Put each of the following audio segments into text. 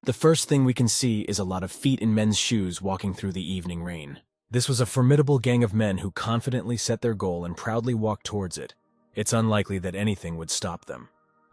The first thing we can see is a lot of feet in men's shoes walking through the evening rain. This was a formidable gang of men who confidently set their goal and proudly walked towards it. It's unlikely that anything would stop them.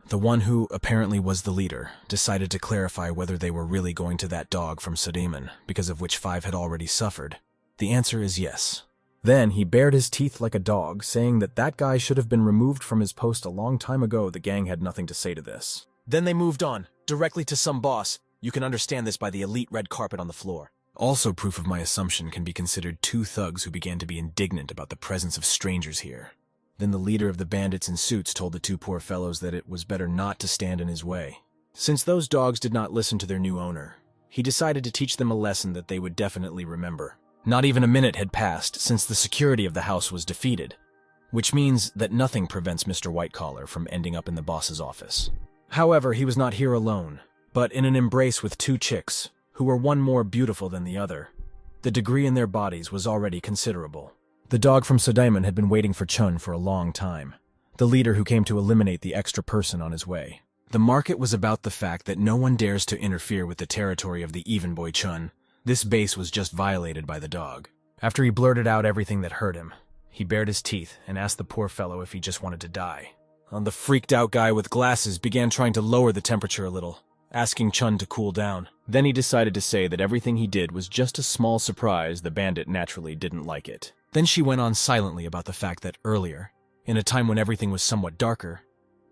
The one who apparently was the leader decided to clarify whether they were really going to that dog from Suleiman, because of which 5 had already suffered. The answer is yes. Then he bared his teeth like a dog, saying that that guy should have been removed from his post a long time ago. The gang had nothing to say to this. Then they moved on, directly to some boss. You can understand this by the elite red carpet on the floor. Also proof of my assumption can be considered 2 thugs who began to be indignant about the presence of strangers here. Then the leader of the bandits in suits told the 2 poor fellows that it was better not to stand in his way. Since those dogs did not listen to their new owner, he decided to teach them a lesson that they would definitely remember. Not even a minute had passed since the security of the house was defeated, which means that nothing prevents Mr. Whitecollar from ending up in the boss's office. However, he was not here alone, but in an embrace with 2 chicks, who were one more beautiful than the other. The degree in their bodies was already considerable. The dog from Suleiman had been waiting for Chun for a long time, the leader who came to eliminate the extra person on his way. The market was about the fact that no one dares to interfere with the territory of the even boy Chun. This base was just violated by the dog. After he blurted out everything that hurt him, he bared his teeth and asked the poor fellow if he just wanted to die. The freaked out guy with glasses began trying to lower the temperature a little, asking Chun to cool down. Then he decided to say that everything he did was just a small surprise. The bandit naturally didn't like it. Then she went on silently about the fact that earlier, in a time when everything was somewhat darker,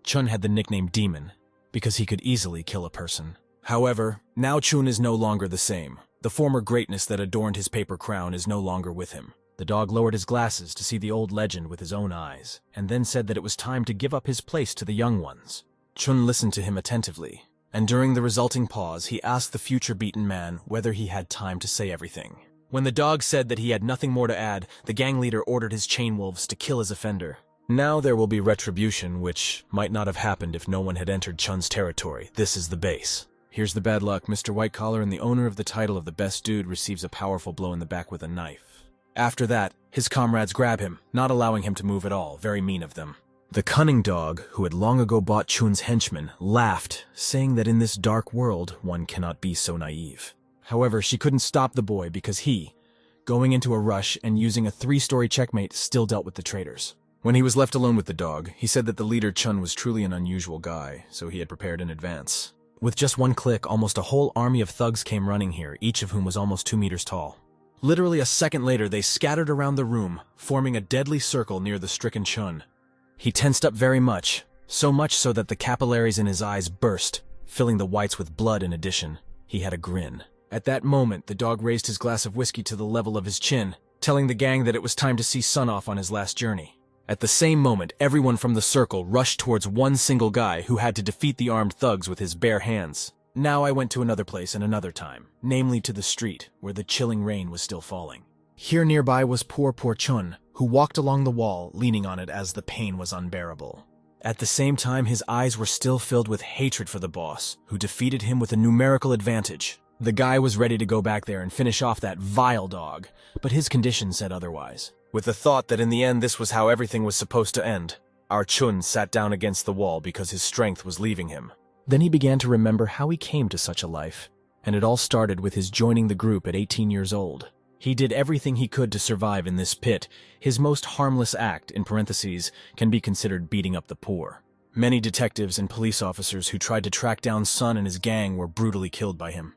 Chun had the nickname Demon, because he could easily kill a person. However, now Chun is no longer the same. The former greatness that adorned his paper crown is no longer with him. The dog lowered his glasses to see the old legend with his own eyes, and then said that it was time to give up his place to the young ones. Chun listened to him attentively, and during the resulting pause, he asked the future beaten man whether he had time to say everything. When the dog said that he had nothing more to add, the gang leader ordered his chain wolves to kill his offender. Now there will be retribution, which might not have happened if no one had entered Chun's territory. This is the base. Here's the bad luck. Mr. Whitecollar and the owner of the title of the best dude receives a powerful blow in the back with a knife. After that, his comrades grab him, not allowing him to move at all. Very mean of them. The cunning dog, who had long ago bought Chun's henchmen, laughed, saying that in this dark world, one cannot be so naive. However, she couldn't stop the boy because he, going into a rush and using a 3-story checkmate, still dealt with the traitors. When he was left alone with the dog, he said that the leader Chun was truly an unusual guy, so he had prepared in advance. With just one click, almost a whole army of thugs came running here, each of whom was almost 2 meters tall. Literally a second later, they scattered around the room, forming a deadly circle near the stricken Chun. He tensed up very much, so much so that the capillaries in his eyes burst, filling the whites with blood in addition. He had a grin. At that moment, the dog raised his glass of whiskey to the level of his chin, telling the gang that it was time to see Sun off on his last journey. At the same moment, everyone from the circle rushed towards one single guy who had to defeat the armed thugs with his bare hands. Now I went to another place and another time, namely to the street, where the chilling rain was still falling. Here nearby was poor Chun, who walked along the wall, leaning on it as the pain was unbearable. At the same time, his eyes were still filled with hatred for the boss, who defeated him with a numerical advantage. The guy was ready to go back there and finish off that vile dog, but his condition said otherwise. With the thought that in the end this was how everything was supposed to end, our Chun sat down against the wall because his strength was leaving him. Then he began to remember how he came to such a life, and it all started with his joining the group at 18 years old. He did everything he could to survive in this pit. His most harmless act, in parentheses, can be considered beating up the poor. Many detectives and police officers who tried to track down Sun and his gang were brutally killed by him.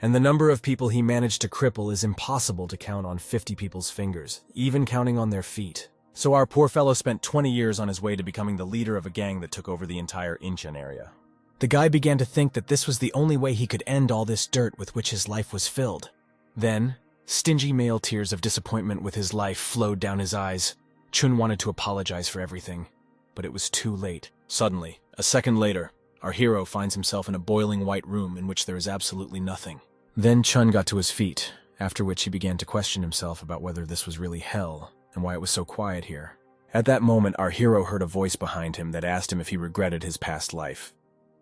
And the number of people he managed to cripple is impossible to count on 50 people's fingers, even counting on their feet. So our poor fellow spent 20 years on his way to becoming the leader of a gang that took over the entire Incheon area. The guy began to think that this was the only way he could end all this dirt with which his life was filled. Then, stingy male tears of disappointment with his life flowed down his eyes. Chun wanted to apologize for everything, but it was too late. Suddenly, a second later, our hero finds himself in a boiling white room in which there is absolutely nothing. Then Chun got to his feet, after which he began to question himself about whether this was really hell and why it was so quiet here. At that moment, our hero heard a voice behind him that asked him if he regretted his past life.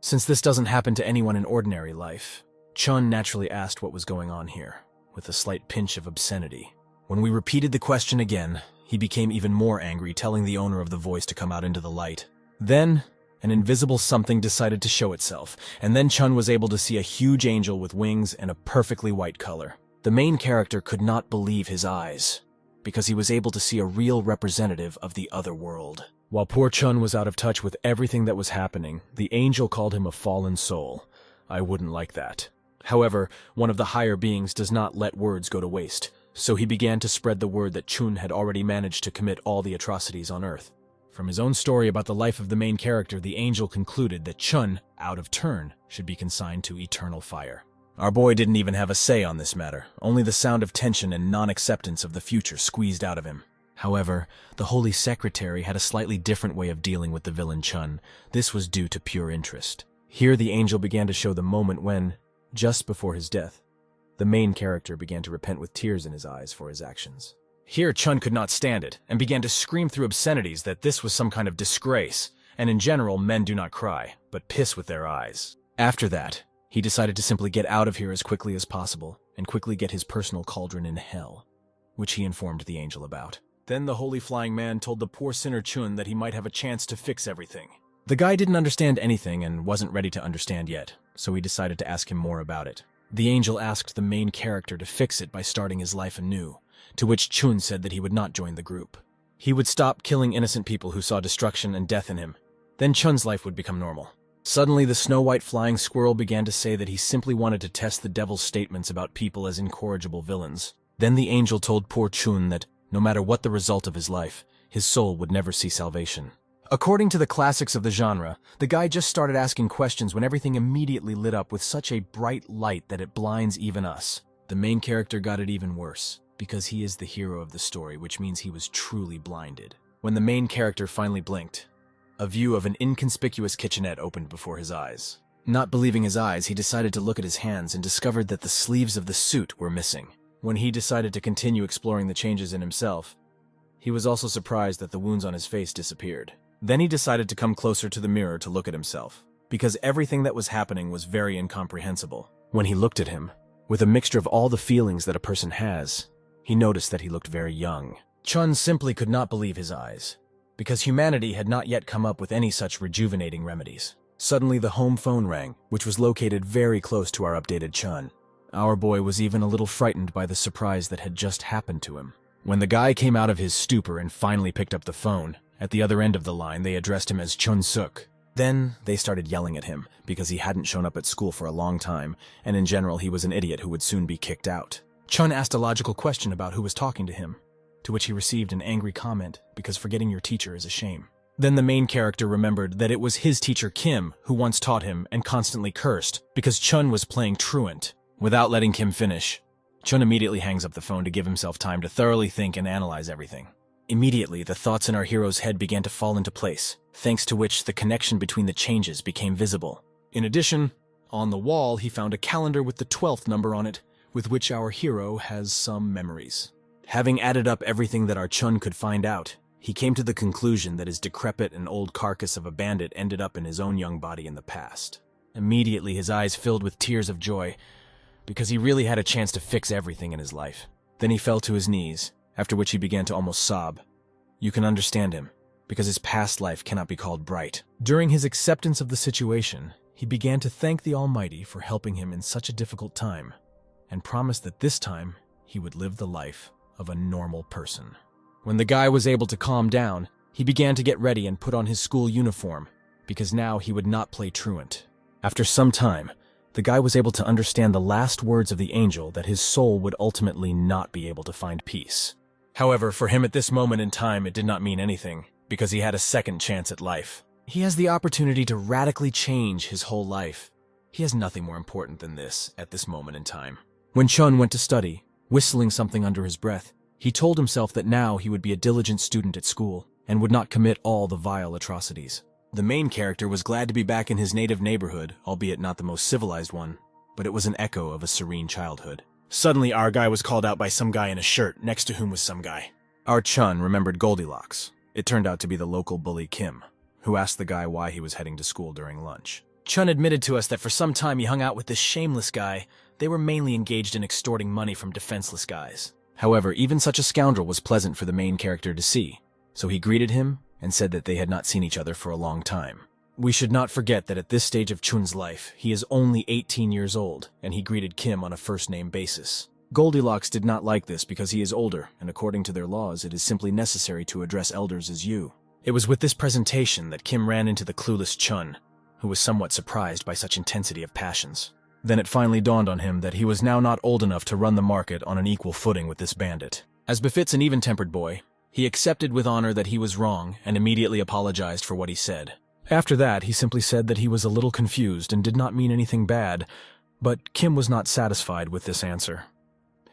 Since this doesn't happen to anyone in ordinary life, Chun naturally asked what was going on here, with a slight pinch of obscenity. When we repeated the question again, he became even more angry, telling the owner of the voice to come out into the light. Then, An invisible something decided to show itself, and then Chun was able to see a huge angel with wings and a perfectly white color. The main character could not believe his eyes, because he was able to see a real representative of the other world. While poor Chun was out of touch with everything that was happening, the angel called him a fallen soul. I wouldn't like that. However, one of the higher beings does not let words go to waste, so he began to spread the word that Chun had already managed to commit all the atrocities on Earth. From his own story about the life of the main character, the angel concluded that Chun, out of turn, should be consigned to eternal fire. Our boy didn't even have a say on this matter, only the sound of tension and non-acceptance of the future squeezed out of him. However, the Holy Secretary had a slightly different way of dealing with the villain Chun. This was due to pure interest. Here the angel began to show the moment when, just before his death, the main character began to repent with tears in his eyes for his actions. Here Chun could not stand it, and began to scream through obscenities that this was some kind of disgrace, and in general men do not cry, but piss with their eyes. After that, he decided to simply get out of here as quickly as possible, and quickly get his personal cauldron in hell, which he informed the angel about. Then the holy flying man told the poor sinner Chun that he might have a chance to fix everything. The guy didn't understand anything and wasn't ready to understand yet, so he decided to ask him more about it. The angel asked the main character to fix it by starting his life anew, to which Chun said that he would not join the group. He would stop killing innocent people who saw destruction and death in him. Then Chun's life would become normal. Suddenly, the snow-white flying squirrel began to say that he simply wanted to test the devil's statements about people as incorrigible villains. Then the angel told poor Chun that, no matter what the result of his life, his soul would never see salvation. According to the classics of the genre, the guy just started asking questions when everything immediately lit up with such a bright light that it blinds even us. The main character got it even worse, because he is the hero of the story, which means he was truly blinded. When the main character finally blinked, a view of an inconspicuous kitchenette opened before his eyes. Not believing his eyes, he decided to look at his hands and discovered that the sleeves of the suit were missing. When he decided to continue exploring the changes in himself, he was also surprised that the wounds on his face disappeared. Then he decided to come closer to the mirror to look at himself, because everything that was happening was very incomprehensible. When he looked at him, with a mixture of all the feelings that a person has, he noticed that he looked very young. Chun simply could not believe his eyes, because humanity had not yet come up with any such rejuvenating remedies. Suddenly the home phone rang, which was located very close to our updated Chun. Our boy was even a little frightened by the surprise that had just happened to him. When the guy came out of his stupor and finally picked up the phone, at the other end of the line they addressed him as Chun Suk. Then they started yelling at him, because he hadn't shown up at school for a long time, and in general he was an idiot who would soon be kicked out. Chun asked a logical question about who was talking to him, to which he received an angry comment, because forgetting your teacher is a shame. Then the main character remembered that it was his teacher Kim who once taught him and constantly cursed, because Chun was playing truant. Without letting Kim finish, Chun immediately hangs up the phone to give himself time to thoroughly think and analyze everything. Immediately, the thoughts in our hero's head began to fall into place, thanks to which the connection between the changes became visible. In addition, on the wall he found a calendar with the 12th number on it, with which our hero has some memories. Having added up everything that our Chun could find out, he came to the conclusion that his decrepit and old carcass of a bandit ended up in his own young body in the past. Immediately his eyes filled with tears of joy, because he really had a chance to fix everything in his life. Then he fell to his knees, after which he began to almost sob. You can understand him, because his past life cannot be called bright. During his acceptance of the situation, he began to thank the Almighty for helping him in such a difficult time, and promised that this time he would live the life of a normal person. When the guy was able to calm down, he began to get ready and put on his school uniform, because now he would not play truant. After some time, the guy was able to understand the last words of the angel that his soul would ultimately not be able to find peace. However, for him at this moment in time, it did not mean anything, because he had a second chance at life. He has the opportunity to radically change his whole life. He has nothing more important than this at this moment in time. When Chun went to study, whistling something under his breath, he told himself that now he would be a diligent student at school and would not commit all the vile atrocities. The main character was glad to be back in his native neighborhood, albeit not the most civilized one, but it was an echo of a serene childhood. Suddenly, our guy was called out by some guy in a shirt, next to whom was some guy. Our Chun remembered Goldilocks. It turned out to be the local bully Kim, who asked the guy why he was heading to school during lunch. Chun admitted to us that for some time he hung out with this shameless guy. They were mainly engaged in extorting money from defenseless guys. However, even such a scoundrel was pleasant for the main character to see, so he greeted him and said that they had not seen each other for a long time. We should not forget that at this stage of Chun's life, he is only 18 years old, and he greeted Kim on a first-name basis. Goldilocks did not like this because he is older, and according to their laws, it is simply necessary to address elders as you. It was with this presentation that Kim ran into the clueless Chun, who was somewhat surprised by such intensity of passions. Then it finally dawned on him that he was now not old enough to run the market on an equal footing with this bandit. As befits an even-tempered boy, he accepted with honor that he was wrong and immediately apologized for what he said. After that, he simply said that he was a little confused and did not mean anything bad, but Kim was not satisfied with this answer.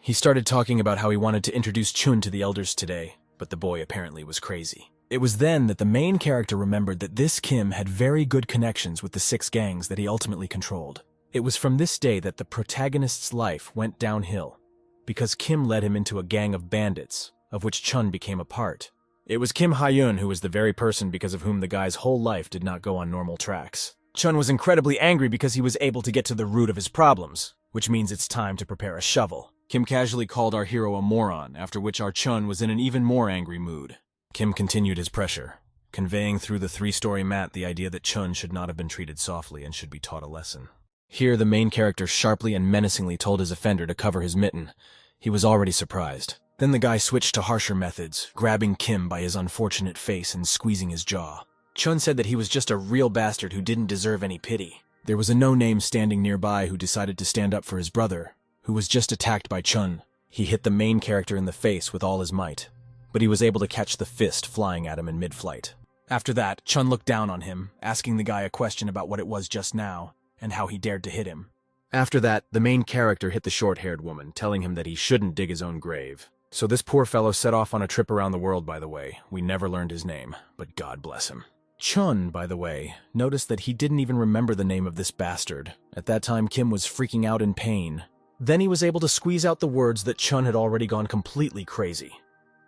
He started talking about how he wanted to introduce Chun to the elders today, but the boy apparently was crazy. It was then that the main character remembered that this Kim had very good connections with the 6 gangs that he ultimately controlled. It was from this day that the protagonist's life went downhill, because Kim led him into a gang of bandits, of which Chun became a part. It was Kim Ha-yun who was the very person because of whom the guy's whole life did not go on normal tracks. Chun was incredibly angry because he was able to get to the root of his problems, which means it's time to prepare a shovel. Kim casually called our hero a moron, after which our Chun was in an even more angry mood. Kim continued his pressure, conveying through the 3-story mat the idea that Chun should not have been treated softly and should be taught a lesson. Here the main character sharply and menacingly told his offender to cover his mitten. He was already surprised. Then the guy switched to harsher methods, grabbing Kim by his unfortunate face and squeezing his jaw. Chun said that he was just a real bastard who didn't deserve any pity. There was a no-name standing nearby who decided to stand up for his brother, who was just attacked by Chun. He hit the main character in the face with all his might, but he was able to catch the fist flying at him in mid-flight. After that, Chun looked down on him, asking the guy a question about what it was just now, and how he dared to hit him. After that, the main character hit the short-haired woman, telling him that he shouldn't dig his own grave. So this poor fellow set off on a trip around the world, by the way. We never learned his name, but God bless him. Chun, by the way, noticed that he didn't even remember the name of this bastard. At that time, Kim was freaking out in pain. Then he was able to squeeze out the words that Chun had already gone completely crazy.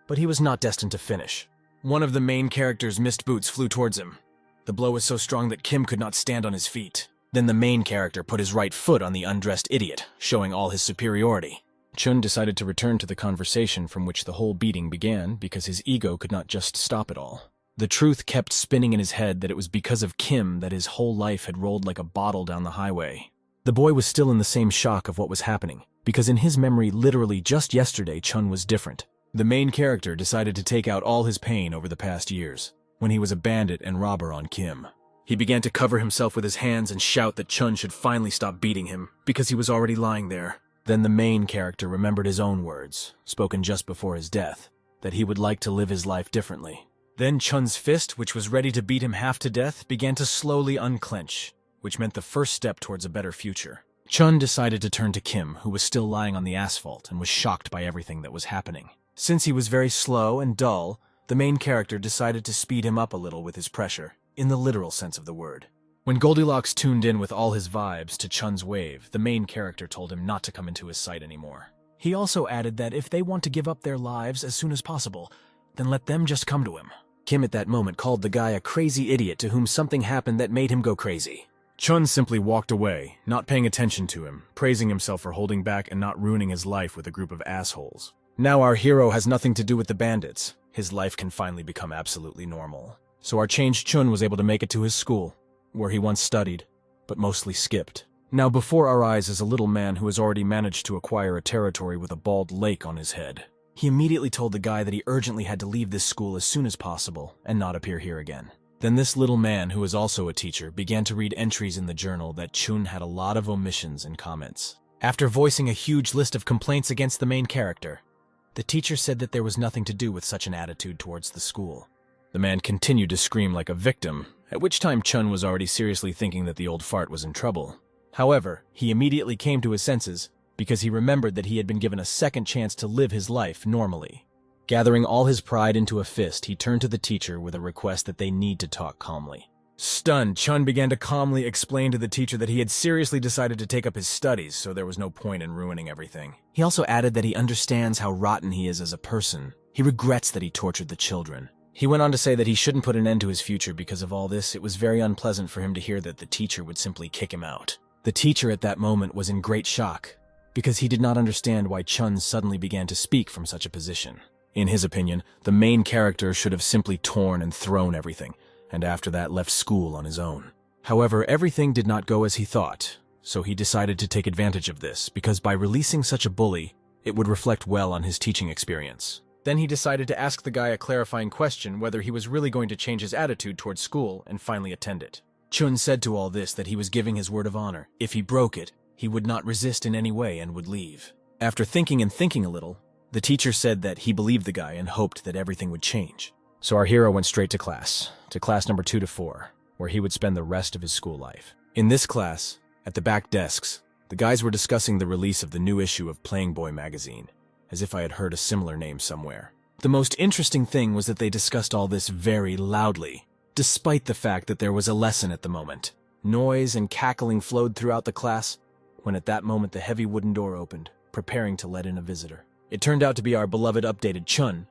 But he was not destined to finish. One of the main character's missed boots flew towards him. The blow was so strong that Kim could not stand on his feet. Then the main character put his right foot on the undressed idiot, showing all his superiority. Chun decided to return to the conversation from which the whole beating began because his ego could not just stop it all. The truth kept spinning in his head that it was because of Kim that his whole life had rolled like a bottle down the highway. The boy was still in the same shock of what was happening, because in his memory literally just yesterday Chun was different. The main character decided to take out all his pain over the past years, when he was a bandit and robber on Kim. He began to cover himself with his hands and shout that Chun should finally stop beating him, because he was already lying there. Then the main character remembered his own words, spoken just before his death, that he would like to live his life differently. Then Chun's fist, which was ready to beat him half to death, began to slowly unclench, which meant the first step towards a better future. Chun decided to turn to Kim, who was still lying on the asphalt and was shocked by everything that was happening. Since he was very slow and dull, the main character decided to speed him up a little with his pressure, in the literal sense of the word. When Goldilocks tuned in with all his vibes to Chun's wave, the main character told him not to come into his sight anymore. He also added that if they want to give up their lives as soon as possible, then let them just come to him. Kim at that moment called the guy a crazy idiot to whom something happened that made him go crazy. Chun simply walked away, not paying attention to him, praising himself for holding back and not ruining his life with a group of assholes. Now our hero has nothing to do with the bandits. His life can finally become absolutely normal. So our changed Chun was able to make it to his school, where he once studied, but mostly skipped. Now before our eyes is a little man who has already managed to acquire a territory with a bald lake on his head. He immediately told the guy that he urgently had to leave this school as soon as possible and not appear here again. Then this little man, who is also a teacher, began to read entries in the journal that Chun had a lot of omissions and comments. After voicing a huge list of complaints against the main character, the teacher said that there was nothing to do with such an attitude towards the school. The man continued to scream like a victim, at which time Chun was already seriously thinking that the old fart was in trouble. However, he immediately came to his senses because he remembered that he had been given a second chance to live his life normally. Gathering all his pride into a fist, he turned to the teacher with a request that they need to talk calmly. Stunned, Chun began to calmly explain to the teacher that he had seriously decided to take up his studies, so there was no point in ruining everything. He also added that he understands how rotten he is as a person. He regrets that he tortured the children. He went on to say that he shouldn't put an end to his future because of all this. It was very unpleasant for him to hear that the teacher would simply kick him out. The teacher at that moment was in great shock, because he did not understand why Chun suddenly began to speak from such a position. In his opinion, the main character should have simply torn and thrown everything, and after that left school on his own. However, everything did not go as he thought, so he decided to take advantage of this because by releasing such a bully, it would reflect well on his teaching experience. Then he decided to ask the guy a clarifying question whether he was really going to change his attitude towards school and finally attend it. Chun said to all this that he was giving his word of honor. If he broke it, he would not resist in any way and would leave. After thinking a little, the teacher said that he believed the guy and hoped that everything would change. So our hero went straight to class number 2 to 4, where he would spend the rest of his school life. In this class, at the back desks, the guys were discussing the release of the new issue of Playboy magazine, as if I had heard a similar name somewhere. The most interesting thing was that they discussed all this very loudly, despite the fact that there was a lesson at the moment. Noise and cackling flowed throughout the class, when at that moment the heavy wooden door opened, preparing to let in a visitor. It turned out to be our beloved updated Chun,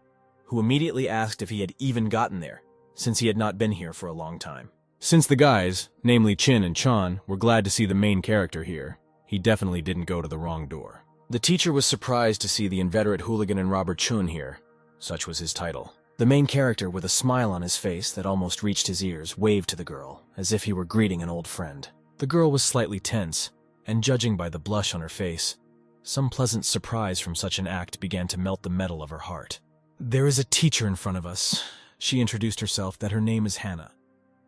who immediately asked if he had even gotten there, since he had not been here for a long time. Since the guys, namely Chin and Chan, were glad to see the main character here, he definitely didn't go to the wrong door. The teacher was surprised to see the inveterate hooligan and robber Chun here. Such was his title. The main character, with a smile on his face that almost reached his ears, waved to the girl, as if he were greeting an old friend. The girl was slightly tense, and judging by the blush on her face, some pleasant surprise from such an act began to melt the metal of her heart. "There is a teacher in front of us." She introduced herself that her name is Hannah.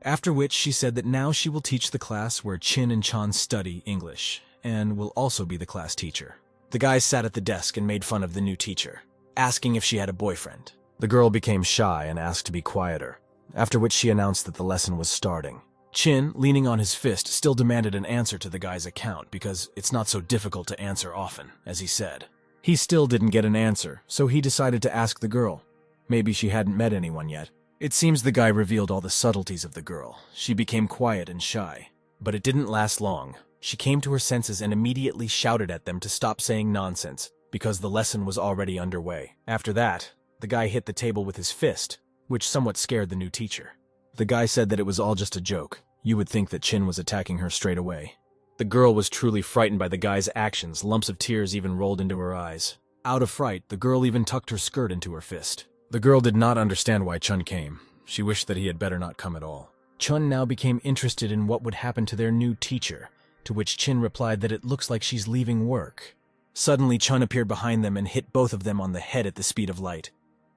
After which she said that now she will teach the class where Chin and Chan study English, and will also be the class teacher. The guys sat at the desk and made fun of the new teacher, asking if she had a boyfriend. The girl became shy and asked to be quieter, after which she announced that the lesson was starting. Chin, leaning on his fist, still demanded an answer to the guy's account because it's not so difficult to answer often, as he said. He still didn't get an answer, so he decided to ask the girl. Maybe she hadn't met anyone yet. It seems the guy revealed all the subtleties of the girl. She became quiet and shy. But it didn't last long. She came to her senses and immediately shouted at them to stop saying nonsense, because the lesson was already underway. After that, the guy hit the table with his fist, which somewhat scared the new teacher. The guy said that it was all just a joke. You would think that Chin was attacking her straight away. The girl was truly frightened by the guy's actions. Lumps of tears even rolled into her eyes. Out of fright, the girl even tucked her skirt into her fist. The girl did not understand why Chun came. She wished that he had better not come at all. Chun now became interested in what would happen to their new teacher, to which Chin replied that it looks like she's leaving work. Suddenly, Chun appeared behind them and hit both of them on the head at the speed of light.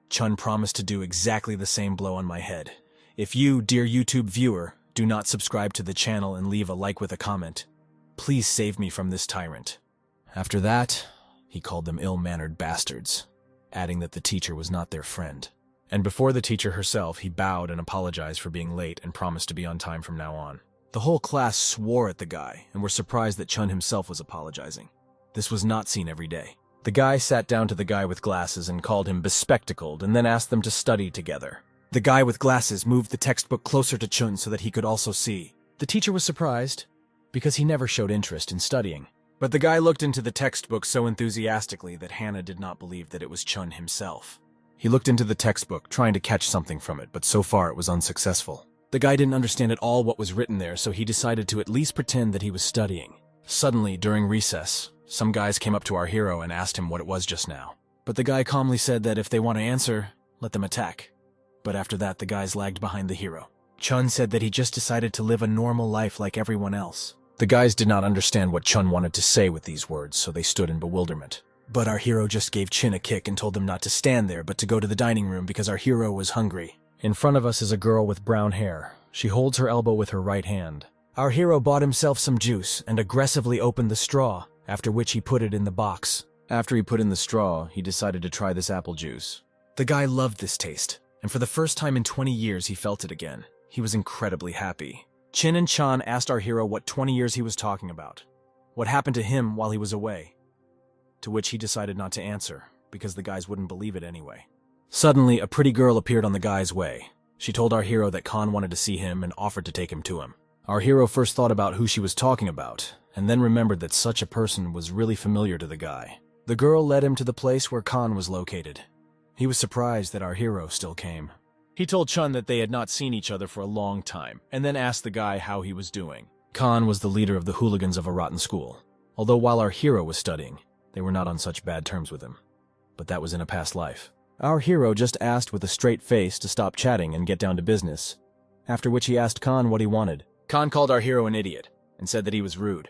Chun promised to do exactly the same blow on my head. If you, dear YouTube viewer, do not subscribe to the channel and leave a like with a comment, please save me from this tyrant. After that, he called them ill-mannered bastards, adding that the teacher was not their friend. And before the teacher herself, he bowed and apologized for being late and promised to be on time from now on. The whole class swore at the guy and were surprised that Chun himself was apologizing. This was not seen every day. The guy sat down to the guy with glasses and called him bespectacled and then asked them to study together. The guy with glasses moved the textbook closer to Chun so that he could also see. The teacher was surprised, because he never showed interest in studying. But the guy looked into the textbook so enthusiastically that Hannah did not believe that it was Chun himself. He looked into the textbook, trying to catch something from it, but so far it was unsuccessful. The guy didn't understand at all what was written there, so he decided to at least pretend that he was studying. Suddenly, during recess, some guys came up to our hero and asked him what it was just now. But the guy calmly said that if they want to answer, let them attack. But after that, the guys lagged behind the hero. Chun said that he just decided to live a normal life like everyone else. The guys did not understand what Chun wanted to say with these words, so they stood in bewilderment. But our hero just gave Chin a kick and told them not to stand there, but to go to the dining room because our hero was hungry. In front of us is a girl with brown hair. She holds her elbow with her right hand. Our hero bought himself some juice and aggressively opened the straw, after which he put it in the box. After he put in the straw, he decided to try this apple juice. The guy loved this taste, and for the first time in 20 years he felt it again. He was incredibly happy. Chin and Chan asked our hero what 20 years he was talking about. What happened to him while he was away? To which he decided not to answer, because the guys wouldn't believe it anyway. Suddenly, a pretty girl appeared on the guy's way. She told our hero that Khan wanted to see him and offered to take him to him. Our hero first thought about who she was talking about, and then remembered that such a person was really familiar to the guy. The girl led him to the place where Khan was located. He was surprised that our hero still came. He told Chun that they had not seen each other for a long time, and then asked the guy how he was doing. Khan was the leader of the hooligans of a rotten school, although while our hero was studying, they were not on such bad terms with him. But that was in a past life. Our hero just asked with a straight face to stop chatting and get down to business, after which he asked Khan what he wanted. Khan called our hero an idiot and said that he was rude,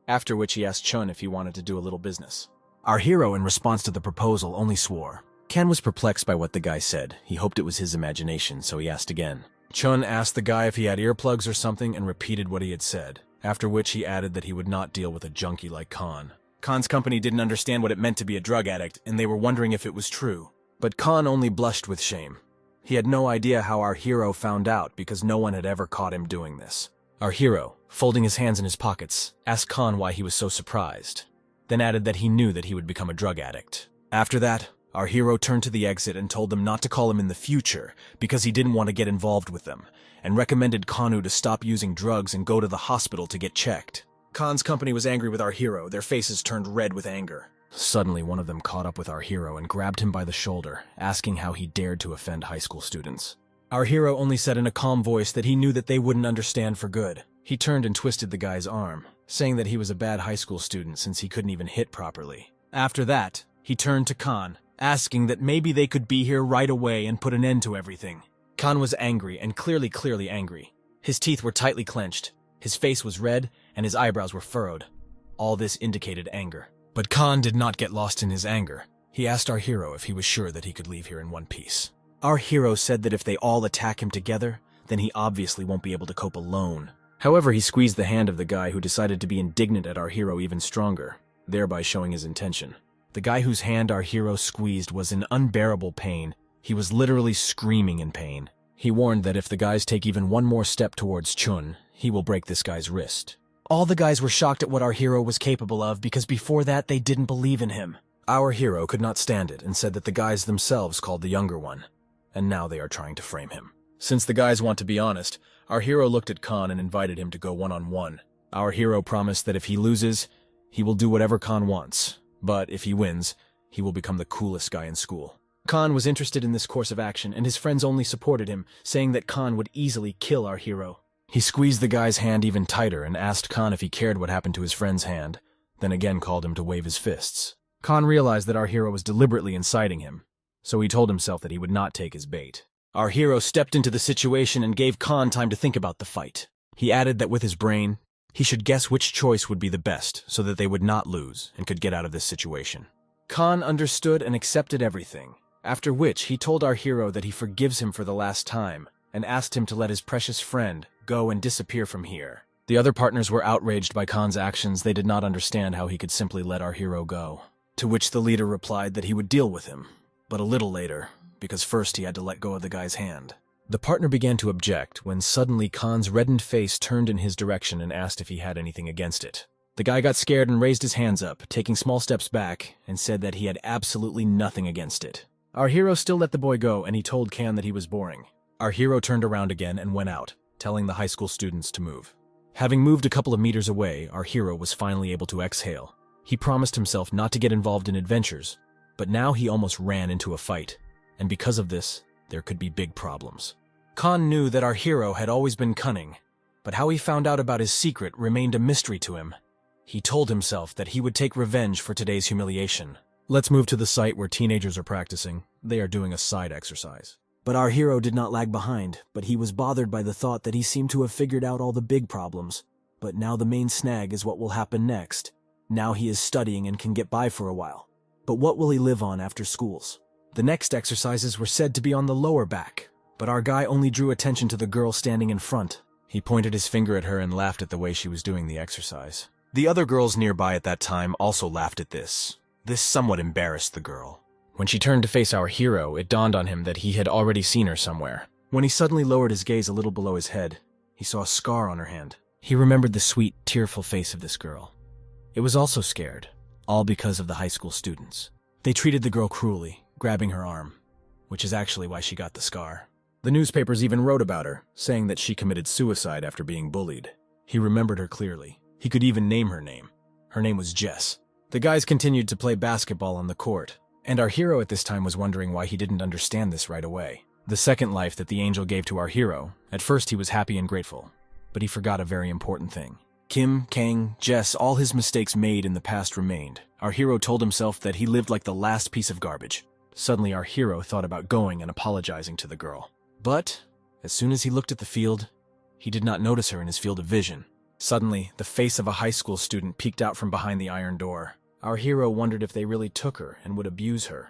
after which he asked Chun if he wanted to do a little business. Our hero, in response to the proposal, only swore. Ken was perplexed by what the guy said. He hoped it was his imagination, so he asked again. Chun asked the guy if he had earplugs or something and repeated what he had said, after which he added that he would not deal with a junkie like Khan. Khan's company didn't understand what it meant to be a drug addict, and they were wondering if it was true. But Khan only blushed with shame. He had no idea how our hero found out because no one had ever caught him doing this. Our hero, folding his hands in his pockets, asked Khan why he was so surprised, then added that he knew that he would become a drug addict. After that, our hero turned to the exit and told them not to call him in the future because he didn't want to get involved with them, and recommended Kanu to stop using drugs and go to the hospital to get checked. Khan's company was angry with our hero. Their faces turned red with anger. Suddenly, one of them caught up with our hero and grabbed him by the shoulder, asking how he dared to offend high school students. Our hero only said in a calm voice that he knew that they wouldn't understand for good. He turned and twisted the guy's arm, saying that he was a bad high school student since he couldn't even hit properly. After that, he turned to Khan, asking that maybe they could be here right away and put an end to everything. Khan was angry, and clearly angry. His teeth were tightly clenched, his face was red, and his eyebrows were furrowed. All this indicated anger. But Khan did not get lost in his anger. He asked our hero if he was sure that he could leave here in one piece. Our hero said that if they all attack him together, then he obviously won't be able to cope alone. However, he squeezed the hand of the guy who decided to be indignant at our hero even stronger, thereby showing his intention. The guy whose hand our hero squeezed was in unbearable pain. He was literally screaming in pain. He warned that if the guys take even one more step towards Chun, he will break this guy's wrist. All the guys were shocked at what our hero was capable of because before that they didn't believe in him. Our hero could not stand it and said that the guys themselves called the younger one, and now they are trying to frame him. Since the guys want to be honest, our hero looked at Khan and invited him to go one-on-one. Our hero promised that if he loses, he will do whatever Khan wants, but if he wins, he will become the coolest guy in school. Khan was interested in this course of action, and his friends only supported him, saying that Khan would easily kill our hero. He squeezed the guy's hand even tighter and asked Khan if he cared what happened to his friend's hand, then again called him to wave his fists. Khan realized that our hero was deliberately inciting him, so he told himself that he would not take his bait. Our hero stepped into the situation and gave Khan time to think about the fight. He added that with his brain, he should guess which choice would be the best so that they would not lose and could get out of this situation. Khan understood and accepted everything, after which he told our hero that he forgives him for the last time and asked him to let his precious friend go and disappear from here. The other partners were outraged by Khan's actions. They did not understand how he could simply let our hero go, to which the leader replied that he would deal with him, but a little later, because first he had to let go of the guy's hand. The partner began to object when suddenly Khan's reddened face turned in his direction and asked if he had anything against it. The guy got scared and raised his hands up, taking small steps back, and said that he had absolutely nothing against it. Our hero still let the boy go, and he told Khan that he was boring. Our hero turned around again and went out, telling the high school students to move. Having moved a couple of meters away, our hero was finally able to exhale. He promised himself not to get involved in adventures, but now he almost ran into a fight, and because of this, there could be big problems. Khan knew that our hero had always been cunning, but how he found out about his secret remained a mystery to him. He told himself that he would take revenge for today's humiliation. Let's move to the site where teenagers are practicing. They are doing a side exercise. But our hero did not lag behind, but he was bothered by the thought that he seemed to have figured out all the big problems. But now the main snag is what will happen next. Now he is studying and can get by for a while. But what will he live on after schools? The next exercises were said to be on the lower back, but our guy only drew attention to the girl standing in front. He pointed his finger at her and laughed at the way she was doing the exercise. The other girls nearby at that time also laughed at this. This somewhat embarrassed the girl. When she turned to face our hero, it dawned on him that he had already seen her somewhere. When he suddenly lowered his gaze a little below his head, he saw a scar on her hand. He remembered the sweet, tearful face of this girl. It was also scared, all because of the high school students. They treated the girl cruelly, grabbing her arm, which is actually why she got the scar. The newspapers even wrote about her, saying that she committed suicide after being bullied. He remembered her clearly. He could even name her name. Her name was Jess. The guys continued to play basketball on the court, and our hero at this time was wondering why he didn't understand this right away. The second life that the angel gave to our hero, at first he was happy and grateful, but he forgot a very important thing. Kim, Kang, Jess, all his mistakes made in the past remained. Our hero told himself that he lived like the last piece of garbage. Suddenly our hero thought about going and apologizing to the girl. But, As soon as he looked at the field, he did not notice her in his field of vision. Suddenly, the face of a high school student peeked out from behind the iron door. Our hero wondered if they really took her and would abuse her.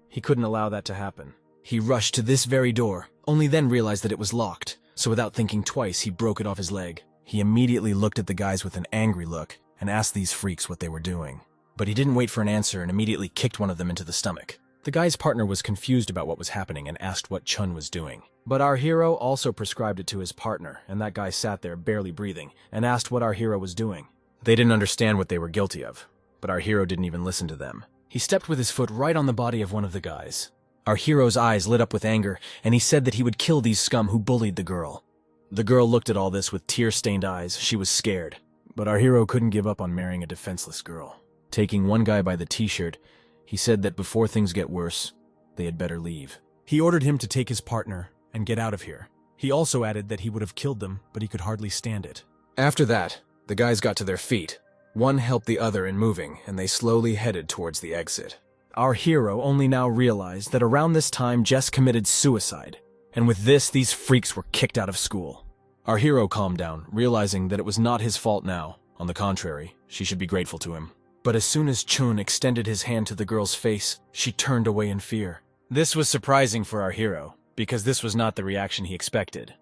He couldn't allow that to happen. He rushed to this very door, only then realized that it was locked, so without thinking twice, he broke it off his leg. He immediately looked at the guys with an angry look and asked these freaks what they were doing. But he didn't wait for an answer and immediately kicked one of them into the stomach. The guy's partner was confused about what was happening and asked what Chun was doing. But our hero also prescribed it to his partner, and that guy sat there barely breathing and asked what our hero was doing. They didn't understand what they were guilty of, but our hero didn't even listen to them. He stepped with his foot right on the body of one of the guys. Our hero's eyes lit up with anger, and he said that he would kill these scum who bullied the girl. The girl looked at all this with tear-stained eyes. She was scared. But our hero couldn't give up on marrying a defenseless girl. Taking one guy by the t-shirt, he said that before things get worse, they had better leave. He ordered him to take his partner and get out of here. He also added that he would have killed them, but he could hardly stand it. After that, the guys got to their feet. One helped the other in moving, and they slowly headed towards the exit. Our hero only now realized that around this time Jess committed suicide, and with this, these freaks were kicked out of school. Our hero calmed down, realizing that it was not his fault now. On the contrary, she should be grateful to him. But as soon as Chun extended his hand to the girl's face, she turned away in fear. This was surprising for our hero, because this was not the reaction he expected.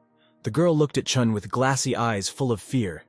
The girl looked at Chun with glassy eyes full of fear.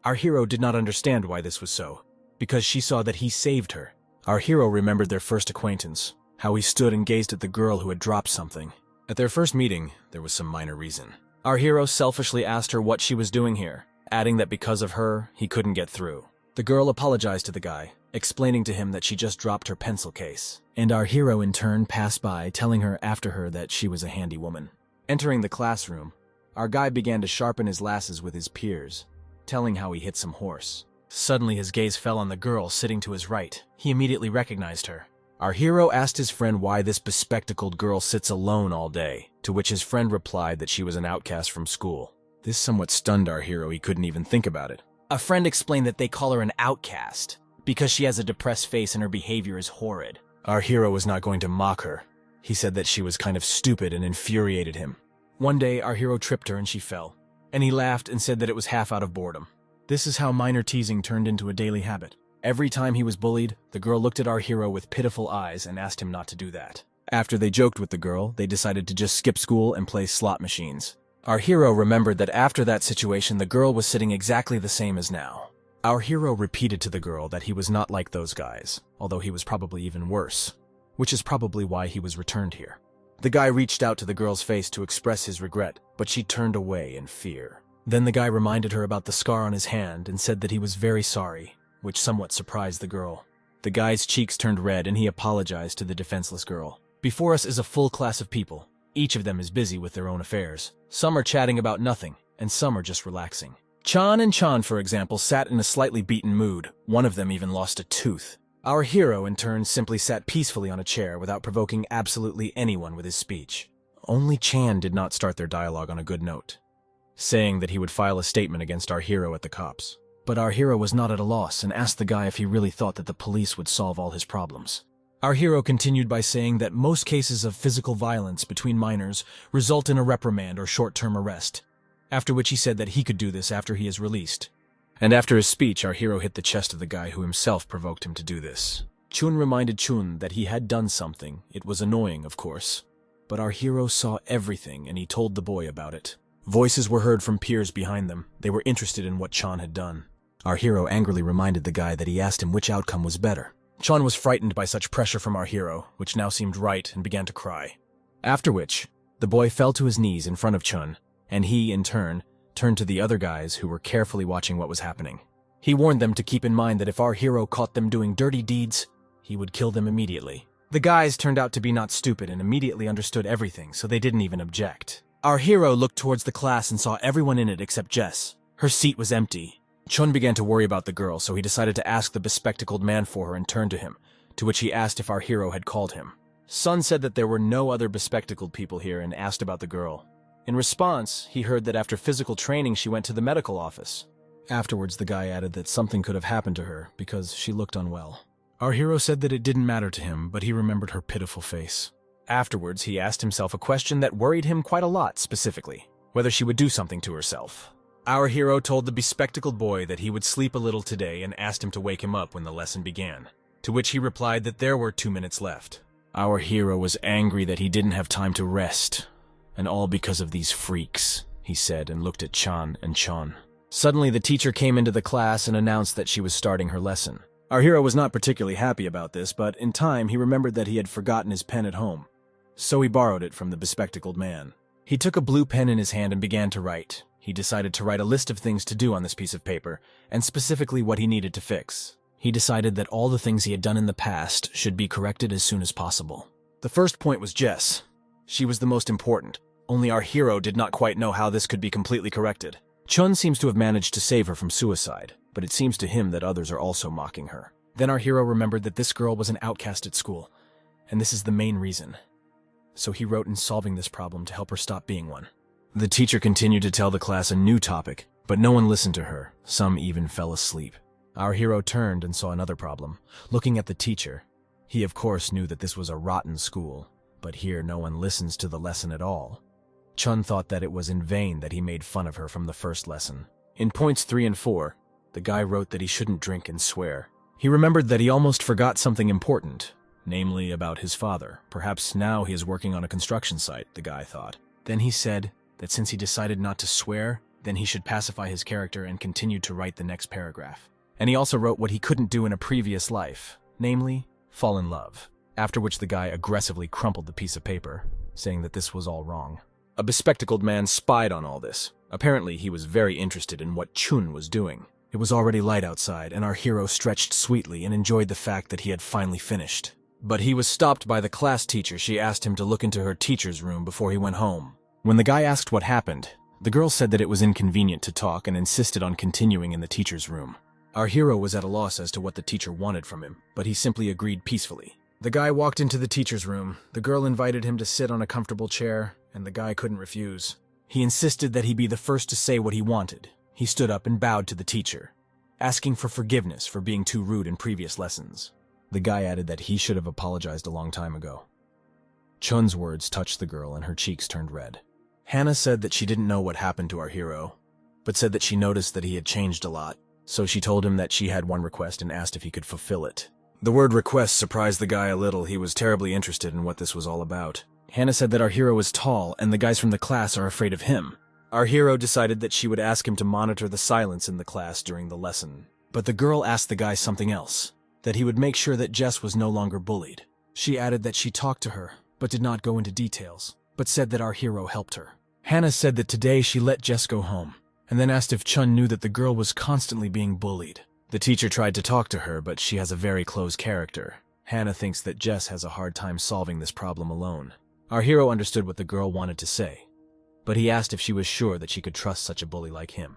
Our hero did not understand why this was so, because she saw that he saved her. Our hero remembered their first acquaintance, how he stood and gazed at the girl who had dropped something. At their first meeting, there was some minor reason. Our hero selfishly asked her what she was doing here, adding that because of her, he couldn't get through. The girl apologized to the guy, explaining to him that she just dropped her pencil case. And our hero in turn passed by, telling her after her that she was a handy woman. Entering the classroom, our guy began to sharpen his lasses with his peers, telling how he hit some horse. Suddenly his gaze fell on the girl sitting to his right. He immediately recognized her. Our hero asked his friend why this bespectacled girl sits alone all day, to which his friend replied that she was an outcast from school. This somewhat stunned our hero. He couldn't even think about it. A friend explained that they call her an outcast because she has a depressed face and her behavior is horrid. Our hero was not going to mock her. He said that she was kind of stupid and infuriated him. One day, our hero tripped her and she fell, and he laughed and said that it was half out of boredom. This is how minor teasing turned into a daily habit. Every time he was bullied, the girl looked at our hero with pitiful eyes and asked him not to do that. After they joked with the girl, they decided to just skip school and play slot machines. Our hero remembered that after that situation, the girl was sitting exactly the same as now. Our hero repeated to the girl that he was not like those guys, although he was probably even worse, which is probably why he was returned here. The guy reached out to the girl's face to express his regret, but she turned away in fear. Then the guy reminded her about the scar on his hand and said that he was very sorry, which somewhat surprised the girl. The guy's cheeks turned red and he apologized to the defenseless girl. Before us is a full class of people. Each of them is busy with their own affairs. Some are chatting about nothing, and some are just relaxing. Chan and Chan, for example, sat in a slightly beaten mood. One of them even lost a tooth. Our hero, in turn, simply sat peacefully on a chair without provoking absolutely anyone with his speech. Only Chan did not start their dialogue on a good note, saying that he would file a statement against our hero at the cops. But our hero was not at a loss and asked the guy if he really thought that the police would solve all his problems. Our hero continued by saying that most cases of physical violence between minors result in a reprimand or short-term arrest, after which he said that he could do this after he is released. And after his speech, our hero hit the chest of the guy who himself provoked him to do this. Chun reminded Chun that he had done something. It was annoying, of course, but our hero saw everything and he told the boy about it. Voices were heard from peers behind them. They were interested in what Chan had done. Our hero angrily reminded the guy that he asked him which outcome was better. Chan was frightened by such pressure from our hero, which now seemed right, and began to cry. After which, the boy fell to his knees in front of Chun, and he, in turn, turned to the other guys who were carefully watching what was happening. He warned them to keep in mind that if our hero caught them doing dirty deeds, he would kill them immediately. The guys turned out to be not stupid and immediately understood everything, so they didn't even object. Our hero looked towards the class and saw everyone in it except Jess. Her seat was empty. Chun began to worry about the girl, so he decided to ask the bespectacled man for her and turned to him, to which he asked if our hero had called him. Sun said that there were no other bespectacled people here and asked about the girl. In response, he heard that after physical training she went to the medical office. Afterwards, the guy added that something could have happened to her because she looked unwell. Our hero said that it didn't matter to him, but he remembered her pitiful face. Afterwards, he asked himself a question that worried him quite a lot specifically. whether she would do something to herself. Our hero told the bespectacled boy that he would sleep a little today and asked him to wake him up when the lesson began, to which he replied that there were 2 minutes left. Our hero was angry that he didn't have time to rest, and all because of these freaks, he said, and looked at Chan and Chon. Suddenly the teacher came into the class and announced that she was starting her lesson. Our hero was not particularly happy about this, but in time he remembered that he had forgotten his pen at home, so he borrowed it from the bespectacled man. He took a blue pen in his hand and began to write. He decided to write a list of things to do on this piece of paper, and specifically what he needed to fix. He decided that all the things he had done in the past should be corrected as soon as possible. The first point was Jess. She was the most important. Only our hero did not quite know how this could be completely corrected. Chun seems to have managed to save her from suicide, but it seems to him that others are also mocking her. Then our hero remembered that this girl was an outcast at school, and this is the main reason. So he wrote in solving this problem to help her stop being one. The teacher continued to tell the class a new topic, but no one listened to her. Some even fell asleep. Our hero turned and saw another problem. Looking at the teacher, he of course knew that this was a rotten school, but here no one listens to the lesson at all. Chun thought that it was in vain that he made fun of her from the first lesson. In points 3 and 4, the guy wrote that he shouldn't drink and swear. He remembered that he almost forgot something important, namely about his father. Perhaps now he is working on a construction site, the guy thought. Then he said that since he decided not to swear, then he should pacify his character and continue to write the next paragraph. And he also wrote what he couldn't do in a previous life, namely, fall in love. After which the guy aggressively crumpled the piece of paper, saying that this was all wrong. A bespectacled man spied on all this. Apparently, he was very interested in what Chun was doing. It was already light outside, and our hero stretched sweetly and enjoyed the fact that he had finally finished. But he was stopped by the class teacher. She asked him to look into her teacher's room before he went home. When the guy asked what happened, the girl said that it was inconvenient to talk and insisted on continuing in the teacher's room. Our hero was at a loss as to what the teacher wanted from him, but he simply agreed peacefully. The guy walked into the teacher's room. The girl invited him to sit on a comfortable chair, and the guy couldn't refuse. He insisted that he be the first to say what he wanted. He stood up and bowed to the teacher, asking for forgiveness for being too rude in previous lessons. The guy added that he should have apologized a long time ago. Chun's words touched the girl and her cheeks turned red. Hannah said that she didn't know what happened to our hero, but said that she noticed that he had changed a lot, so she told him that she had one request and asked if he could fulfill it. The word request surprised the guy a little. He was terribly interested in what this was all about. Hannah said that our hero is tall and the guys from the class are afraid of him. Our hero decided that she would ask him to monitor the silence in the class during the lesson. But the girl asked the guy something else, that he would make sure that Jess was no longer bullied. She added that she talked to her, but did not go into details, but said that our hero helped her. Hannah said that today she let Jess go home, and then asked if Chun knew that the girl was constantly being bullied. The teacher tried to talk to her, but she has a very closed character. Hannah thinks that Jess has a hard time solving this problem alone. Our hero understood what the girl wanted to say, but he asked if she was sure that she could trust such a bully like him.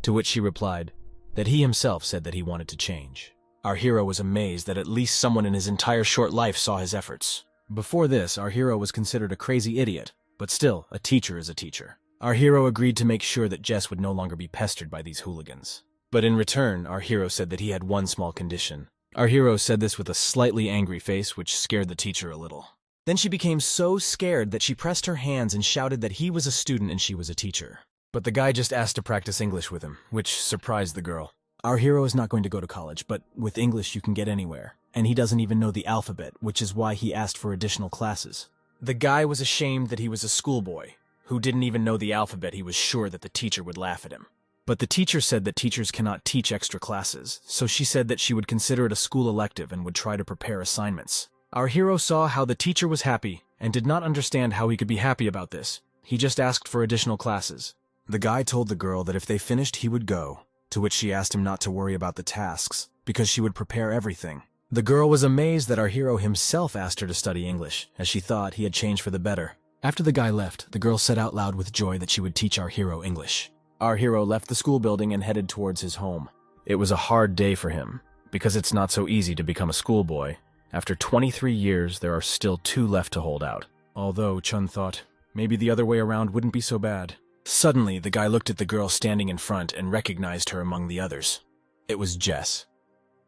To which she replied that he himself said that he wanted to change. Our hero was amazed that at least someone in his entire short life saw his efforts. Before this, our hero was considered a crazy idiot, but still, a teacher is a teacher. Our hero agreed to make sure that Jess would no longer be pestered by these hooligans. But in return, our hero said that he had one small condition. Our hero said this with a slightly angry face, which scared the teacher a little. Then she became so scared that she pressed her hands and shouted that he was a student and she was a teacher. But the guy just asked to practice English with him, which surprised the girl. Our hero is not going to go to college, but with English you can get anywhere. And he doesn't even know the alphabet, which is why he asked for additional classes. The guy was ashamed that he was a schoolboy, who didn't even know the alphabet. He was sure that the teacher would laugh at him. But the teacher said that teachers cannot teach extra classes, so she said that she would consider it a school elective and would try to prepare assignments. Our hero saw how the teacher was happy, and did not understand how he could be happy about this. He just asked for additional classes. The guy told the girl that if they finished he would go, to which she asked him not to worry about the tasks, because she would prepare everything. The girl was amazed that our hero himself asked her to study English, as she thought he had changed for the better. After the guy left, the girl said out loud with joy that she would teach our hero English. Our hero left the school building and headed towards his home. It was a hard day for him, because it's not so easy to become a schoolboy. After 23 years, there are still 2 left to hold out. Although, Chun thought, maybe the other way around wouldn't be so bad. Suddenly, the guy looked at the girl standing in front and recognized her among the others. It was Jess.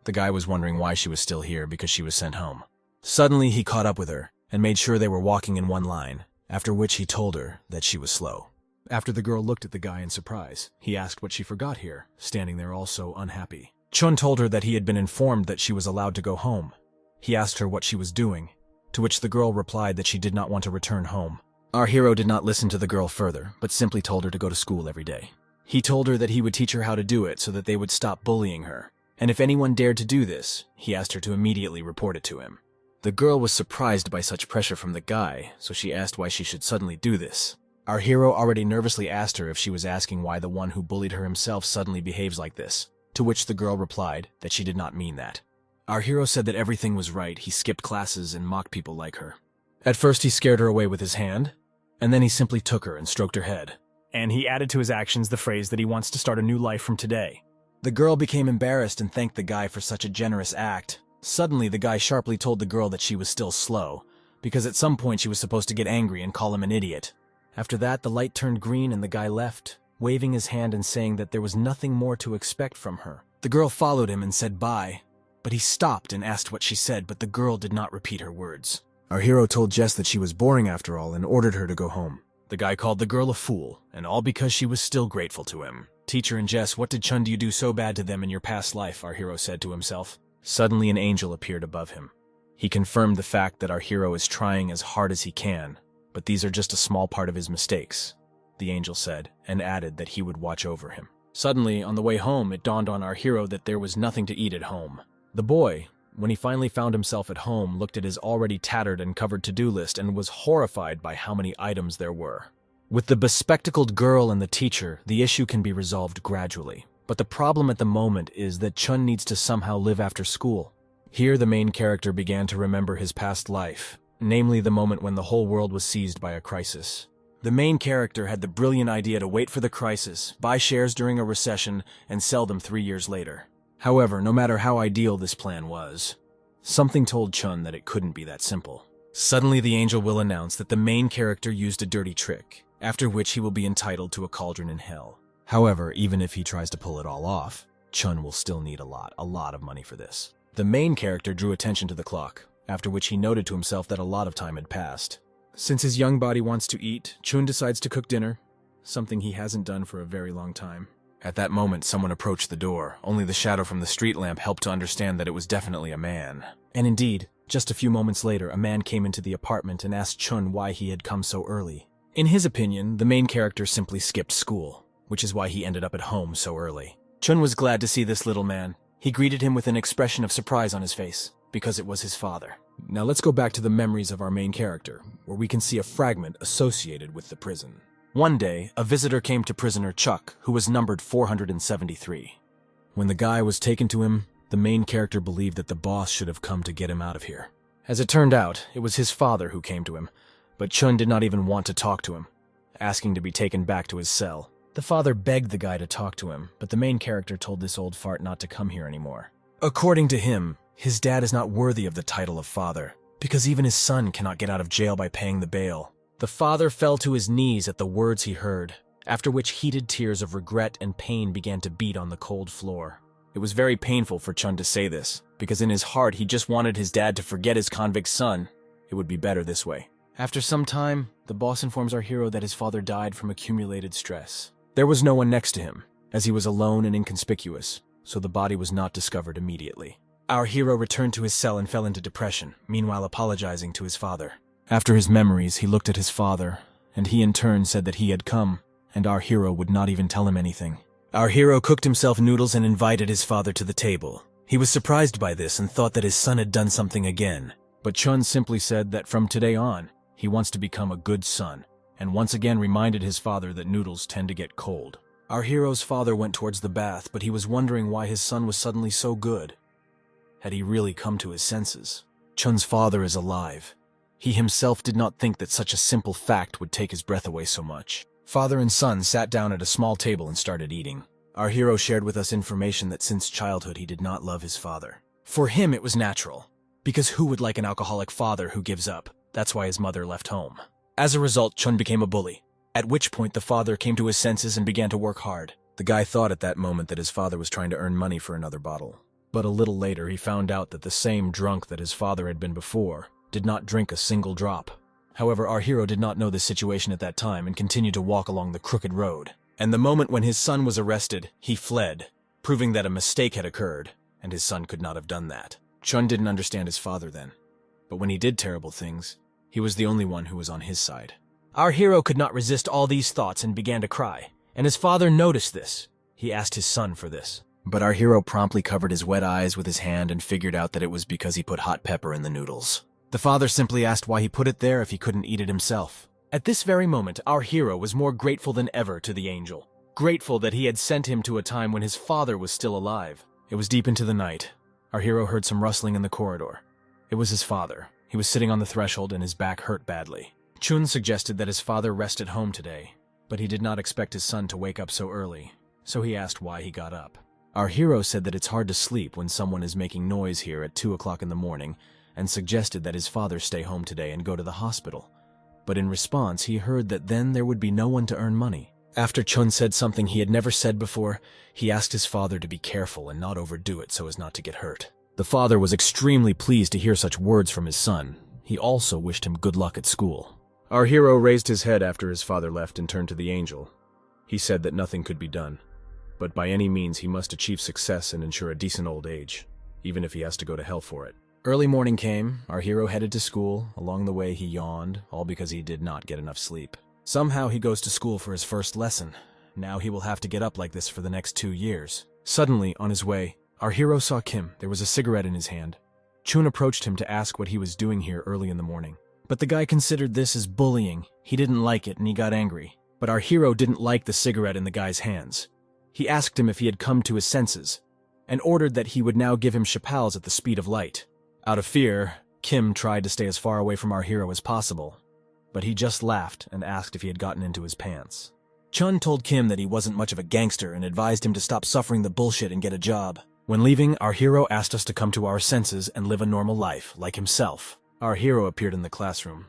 The guy was wondering why she was still here because she was sent home. Suddenly, he caught up with her and made sure they were walking in one line, after which he told her that she was slow. After the girl looked at the guy in surprise, he asked what she forgot here, standing there all so unhappy. Chun told her that he had been informed that she was allowed to go home. He asked her what she was doing, to which the girl replied that she did not want to return home. Our hero did not listen to the girl further, but simply told her to go to school every day. He told her that he would teach her how to do it so that they would stop bullying her, and if anyone dared to do this, he asked her to immediately report it to him. The girl was surprised by such pressure from the guy, so she asked why she should suddenly do this. Our hero already nervously asked her if she was asking why the one who bullied her himself suddenly behaves like this, to which the girl replied that she did not mean that. Our hero said that everything was right. He skipped classes and mocked people like her. At first he scared her away with his hand, and then he simply took her and stroked her head. And he added to his actions the phrase that he wants to start a new life from today. The girl became embarrassed and thanked the guy for such a generous act. Suddenly, the guy sharply told the girl that she was still slow, because at some point she was supposed to get angry and call him an idiot. After that, the light turned green and the guy left, waving his hand and saying that there was nothing more to expect from her. The girl followed him and said bye, but he stopped and asked what she said, but the girl did not repeat her words. Our hero told Jess that she was boring after all and ordered her to go home. The guy called the girl a fool, and all because she was still grateful to him. Teacher and Jess, what did Chun do so bad to them in your past life? Our hero said to himself. Suddenly an angel appeared above him. He confirmed the fact that our hero is trying as hard as he can, but these are just a small part of his mistakes, the angel said, and added that he would watch over him. Suddenly, on the way home, it dawned on our hero that there was nothing to eat at home. The boy, when he finally found himself at home, looked at his already tattered and covered to-do list and was horrified by how many items there were. With the bespectacled girl and the teacher, the issue can be resolved gradually. But the problem at the moment is that Chun needs to somehow live after school. Here the main character began to remember his past life, namely the moment when the whole world was seized by a crisis. The main character had the brilliant idea to wait for the crisis, buy shares during a recession, and sell them 3 years later. However, no matter how ideal this plan was, something told Chun that it couldn't be that simple. Suddenly the angel will announce that the main character used a dirty trick, after which he will be entitled to a cauldron in hell. However, even if he tries to pull it all off, Chun will still need a lot of money for this. The main character drew attention to the clock, after which he noted to himself that a lot of time had passed. Since his young body wants to eat, Chun decides to cook dinner, something he hasn't done for a very long time. At that moment, someone approached the door. Only the shadow from the street lamp helped to understand that it was definitely a man. And indeed, just a few moments later, a man came into the apartment and asked Chun why he had come so early. In his opinion, the main character simply skipped school, which is why he ended up at home so early. Chun was glad to see this little man. He greeted him with an expression of surprise on his face, because it was his father. Now let's go back to the memories of our main character, where we can see a fragment associated with the prison. One day, a visitor came to prisoner Chuck, who was numbered 473. When the guy was taken to him, the main character believed that the boss should have come to get him out of here. As it turned out, it was his father who came to him, but Chun did not even want to talk to him, asking to be taken back to his cell. The father begged the guy to talk to him, but the main character told this old fart not to come here anymore. According to him, his dad is not worthy of the title of father, because even his son cannot get out of jail by paying the bail. The father fell to his knees at the words he heard, after which heated tears of regret and pain began to beat on the cold floor. It was very painful for Chun to say this, because in his heart he just wanted his dad to forget his convict son. It would be better this way. After some time, the boss informs our hero that his father died from accumulated stress. There was no one next to him, as he was alone and inconspicuous, so the body was not discovered immediately. Our hero returned to his cell and fell into depression, meanwhile apologizing to his father. After his memories, he looked at his father, and he in turn said that he had come, and our hero would not even tell him anything. Our hero cooked himself noodles and invited his father to the table. He was surprised by this and thought that his son had done something again, but Chun simply said that from today on, he wants to become a good son, and once again reminded his father that noodles tend to get cold. Our hero's father went towards the bath, but he was wondering why his son was suddenly so good. Had he really come to his senses? Chun's father is alive. He himself did not think that such a simple fact would take his breath away so much. Father and son sat down at a small table and started eating. Our hero shared with us information that since childhood he did not love his father. For him it was natural, because who would like an alcoholic father who gives up? That's why his mother left home. As a result, Chun became a bully, at which point the father came to his senses and began to work hard. The guy thought at that moment that his father was trying to earn money for another bottle. But a little later he found out that the same drunk that his father had been before did not drink a single drop. However, our hero did not know the situation at that time and continued to walk along the crooked road. And the moment when his son was arrested, he fled, proving that a mistake had occurred, and his son could not have done that. Chun didn't understand his father then, but when he did terrible things, he was the only one who was on his side. Our hero could not resist all these thoughts and began to cry, and his father noticed this. He asked his son for this. But our hero promptly covered his wet eyes with his hand and figured out that it was because he put hot pepper in the noodles. The father simply asked why he put it there if he couldn't eat it himself. At this very moment, our hero was more grateful than ever to the angel. Grateful that he had sent him to a time when his father was still alive. It was deep into the night. Our hero heard some rustling in the corridor. It was his father. He was sitting on the threshold and his back hurt badly. Chun suggested that his father rest at home today, but he did not expect his son to wake up so early, so he asked why he got up. Our hero said that it's hard to sleep when someone is making noise here at 2 o'clock in the morning, and suggested that his father stay home today and go to the hospital. But in response, he heard that then there would be no one to earn money. After Chun said something he had never said before, he asked his father to be careful and not overdo it so as not to get hurt. The father was extremely pleased to hear such words from his son. He also wished him good luck at school. Our hero raised his head after his father left and turned to the angel. He said that nothing could be done, but by any means he must achieve success and ensure a decent old age, even if he has to go to hell for it. Early morning came. Our hero headed to school. Along the way he yawned, all because he did not get enough sleep. Somehow he goes to school for his first lesson. Now he will have to get up like this for the next 2 years. Suddenly, on his way, our hero saw Kim. There was a cigarette in his hand. Chun approached him to ask what he was doing here early in the morning. But the guy considered this as bullying. He didn't like it and he got angry. But our hero didn't like the cigarette in the guy's hands. He asked him if he had come to his senses, and ordered that he would now give him chapals at the speed of light. Out of fear, Kim tried to stay as far away from our hero as possible, but he just laughed and asked if he had gotten into his pants. Chun told Kim that he wasn't much of a gangster and advised him to stop suffering the bullshit and get a job. When leaving, our hero asked us to come to our senses and live a normal life, like himself. Our hero appeared in the classroom.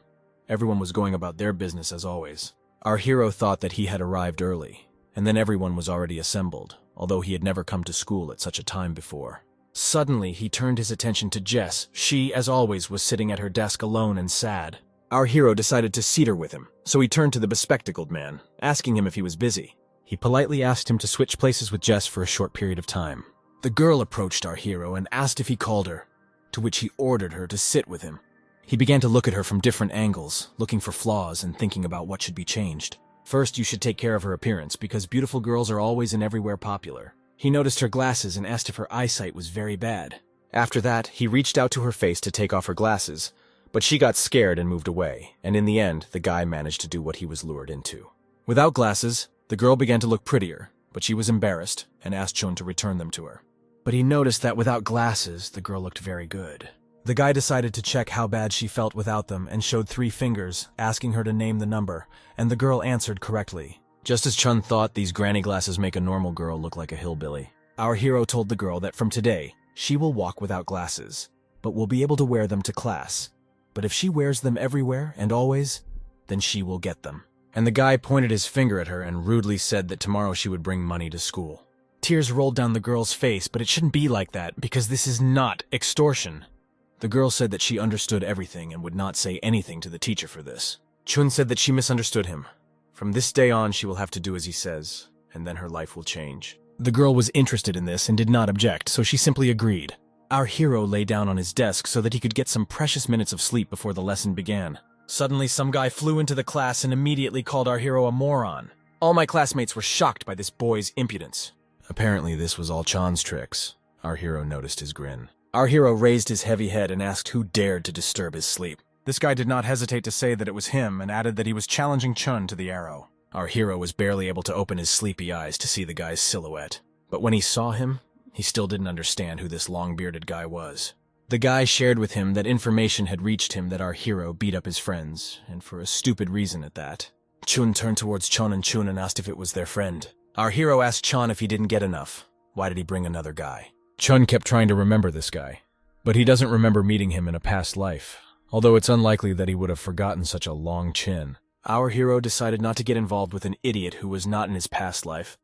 Everyone was going about their business as always. Our hero thought that he had arrived early, and then everyone was already assembled, although he had never come to school at such a time before. Suddenly, he turned his attention to Jess. She, as always, was sitting at her desk alone and sad. Our hero decided to seat her with him, so he turned to the bespectacled man, asking him if he was busy. He politely asked him to switch places with Jess for a short period of time. The girl approached our hero and asked if he called her, to which he ordered her to sit with him. He began to look at her from different angles, looking for flaws and thinking about what should be changed. First, you should take care of her appearance, because beautiful girls are always and everywhere popular. He noticed her glasses and asked if her eyesight was very bad. After that, he reached out to her face to take off her glasses, but she got scared and moved away, and in the end, the guy managed to do what he was lured into. Without glasses, the girl began to look prettier, but she was embarrassed and asked Chun to return them to her. But he noticed that without glasses, the girl looked very good. The guy decided to check how bad she felt without them and showed 3 fingers, asking her to name the number, and the girl answered correctly. Just as Chun thought, these granny glasses make a normal girl look like a hillbilly. Our hero told the girl that from today, she will walk without glasses, but will be able to wear them to class. But if she wears them everywhere and always, then she will get them. And the guy pointed his finger at her and rudely said that tomorrow she would bring money to school. Tears rolled down the girl's face, but it shouldn't be like that, because this is not extortion. The girl said that she understood everything and would not say anything to the teacher for this. Chun said that she misunderstood him. From this day on, she will have to do as he says, and then her life will change. The girl was interested in this and did not object, so she simply agreed. Our hero lay down on his desk so that he could get some precious minutes of sleep before the lesson began. Suddenly, some guy flew into the class and immediately called our hero a moron. All my classmates were shocked by this boy's impudence. Apparently, this was all Chan's tricks. Our hero noticed his grin. Our hero raised his heavy head and asked who dared to disturb his sleep. This guy did not hesitate to say that it was him and added that he was challenging Chun to the arrow. Our hero was barely able to open his sleepy eyes to see the guy's silhouette. But when he saw him, he still didn't understand who this long-bearded guy was. The guy shared with him that information had reached him that our hero beat up his friends, and for a stupid reason at that. Chun turned towards Chun and asked if it was their friend. Our hero asked Chun if he didn't get enough. Why did he bring another guy? Chun kept trying to remember this guy, but he doesn't remember meeting him in a past life, although it's unlikely that he would have forgotten such a long chin. Our hero decided not to get involved with an idiot who was not in his past life,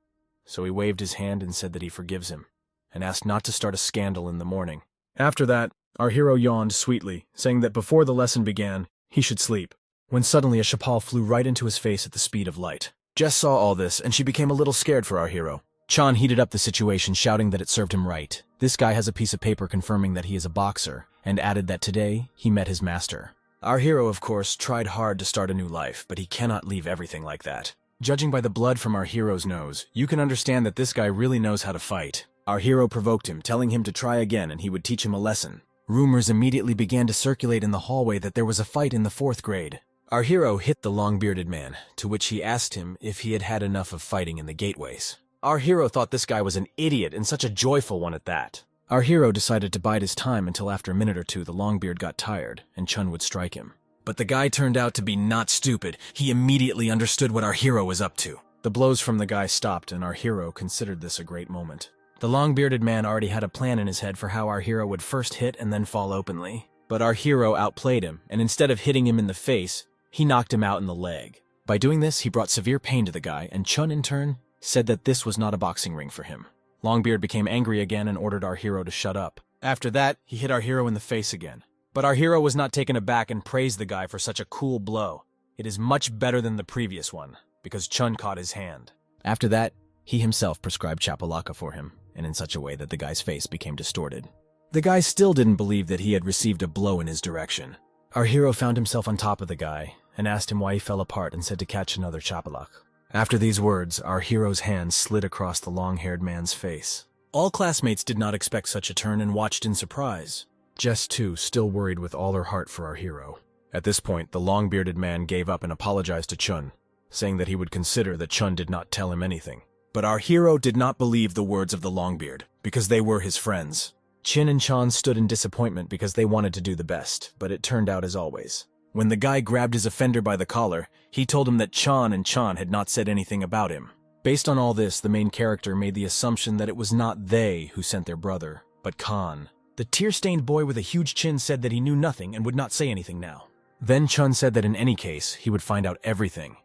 so he waved his hand and said that he forgives him, and asked not to start a scandal in the morning. After that, our hero yawned sweetly, saying that before the lesson began, he should sleep. when suddenly a shapal flew right into his face at the speed of light. Jess saw all this, and she became a little scared for our hero. Chan heated up the situation, shouting that it served him right. This guy has a piece of paper confirming that he is a boxer, and added that today he met his master. Our hero, of course, tried hard to start a new life, but he cannot leave everything like that. Judging by the blood from our hero's nose, you can understand that this guy really knows how to fight. Our hero provoked him, telling him to try again and he would teach him a lesson. Rumors immediately began to circulate in the hallway that there was a fight in the 4th grade. Our hero hit the long-bearded man, to which he asked him if he had had enough of fighting in the gateways. Our hero thought this guy was an idiot, and such a joyful one at that. Our hero decided to bide his time until after a minute or two the Longbeard got tired, and Chun would strike him. But the guy turned out to be not stupid. He immediately understood what our hero was up to. The blows from the guy stopped, and our hero considered this a great moment. The long-bearded man already had a plan in his head for how our hero would first hit and then fall openly. But our hero outplayed him, and instead of hitting him in the face, he knocked him out in the leg. By doing this, he brought severe pain to the guy, and Chun, in turn, said that this was not a boxing ring for him. Longbeard became angry again and ordered our hero to shut up. After that, he hit our hero in the face again. But our hero was not taken aback and praised the guy for such a cool blow. It is much better than the previous one, because Chun caught his hand. After that, he himself prescribed chapalaka for him, and in such a way that the guy's face became distorted. The guy still didn't believe that he had received a blow in his direction. Our hero found himself on top of the guy, and asked him why he fell apart and said to catch another chapalak. After these words, our hero's hand slid across the long-haired man's face. All classmates did not expect such a turn and watched in surprise. Jess, too, still worried with all her heart for our hero. At this point, the long-bearded man gave up and apologized to Chun, saying that he would consider that Chun did not tell him anything. But our hero did not believe the words of the Longbeard, because they were his friends. Chin and Chan stood in disappointment because they wanted to do the best, but it turned out as always. When the guy grabbed his offender by the collar, he told him that Chan and Chan had not said anything about him. Based on all this, the main character made the assumption that it was not they who sent their brother, but Khan. The tear-stained boy with a huge chin said that he knew nothing and would not say anything now. Then Chun said that in any case, he would find out everything.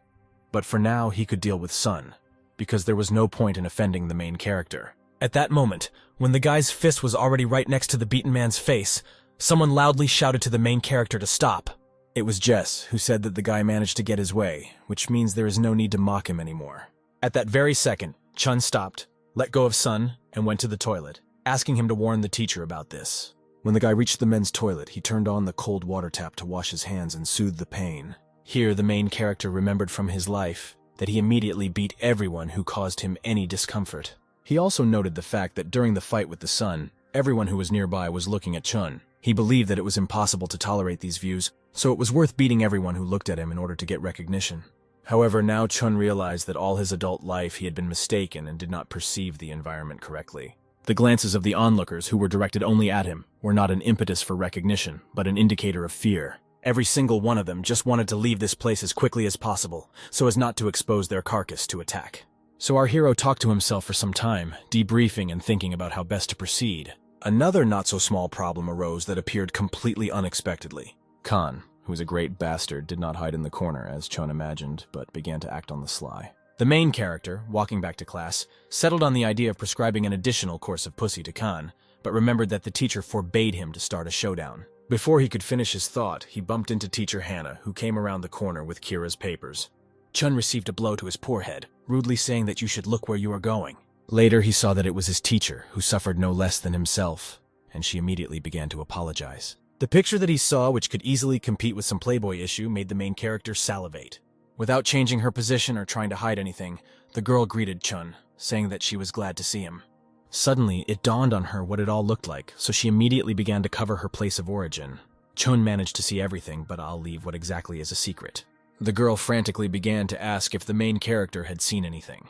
But for now, he could deal with Sun, because there was no point in offending the main character. At that moment, when the guy's fist was already right next to the beaten man's face, someone loudly shouted to the main character to stop. It was Jess, who said that the guy managed to get his way, which means there is no need to mock him anymore. At that very second, Chun stopped, let go of Sun, and went to the toilet, asking him to warn the teacher about this. When the guy reached the men's toilet, he turned on the cold water tap to wash his hands and soothe the pain. Here, the main character remembered from his life that he immediately beat everyone who caused him any discomfort. He also noted the fact that during the fight with the Sun, everyone who was nearby was looking at Chun. He believed that it was impossible to tolerate these views, so it was worth beating everyone who looked at him in order to get recognition. However, now Chun realized that all his adult life he had been mistaken and did not perceive the environment correctly. The glances of the onlookers, who were directed only at him, were not an impetus for recognition, but an indicator of fear. Every single one of them just wanted to leave this place as quickly as possible, so as not to expose their carcass to attack. So our hero talked to himself for some time, debriefing and thinking about how best to proceed. Another not-so-small problem arose that appeared completely unexpectedly. Khan, who was a great bastard, did not hide in the corner, as Chun imagined, but began to act on the sly. The main character, walking back to class, settled on the idea of prescribing an additional course of pussy to Khan, but remembered that the teacher forbade him to start a showdown. Before he could finish his thought, he bumped into teacher Hannah, who came around the corner with Kira's papers. Chun received a blow to his poor head, rudely saying that you should look where you are going. Later, he saw that it was his teacher, who suffered no less than himself, and she immediately began to apologize. The picture that he saw, which could easily compete with some Playboy issue, made the main character salivate. Without changing her position or trying to hide anything, the girl greeted Chun, saying that she was glad to see him. Suddenly, it dawned on her what it all looked like, so she immediately began to cover her place of origin. Chun managed to see everything, but I'll leave what exactly is a secret. The girl frantically began to ask if the main character had seen anything,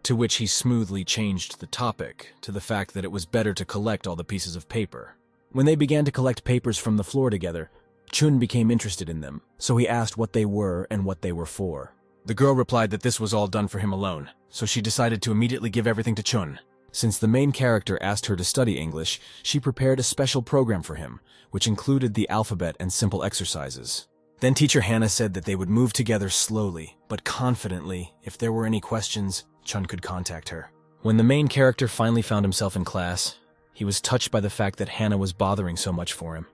to which he smoothly changed the topic to the fact that it was better to collect all the pieces of paper. When they began to collect papers from the floor together, Chun became interested in them, so he asked what they were and what they were for. The girl replied that this was all done for him alone, so she decided to immediately give everything to Chun. Since the main character asked her to study English, she prepared a special program for him, which included the alphabet and simple exercises. Then teacher Hannah said that they would move together slowly, but confidently. If there were any questions, Chun could contact her. When the main character finally found himself in class, he was touched by the fact that Hannah was bothering so much for him,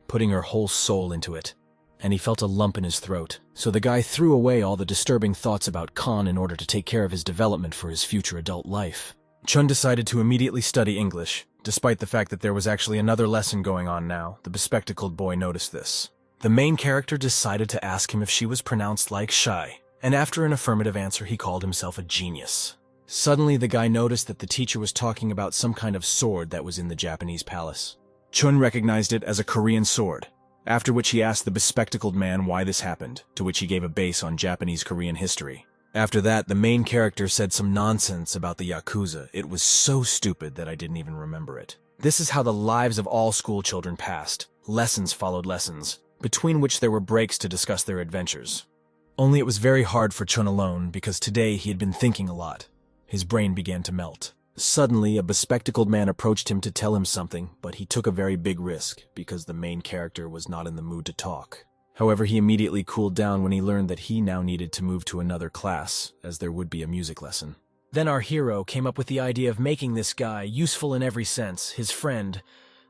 putting her whole soul into it. and he felt a lump in his throat, so the guy threw away all the disturbing thoughts about Khan in order to take care of his development for his future adult life. Chun decided to immediately study English. Despite the fact that there was actually another lesson going on now, the bespectacled boy noticed this. The main character decided to ask him if she was pronounced like shy, and after an affirmative answer he called himself a genius. Suddenly the guy noticed that the teacher was talking about some kind of sword that was in the Japanese palace. Chun recognized it as a Korean sword, after which he asked the bespectacled man why this happened, to which he gave a base on Japanese-Korean history. After that, the main character said some nonsense about the Yakuza. It was so stupid that I didn't even remember it. This is how the lives of all school children passed. Lessons followed lessons, between which there were breaks to discuss their adventures. Only it was very hard for Chun alone, because today he had been thinking a lot. His brain began to melt. Suddenly, a bespectacled man approached him to tell him something, but he took a very big risk, because the main character was not in the mood to talk. However, he immediately cooled down when he learned that he now needed to move to another class, as there would be a music lesson. Then our hero came up with the idea of making this guy, useful in every sense, his friend.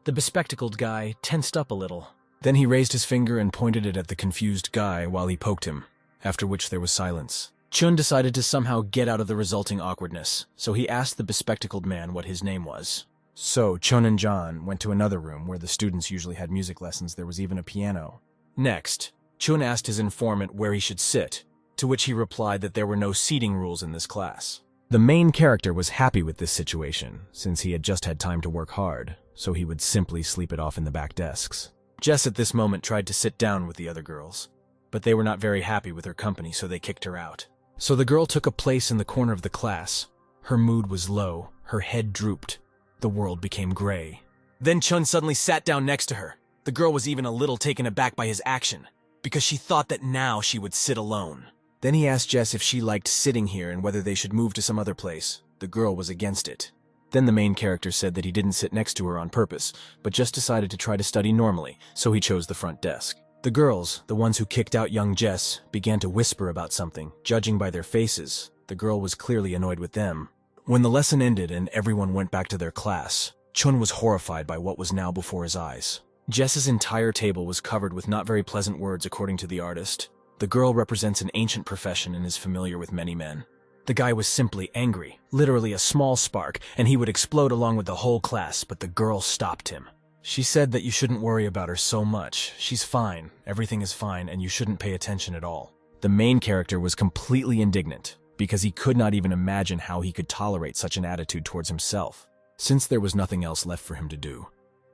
The bespectacled guy tensed up a little. Then he raised his finger and pointed it at the confused guy while he poked him, after which there was silence. Chun decided to somehow get out of the resulting awkwardness, so he asked the bespectacled man what his name was. So Chun and John went to another room where the students usually had music lessons. There was even a piano. Next, Chun asked his informant where he should sit, to which he replied that there were no seating rules in this class. The main character was happy with this situation, since he had just had time to work hard, so he would simply sleep it off in the back desks. Jess at this moment tried to sit down with the other girls, but they were not very happy with her company, so they kicked her out. So the girl took a place in the corner of the class. Her mood was low, her head drooped. The world became gray. Then Chun suddenly sat down next to her. The girl was even a little taken aback by his action, because she thought that now she would sit alone. Then he asked Jess if she liked sitting here and whether they should move to some other place. The girl was against it. Then the main character said that he didn't sit next to her on purpose, but just decided to try to study normally, so he chose the front desk. The girls, the ones who kicked out young Jess, began to whisper about something. Judging by their faces, the girl was clearly annoyed with them. When the lesson ended and everyone went back to their class, Chun was horrified by what was now before his eyes. Jess's entire table was covered with not very pleasant words according to the artist. The girl represents an ancient profession and is familiar with many men. The guy was simply angry, literally a small spark, and he would explode along with the whole class, but the girl stopped him. She said that you shouldn't worry about her so much. She's fine, everything is fine, and you shouldn't pay attention at all. The main character was completely indignant, because he could not even imagine how he could tolerate such an attitude towards himself. Since there was nothing else left for him to do,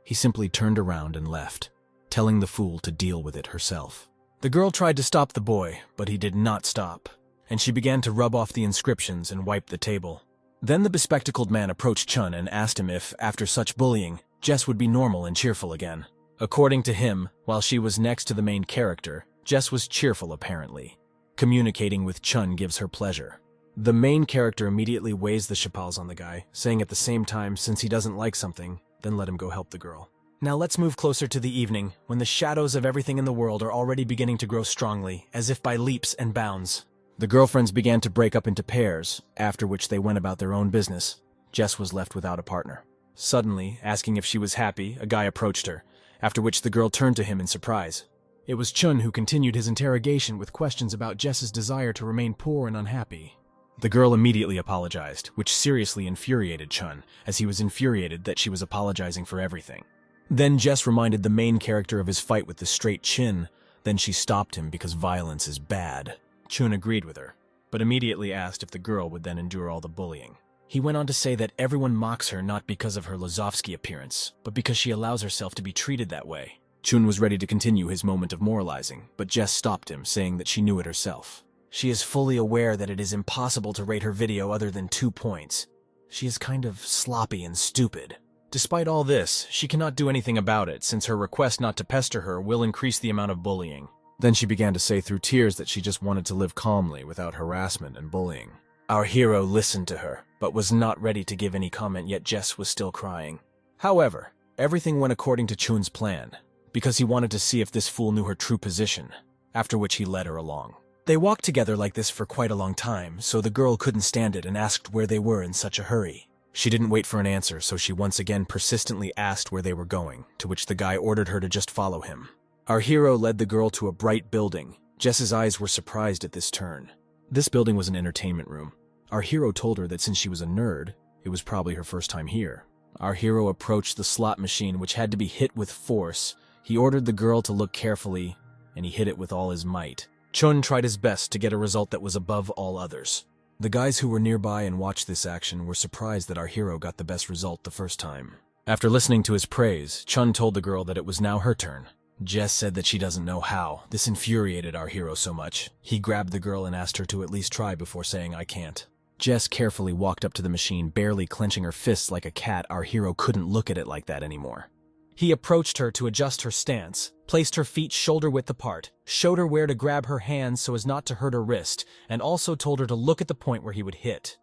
he simply turned around and left, telling the fool to deal with it herself. The girl tried to stop the boy, but he did not stop, and she began to rub off the inscriptions and wipe the table. Then the bespectacled man approached Chun and asked him if, after such bullying, Jess would be normal and cheerful again. According to him, while she was next to the main character, Jess was cheerful apparently. Communicating with Chun gives her pleasure. The main character immediately weighs the chapals on the guy, saying at the same time, since he doesn't like something, then let him go help the girl. Now let's move closer to the evening, when the shadows of everything in the world are already beginning to grow strongly, as if by leaps and bounds. The girlfriends began to break up into pairs, after which they went about their own business. Jess was left without a partner. Suddenly, asking if she was happy, a guy approached her, after which the girl turned to him in surprise. It was Chun who continued his interrogation with questions about Jess's desire to remain poor and unhappy. The girl immediately apologized, which seriously infuriated Chun, as he was infuriated that she was apologizing for everything. Then Jess reminded the main character of his fight with the straight chin. Then she stopped him because violence is bad. Chun agreed with her, but immediately asked if the girl would then endure all the bullying. He went on to say that everyone mocks her not because of her Lazovsky appearance, but because she allows herself to be treated that way. Chun was ready to continue his moment of moralizing, but Jess stopped him, saying that she knew it herself. She is fully aware that it is impossible to rate her video other than 2 points. She is kind of sloppy and stupid. Despite all this, she cannot do anything about it, since her request not to pester her will increase the amount of bullying. Then she began to say through tears that she just wanted to live calmly without harassment and bullying. Our hero listened to her, but was not ready to give any comment, yet Jess was still crying. However, everything went according to Chun's plan, because he wanted to see if this fool knew her true position, after which he led her along. They walked together like this for quite a long time, so the girl couldn't stand it and asked where they were in such a hurry. She didn't wait for an answer, so she once again persistently asked where they were going, to which the guy ordered her to just follow him. Our hero led the girl to a bright building. Jess's eyes were surprised at this turn. This building was an entertainment room. Our hero told her that since she was a nerd, it was probably her first time here. Our hero approached the slot machine, which had to be hit with force. He ordered the girl to look carefully, and he hit it with all his might. Chun tried his best to get a result that was above all others. The guys who were nearby and watched this action were surprised that our hero got the best result the first time. After listening to his praise, Chun told the girl that it was now her turn. Jess said that she doesn't know how. This infuriated our hero so much. He grabbed the girl and asked her to at least try before saying, "I can't." Jess carefully walked up to the machine, barely clenching her fists like a cat. Our hero couldn't look at it like that anymore. He approached her to adjust her stance, placed her feet shoulder-width apart, showed her where to grab her hands so as not to hurt her wrist, and also told her to look at the point where he would hit.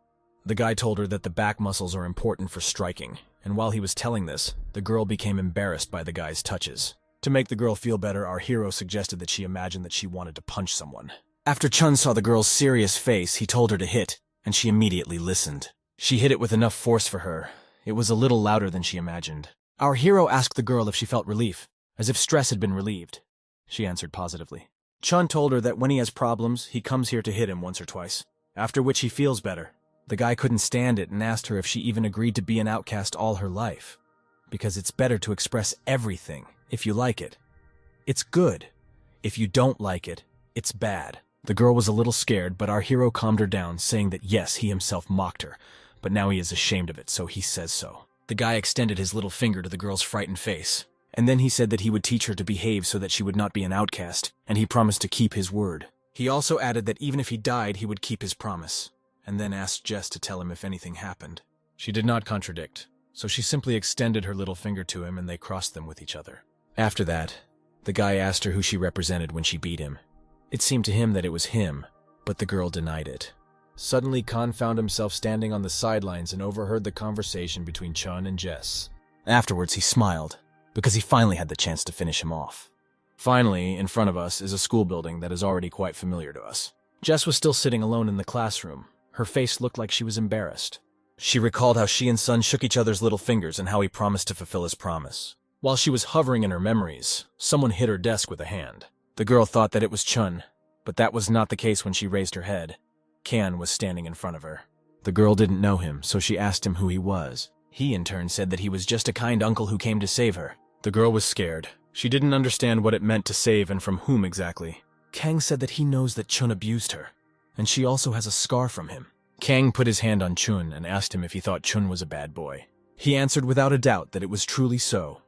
The guy told her that the back muscles are important for striking, and while he was telling this, the girl became embarrassed by the guy's touches. To make the girl feel better, our hero suggested that she imagine that she wanted to punch someone. After Chun saw the girl's serious face, he told her to hit, and she immediately listened. She hit it with enough force for her. It was a little louder than she imagined. Our hero asked the girl if she felt relief, as if stress had been relieved. She answered positively. Chun told her that when he has problems, he comes here to hit him once or twice, after which he feels better. The guy couldn't stand it and asked her if she even agreed to be an outcast all her life. Because it's better to express everything, if you like it. It's good. If you don't like it, it's bad. The girl was a little scared, but our hero calmed her down, saying that yes, he himself mocked her, but now he is ashamed of it, so he says so. The guy extended his little finger to the girl's frightened face, and then he said that he would teach her to behave so that she would not be an outcast, and he promised to keep his word. He also added that even if he died, he would keep his promise, and then asked Jess to tell him if anything happened. She did not contradict, so she simply extended her little finger to him and they crossed them with each other. After that, the guy asked her who she represented when she beat him. It seemed to him that it was him, but the girl denied it. Suddenly, Khan found himself standing on the sidelines and overheard the conversation between Chun and Jess. Afterwards, he smiled, because he finally had the chance to finish him off. Finally, in front of us is a school building that is already quite familiar to us. Jess was still sitting alone in the classroom. Her face looked like she was embarrassed. She recalled how she and Sun shook each other's little fingers and how he promised to fulfill his promise. While she was hovering in her memories, someone hit her desk with a hand. The girl thought that it was Chun, but that was not the case when she raised her head. Kan was standing in front of her. The girl didn't know him, so she asked him who he was. He, in turn, said that he was just a kind uncle who came to save her. The girl was scared. She didn't understand what it meant to save and from whom exactly. Kang said that he knows that Chun abused her, and she also has a scar from him. Kang put his hand on Chun and asked him if he thought Chun was a bad boy. He answered without a doubt that it was truly so.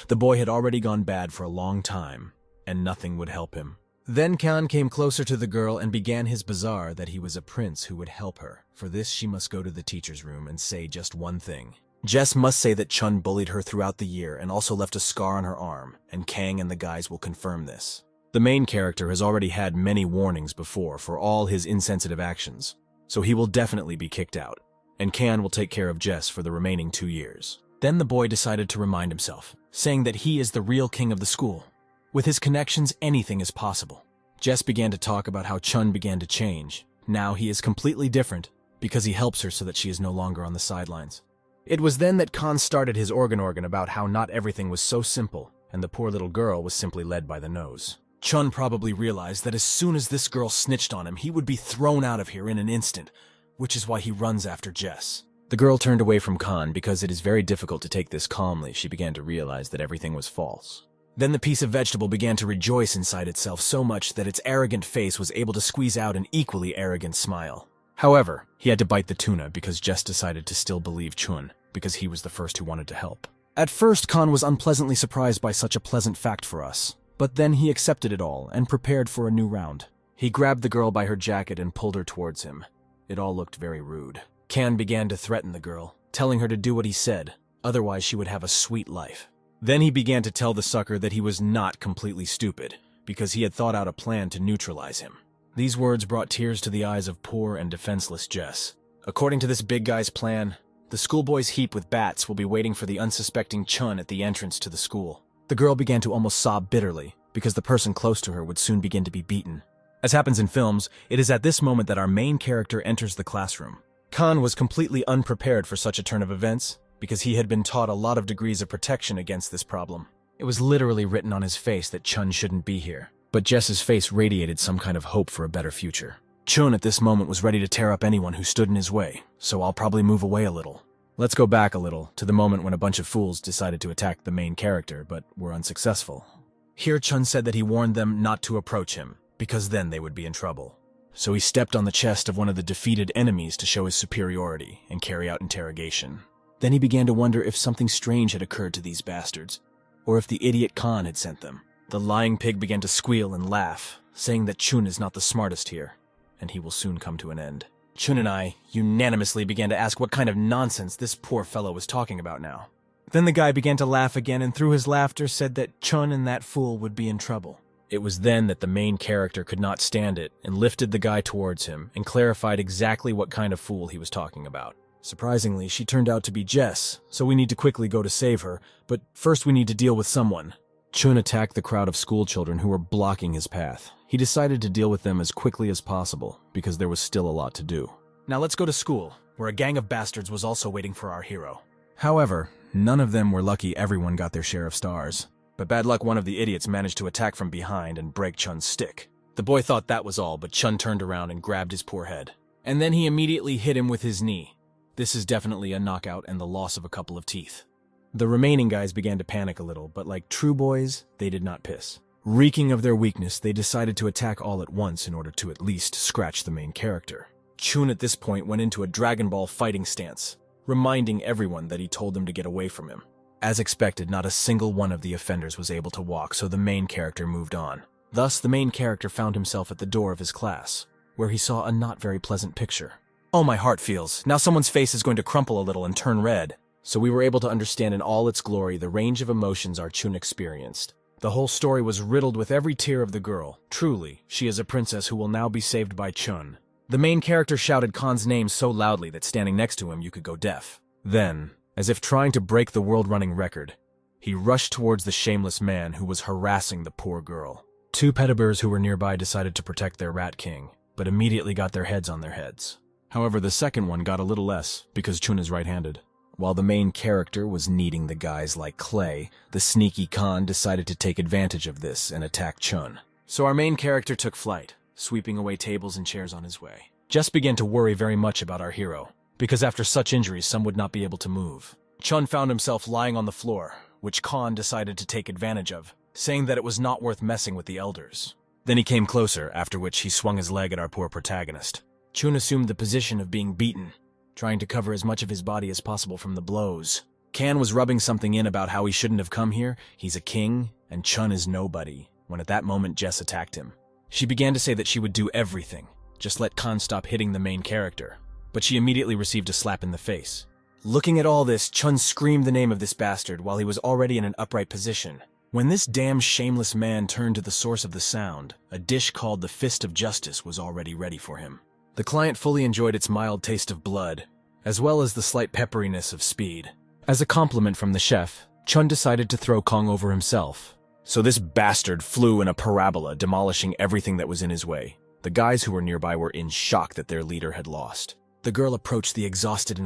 The boy had already gone bad for a long time, and nothing would help him. Then Khan came closer to the girl and began his bazaar that he was a prince who would help her. For this, she must go to the teacher's room and say just one thing. Jess must say that Chun bullied her throughout the year and also left a scar on her arm, and Kang and the guys will confirm this. The main character has already had many warnings before for all his insensitive actions, so he will definitely be kicked out, and Khan will take care of Jess for the remaining 2 years. Then the boy decided to remind himself, saying that he is the real king of the school. With his connections, anything is possible. Jess began to talk about how Chun began to change. Now he is completely different because he helps her so that she is no longer on the sidelines. It was then that Khan started his organ about how not everything was so simple, and the poor little girl was simply led by the nose. Chun probably realized that as soon as this girl snitched on him, he would be thrown out of here in an instant, which is why he runs after Jess. The girl turned away from Khan because it is very difficult to take this calmly. She began to realize that everything was false. Then the piece of vegetable began to rejoice inside itself so much that its arrogant face was able to squeeze out an equally arrogant smile. However, he had to bite the tuna because Jess decided to still believe Chun, because he was the first who wanted to help. At first, Khan was unpleasantly surprised by such a pleasant fact for us, but then he accepted it all and prepared for a new round. He grabbed the girl by her jacket and pulled her towards him. It all looked very rude. Khan began to threaten the girl, telling her to do what he said, otherwise she would have a sweet life. Then he began to tell the sucker that he was not completely stupid, because he had thought out a plan to neutralize him. These words brought tears to the eyes of poor and defenseless Jess. According to this big guy's plan, the schoolboy's heap with bats will be waiting for the unsuspecting Chun at the entrance to the school. The girl began to almost sob bitterly, because the person close to her would soon begin to be beaten. As happens in films, it is at this moment that our main character enters the classroom. Khan was completely unprepared for such a turn of events, because he had been taught a lot of degrees of protection against this problem. It was literally written on his face that Chun shouldn't be here. But Jess's face radiated some kind of hope for a better future. Chun at this moment was ready to tear up anyone who stood in his way, so I'll probably move away a little. Let's go back a little to the moment when a bunch of fools decided to attack the main character, but were unsuccessful. Here Chun said that he warned them not to approach him, because then they would be in trouble. So he stepped on the chest of one of the defeated enemies to show his superiority and carry out interrogation. Then he began to wonder if something strange had occurred to these bastards, or if the idiot Khan had sent them. The lying pig began to squeal and laugh, saying that Chun is not the smartest here, and he will soon come to an end. Chun and I unanimously began to ask what kind of nonsense this poor fellow was talking about now. Then the guy began to laugh again, and through his laughter said that Chun and that fool would be in trouble. It was then that the main character could not stand it and lifted the guy towards him and clarified exactly what kind of fool he was talking about. Surprisingly, she turned out to be Jess, so we need to quickly go to save her, but first we need to deal with someone. Chun attacked the crowd of schoolchildren who were blocking his path. He decided to deal with them as quickly as possible, because there was still a lot to do. Now let's go to school, where a gang of bastards was also waiting for our hero. However, none of them were lucky everyone got their share of stars. But bad luck, one of the idiots managed to attack from behind and break Chun's stick. The boy thought that was all, but Chun turned around and grabbed his poor head. And then he immediately hit him with his knee. This is definitely a knockout and the loss of a couple of teeth. The remaining guys began to panic a little, but like true boys, they did not piss. Reeking of their weakness, they decided to attack all at once in order to at least scratch the main character. Chun at this point went into a Dragon Ball fighting stance, reminding everyone that he told them to get away from him. As expected, not a single one of the offenders was able to walk, so the main character moved on. Thus, the main character found himself at the door of his class, where he saw a not very pleasant picture. Oh, my heart feels. Now someone's face is going to crumple a little and turn red. So we were able to understand in all its glory the range of emotions our Chun experienced. The whole story was riddled with every tear of the girl. Truly, she is a princess who will now be saved by Chun. The main character shouted Khan's name so loudly that standing next to him you could go deaf. Then, as if trying to break the world-running record, he rushed towards the shameless man who was harassing the poor girl. Two pediburs who were nearby decided to protect their rat king, but immediately got their heads on their heads. However, the second one got a little less, because Chun is right-handed. While the main character was kneading the guys like clay, the sneaky Khan decided to take advantage of this and attack Chun. So our main character took flight, sweeping away tables and chairs on his way. Jess began to worry very much about our hero, because after such injuries some would not be able to move. Chun found himself lying on the floor, which Khan decided to take advantage of, saying that it was not worth messing with the elders. Then he came closer, after which he swung his leg at our poor protagonist. Chun assumed the position of being beaten, trying to cover as much of his body as possible from the blows. Kan was rubbing something in about how he shouldn't have come here, he's a king, and Chun is nobody, when at that moment Jess attacked him. She began to say that she would do everything, just let Kan stop hitting the main character, but she immediately received a slap in the face. Looking at all this, Chun screamed the name of this bastard while he was already in an upright position. When this damn shameless man turned to the source of the sound, a dish called the Fist of Justice was already ready for him. The client fully enjoyed its mild taste of blood, as well as the slight pepperiness of speed. As a compliment from the chef, Chun decided to throw Kong over himself. So this bastard flew in a parabola, demolishing everything that was in his way. The guys who were nearby were in shock that their leader had lost. The girl approached the exhausted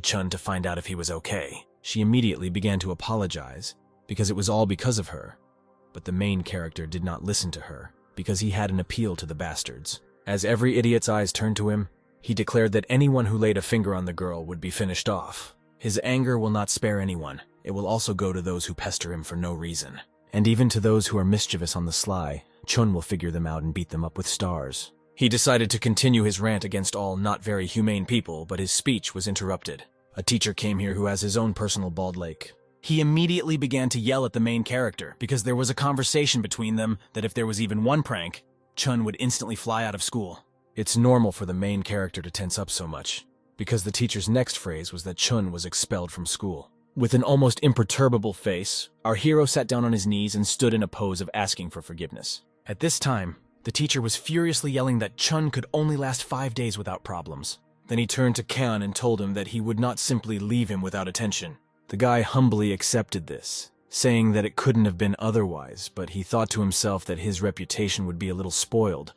Chun to find out if he was okay. She immediately began to apologize, because it was all because of her. But the main character did not listen to her, because he had an appeal to the bastards. As every idiot's eyes turned to him, he declared that anyone who laid a finger on the girl would be finished off. His anger will not spare anyone. It will also go to those who pester him for no reason. And even to those who are mischievous on the sly, Chun will figure them out and beat them up with stars. He decided to continue his rant against all not very humane people, but his speech was interrupted. A teacher came here who has his own personal bald lake. He immediately began to yell at the main character, because there was a conversation between them that if there was even one prank, Chun would instantly fly out of school. It's normal for the main character to tense up so much, because the teacher's next phrase was that Chun was expelled from school. With an almost imperturbable face, our hero sat down on his knees and stood in a pose of asking for forgiveness. At this time, the teacher was furiously yelling that Chun could only last 5 days without problems. Then he turned to Kan and told him that he would not simply leave him without attention. The guy humbly accepted this, saying that it couldn't have been otherwise, but he thought to himself that his reputation would be a little spoiled,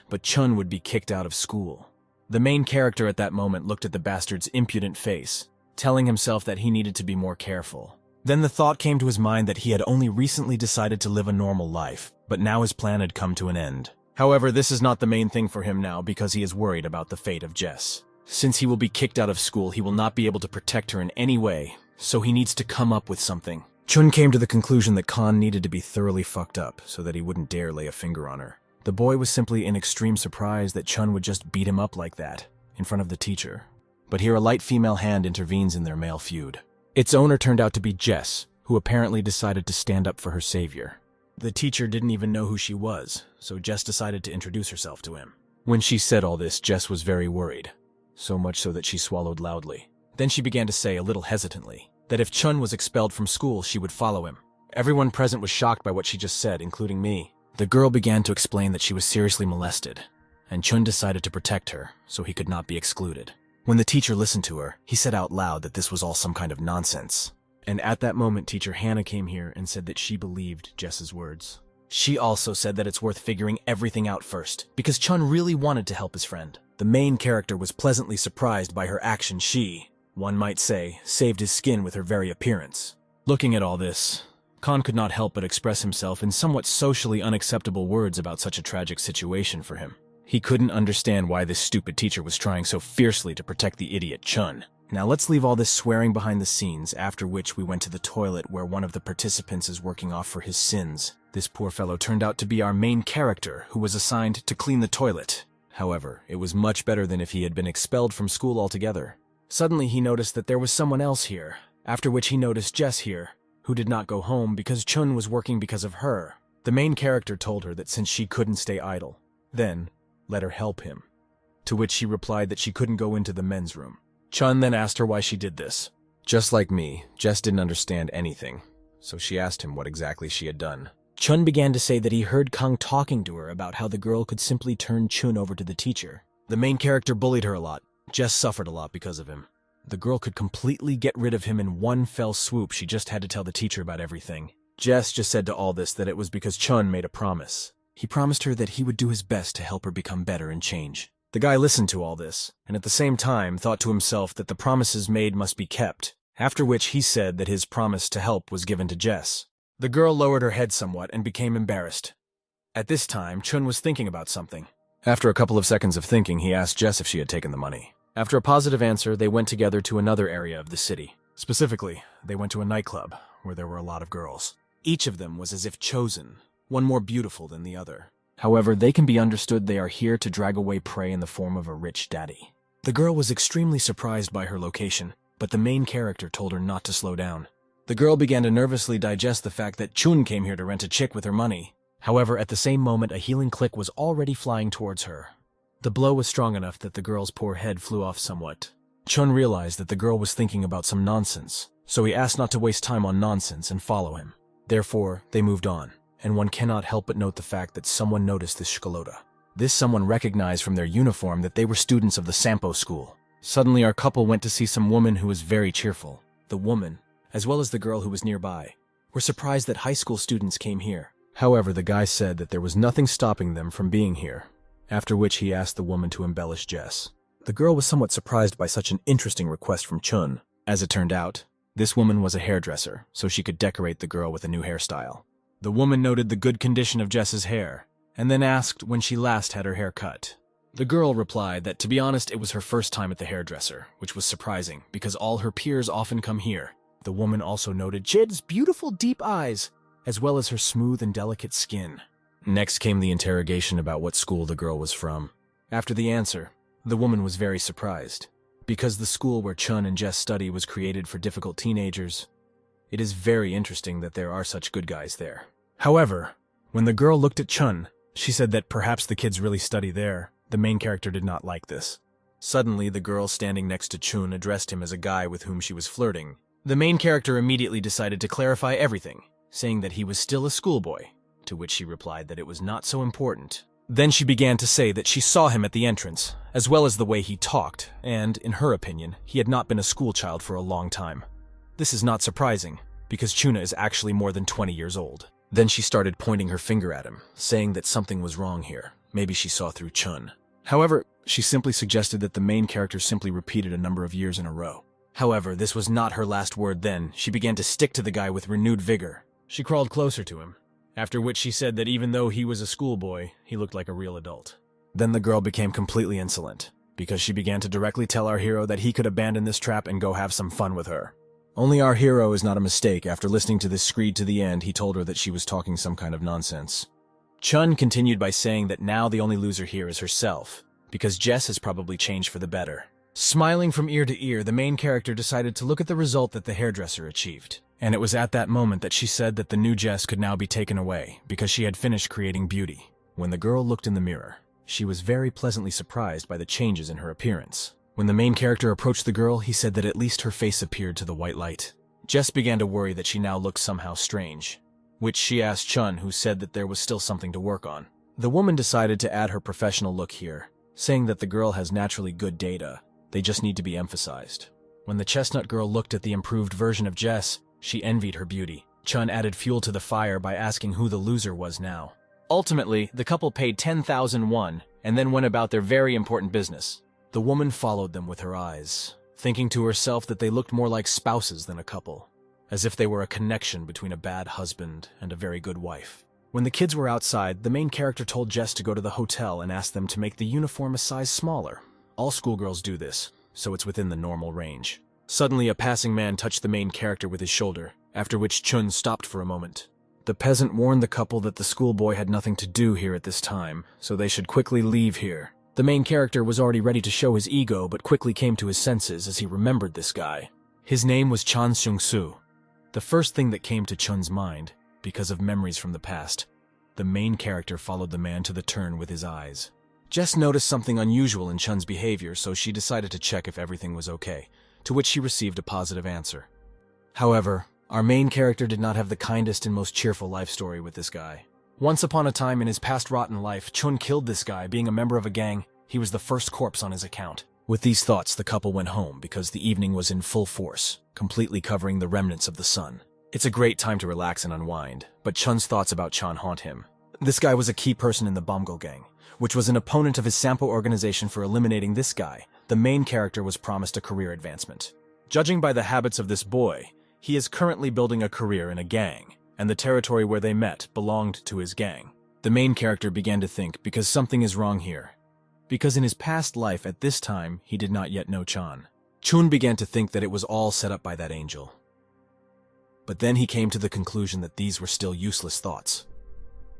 but Chun would be kicked out of school. The main character at that moment looked at the bastard's impudent face, telling himself that he needed to be more careful. Then the thought came to his mind that he had only recently decided to live a normal life, but now his plan had come to an end. However, this is not the main thing for him now because he is worried about the fate of Jess. Since he will be kicked out of school, he will not be able to protect her in any way, so he needs to come up with something. Chun came to the conclusion that Khan needed to be thoroughly fucked up so that he wouldn't dare lay a finger on her. The boy was simply in extreme surprise that Chun would just beat him up like that, in front of the teacher. But here a light female hand intervenes in their male feud. Its owner turned out to be Jess, who apparently decided to stand up for her savior. The teacher didn't even know who she was, so Jess decided to introduce herself to him. When she said all this, Jess was very worried, so much so that she swallowed loudly. Then she began to say, a little hesitantly, that if Chun was expelled from school, she would follow him. Everyone present was shocked by what she just said, including me. The girl began to explain that she was seriously molested, and Chun decided to protect her so he could not be excluded. When the teacher listened to her, he said out loud that this was all some kind of nonsense. And at that moment, Teacher Hannah came here and said that she believed Jess's words. She also said that it's worth figuring everything out first, because Chun really wanted to help his friend. The main character was pleasantly surprised by her action. She, one might say, saved his skin with her very appearance. Looking at all this, Khan could not help but express himself in somewhat socially unacceptable words about such a tragic situation for him. He couldn't understand why this stupid teacher was trying so fiercely to protect the idiot Chun. Now let's leave all this swearing behind the scenes, after which we went to the toilet where one of the participants is working off for his sins. This poor fellow turned out to be our main character, who was assigned to clean the toilet. However, it was much better than if he had been expelled from school altogether. Suddenly he noticed that there was someone else here, after which he noticed Jess here, who did not go home because Chun was working because of her. The main character told her that since she couldn't stay idle, then let her help him, to which she replied that she couldn't go into the men's room. Chun then asked her why she did this. Just like me, Jess didn't understand anything, so she asked him what exactly she had done. Chun began to say that he heard Kang talking to her about how the girl could simply turn Chun over to the teacher. The main character bullied her a lot. Jess suffered a lot because of him. The girl could completely get rid of him in one fell swoop. She just had to tell the teacher about everything. Jess just said to all this that it was because Chun made a promise. He promised her that he would do his best to help her become better and change. The guy listened to all this, and at the same time thought to himself that the promises made must be kept, after which he said that his promise to help was given to Jess. The girl lowered her head somewhat and became embarrassed. At this time, Chun was thinking about something. After a couple of seconds of thinking, he asked Jess if she had taken the money. After a positive answer, they went together to another area of the city. Specifically, they went to a nightclub, where there were a lot of girls. Each of them was as if chosen, one more beautiful than the other. However, they can be understood they are here to drag away prey in the form of a rich daddy. The girl was extremely surprised by her location, but the main character told her not to slow down. The girl began to nervously digest the fact that Chun came here to rent a chick with her money. However, at the same moment, a healing click was already flying towards her. The blow was strong enough that the girl's poor head flew off somewhat. Chun realized that the girl was thinking about some nonsense, so he asked not to waste time on nonsense and follow him. Therefore, they moved on, and one cannot help but note the fact that someone noticed this Shkolota. This someone recognized from their uniform that they were students of the Sampo school. Suddenly, our couple went to see some woman who was very cheerful. The woman, as well as the girl who was nearby, were surprised that high school students came here. However, the guy said that there was nothing stopping them from being here, after which he asked the woman to embellish Jess. The girl was somewhat surprised by such an interesting request from Chun. As it turned out, this woman was a hairdresser, so she could decorate the girl with a new hairstyle. The woman noted the good condition of Jess's hair, and then asked when she last had her hair cut. The girl replied that, to be honest, it was her first time at the hairdresser, which was surprising, because all her peers often come here. The woman also noted Chid's beautiful deep eyes, as well as her smooth and delicate skin. Next came the interrogation about what school the girl was from. After the answer, the woman was very surprised. Because the school where Chun and Jess study was created for difficult teenagers, it is very interesting that there are such good guys there. However, when the girl looked at Chun, she said that perhaps the kids really study there. The main character did not like this. Suddenly, the girl standing next to Chun addressed him as a guy with whom she was flirting. The main character immediately decided to clarify everything, saying that he was still a schoolboy, to which she replied that it was not so important. Then she began to say that she saw him at the entrance, as well as the way he talked, and, in her opinion, he had not been a schoolchild for a long time. This is not surprising, because Chuna is actually more than 20 years old. Then she started pointing her finger at him, saying that something was wrong here. Maybe she saw through Chun. However, she simply suggested that the main character simply repeated a number of years in a row. However, this was not her last word then. She began to stick to the guy with renewed vigor. She crawled closer to him, after which she said that even though he was a schoolboy, he looked like a real adult. Then the girl became completely insolent, because she began to directly tell our hero that he could abandon this trap and go have some fun with her. Only our hero is not a mistake. After listening to this screed to the end, he told her that she was talking some kind of nonsense. Chun continued by saying that now the only loser here is herself, because Jess has probably changed for the better. Smiling from ear to ear, the main character decided to look at the result that the hairdresser achieved. And it was at that moment that she said that the new Jess could now be taken away, because she had finished creating beauty. When the girl looked in the mirror, she was very pleasantly surprised by the changes in her appearance. When the main character approached the girl, he said that at least her face appeared to the white light. Jess began to worry that she now looked somehow strange, which she asked Chun, who said that there was still something to work on. The woman decided to add her professional look here, saying that the girl has naturally good data, they just need to be emphasized. When the chestnut girl looked at the improved version of Jess, she envied her beauty. Chun added fuel to the fire by asking who the loser was now. Ultimately, the couple paid 10,000 won and then went about their very important business. The woman followed them with her eyes, thinking to herself that they looked more like spouses than a couple, as if they were a connection between a bad husband and a very good wife. When the kids were outside, the main character told Jess to go to the hotel and ask them to make the uniform a size smaller. All schoolgirls do this, so it's within the normal range. Suddenly, a passing man touched the main character with his shoulder, after which Chun stopped for a moment. The peasant warned the couple that the schoolboy had nothing to do here at this time, so they should quickly leave here. The main character was already ready to show his ego, but quickly came to his senses as he remembered this guy. His name was Chan Seung-soo. The first thing that came to Chun's mind, because of memories from the past, the main character followed the man to the turn with his eyes. Jess noticed something unusual in Chun's behavior, so she decided to check if everything was okay, to which she received a positive answer. However, our main character did not have the kindest and most cheerful life story with this guy. Once upon a time in his past rotten life, Chun killed this guy. Being a member of a gang, he was the first corpse on his account. With these thoughts, the couple went home because the evening was in full force, completely covering the remnants of the sun. It's a great time to relax and unwind, but Chun's thoughts about Chan haunt him. This guy was a key person in the Bomgo gang, which was an opponent of his Sampo organization. For eliminating this guy, the main character was promised a career advancement. Judging by the habits of this boy, he is currently building a career in a gang, and the territory where they met belonged to his gang. The main character began to think, because something is wrong here. Because in his past life at this time, he did not yet know Chan. Chun began to think that it was all set up by that angel. But then he came to the conclusion that these were still useless thoughts.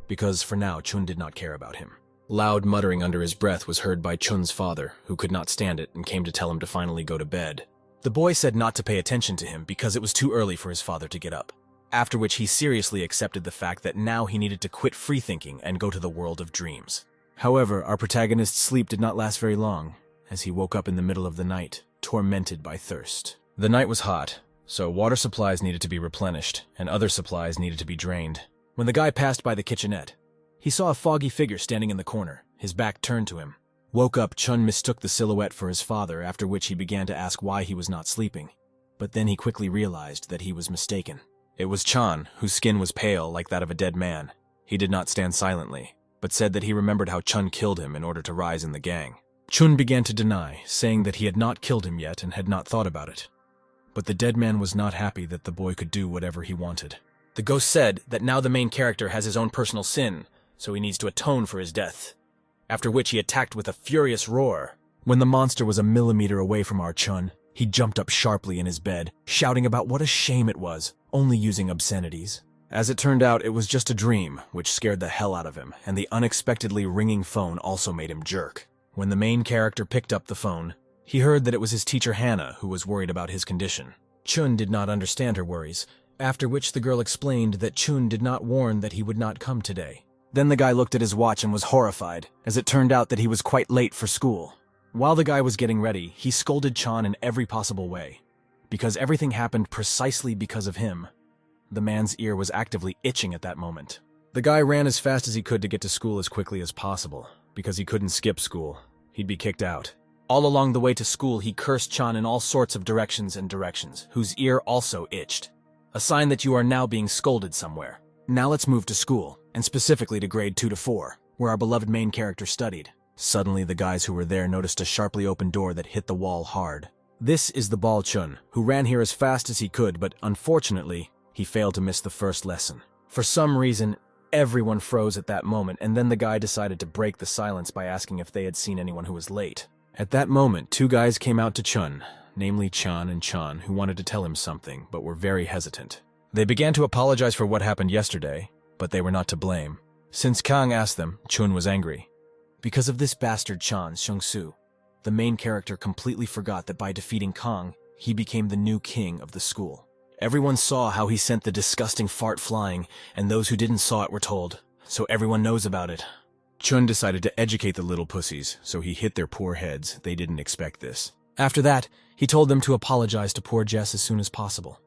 Because for now, Chun did not care about him. Loud muttering under his breath was heard by Chun's father, who could not stand it and came to tell him to finally go to bed. The boy said not to pay attention to him because it was too early for his father to get up. After which he seriously accepted the fact that now he needed to quit free thinking and go to the world of dreams. However, our protagonist's sleep did not last very long, as he woke up in the middle of the night, tormented by thirst. The night was hot, so water supplies needed to be replenished, and other supplies needed to be drained. When the guy passed by the kitchenette, he saw a foggy figure standing in the corner, his back turned to him. Woke up, Chun mistook the silhouette for his father, after which he began to ask why he was not sleeping. But then he quickly realized that he was mistaken. It was Chan, whose skin was pale like that of a dead man. He did not stand silently, but said that he remembered how Chun killed him in order to rise in the gang. Chun began to deny, saying that he had not killed him yet and had not thought about it. But the dead man was not happy that the boy could do whatever he wanted. The ghost said that now the main character has his own personal sin, so he needs to atone for his death. After which he attacked with a furious roar. When the monster was a millimeter away from our Chun, he jumped up sharply in his bed, shouting about what a shame it was, only using obscenities. As it turned out, it was just a dream, which scared the hell out of him, and the unexpectedly ringing phone also made him jerk. When the main character picked up the phone, he heard that it was his teacher Hannah, who was worried about his condition. Chun did not understand her worries, after which the girl explained that Chun did not warn that he would not come today. Then the guy looked at his watch and was horrified, as it turned out that he was quite late for school. While the guy was getting ready, he scolded Chan in every possible way, because everything happened precisely because of him. The man's ear was actively itching at that moment. The guy ran as fast as he could to get to school as quickly as possible, because he couldn't skip school. He'd be kicked out. All along the way to school, he cursed Chan in all sorts of directions, whose ear also itched. A sign that you are now being scolded somewhere. Now let's move to school, and specifically to grade 2 to 4, where our beloved main character studied. Suddenly, the guys who were there noticed a sharply opened door that hit the wall hard. This is the ball Chun, who ran here as fast as he could, but unfortunately, he failed to miss the first lesson. For some reason, everyone froze at that moment, and then the guy decided to break the silence by asking if they had seen anyone who was late. At that moment, two guys came out to Chun, namely Chan and Chan, who wanted to tell him something, but were very hesitant. They began to apologize for what happened yesterday, but they were not to blame. Since Kang asked them, Chun was angry. Because of this bastard Chan Xiongsu, the main character completely forgot that by defeating Kang, he became the new king of the school. Everyone saw how he sent the disgusting fart flying, and those who didn't saw it were told, so everyone knows about it. Chun decided to educate the little pussies, so he hit their poor heads. They didn't expect this. After that, he told them to apologize to poor Jess as soon as possible,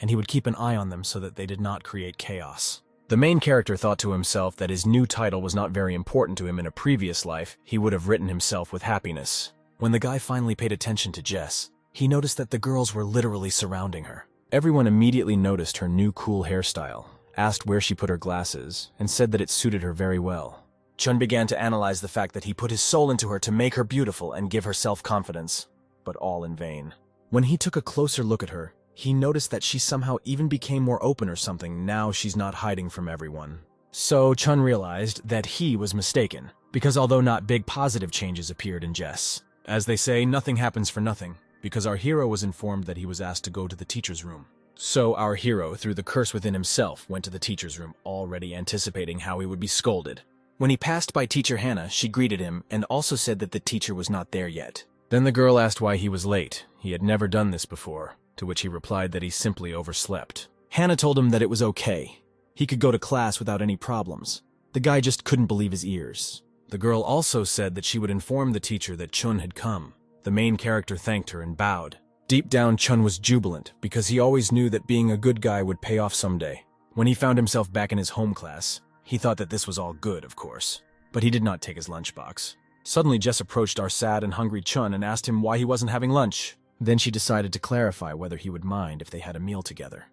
and he would keep an eye on them so that they did not create chaos. The main character thought to himself that his new title was not very important to him in a previous life. He would have written himself with happiness. When the guy finally paid attention to Jess, he noticed that the girls were literally surrounding her. Everyone immediately noticed her new cool hairstyle, asked where she put her glasses, and said that it suited her very well. Chun began to analyze the fact that he put his soul into her to make her beautiful and give her self-confidence, but all in vain. When he took a closer look at her, he noticed that she somehow even became more open or something. Now she's not hiding from everyone. So Chun realized that he was mistaken, because although not big positive changes appeared in Jess. As they say, nothing happens for nothing, because our hero was informed that he was asked to go to the teacher's room. So our hero, through the curse within himself, went to the teacher's room, already anticipating how he would be scolded. When he passed by Teacher Hannah, she greeted him and also said that the teacher was not there yet. Then the girl asked why he was late. He had never done this before, to which he replied that he simply overslept. Hannah told him that it was okay. He could go to class without any problems. The guy just couldn't believe his ears. The girl also said that she would inform the teacher that Chun had come. The main character thanked her and bowed. Deep down, Chun was jubilant because he always knew that being a good guy would pay off someday. When he found himself back in his home class, he thought that this was all good, of course, but he did not take his lunchbox. Suddenly, Jess approached our sad and hungry Chun and asked him why he wasn't having lunch. Then she decided to clarify whether he would mind if they had a meal together.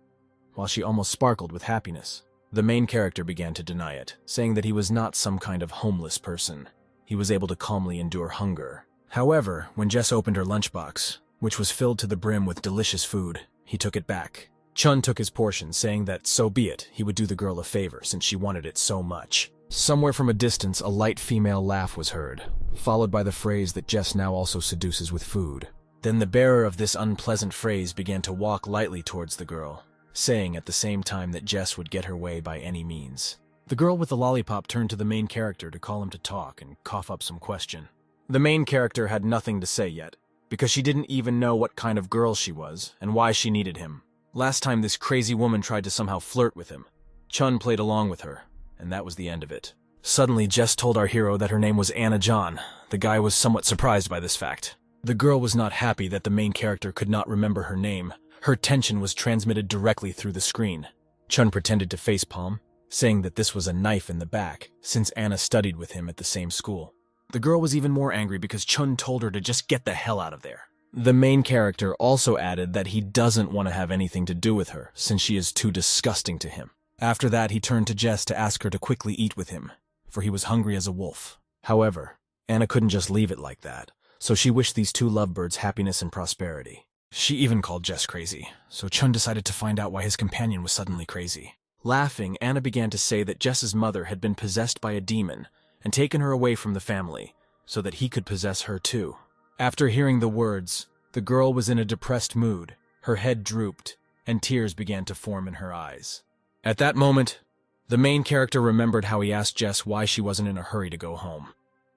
While she almost sparkled with happiness, the main character began to deny it, saying that he was not some kind of homeless person. He was able to calmly endure hunger. However, when Jess opened her lunchbox, which was filled to the brim with delicious food, he took it back. Chun took his portion, saying that so be it, he would do the girl a favor since she wanted it so much. Somewhere from a distance, a light female laugh was heard, followed by the phrase that Jess now also seduces with food. Then the bearer of this unpleasant phrase began to walk lightly towards the girl, saying at the same time that Jess would get her way by any means. The girl with the lollipop turned to the main character to call him to talk and cough up some question. The main character had nothing to say yet, because she didn't even know what kind of girl she was and why she needed him. Last time this crazy woman tried to somehow flirt with him. Chun played along with her, and that was the end of it. Suddenly, Jess told our hero that her name was Anna John. The guy was somewhat surprised by this fact. The girl was not happy that the main character could not remember her name. Her tension was transmitted directly through the screen. Chun pretended to facepalm, saying that this was a knife in the back, since Anna studied with him at the same school. The girl was even more angry because Chun told her to just get the hell out of there. The main character also added that he doesn't want to have anything to do with her, since she is too disgusting to him. After that, he turned to Jess to ask her to quickly eat with him, for he was hungry as a wolf. However, Anna couldn't just leave it like that, so she wished these two lovebirds happiness and prosperity. She even called Jess crazy, so Chun decided to find out why his companion was suddenly crazy. Laughing, Anna began to say that Jess's mother had been possessed by a demon and taken her away from the family, so that he could possess her too. After hearing the words, the girl was in a depressed mood, her head drooped, and tears began to form in her eyes. At that moment, the main character remembered how he asked Jess why she wasn't in a hurry to go home.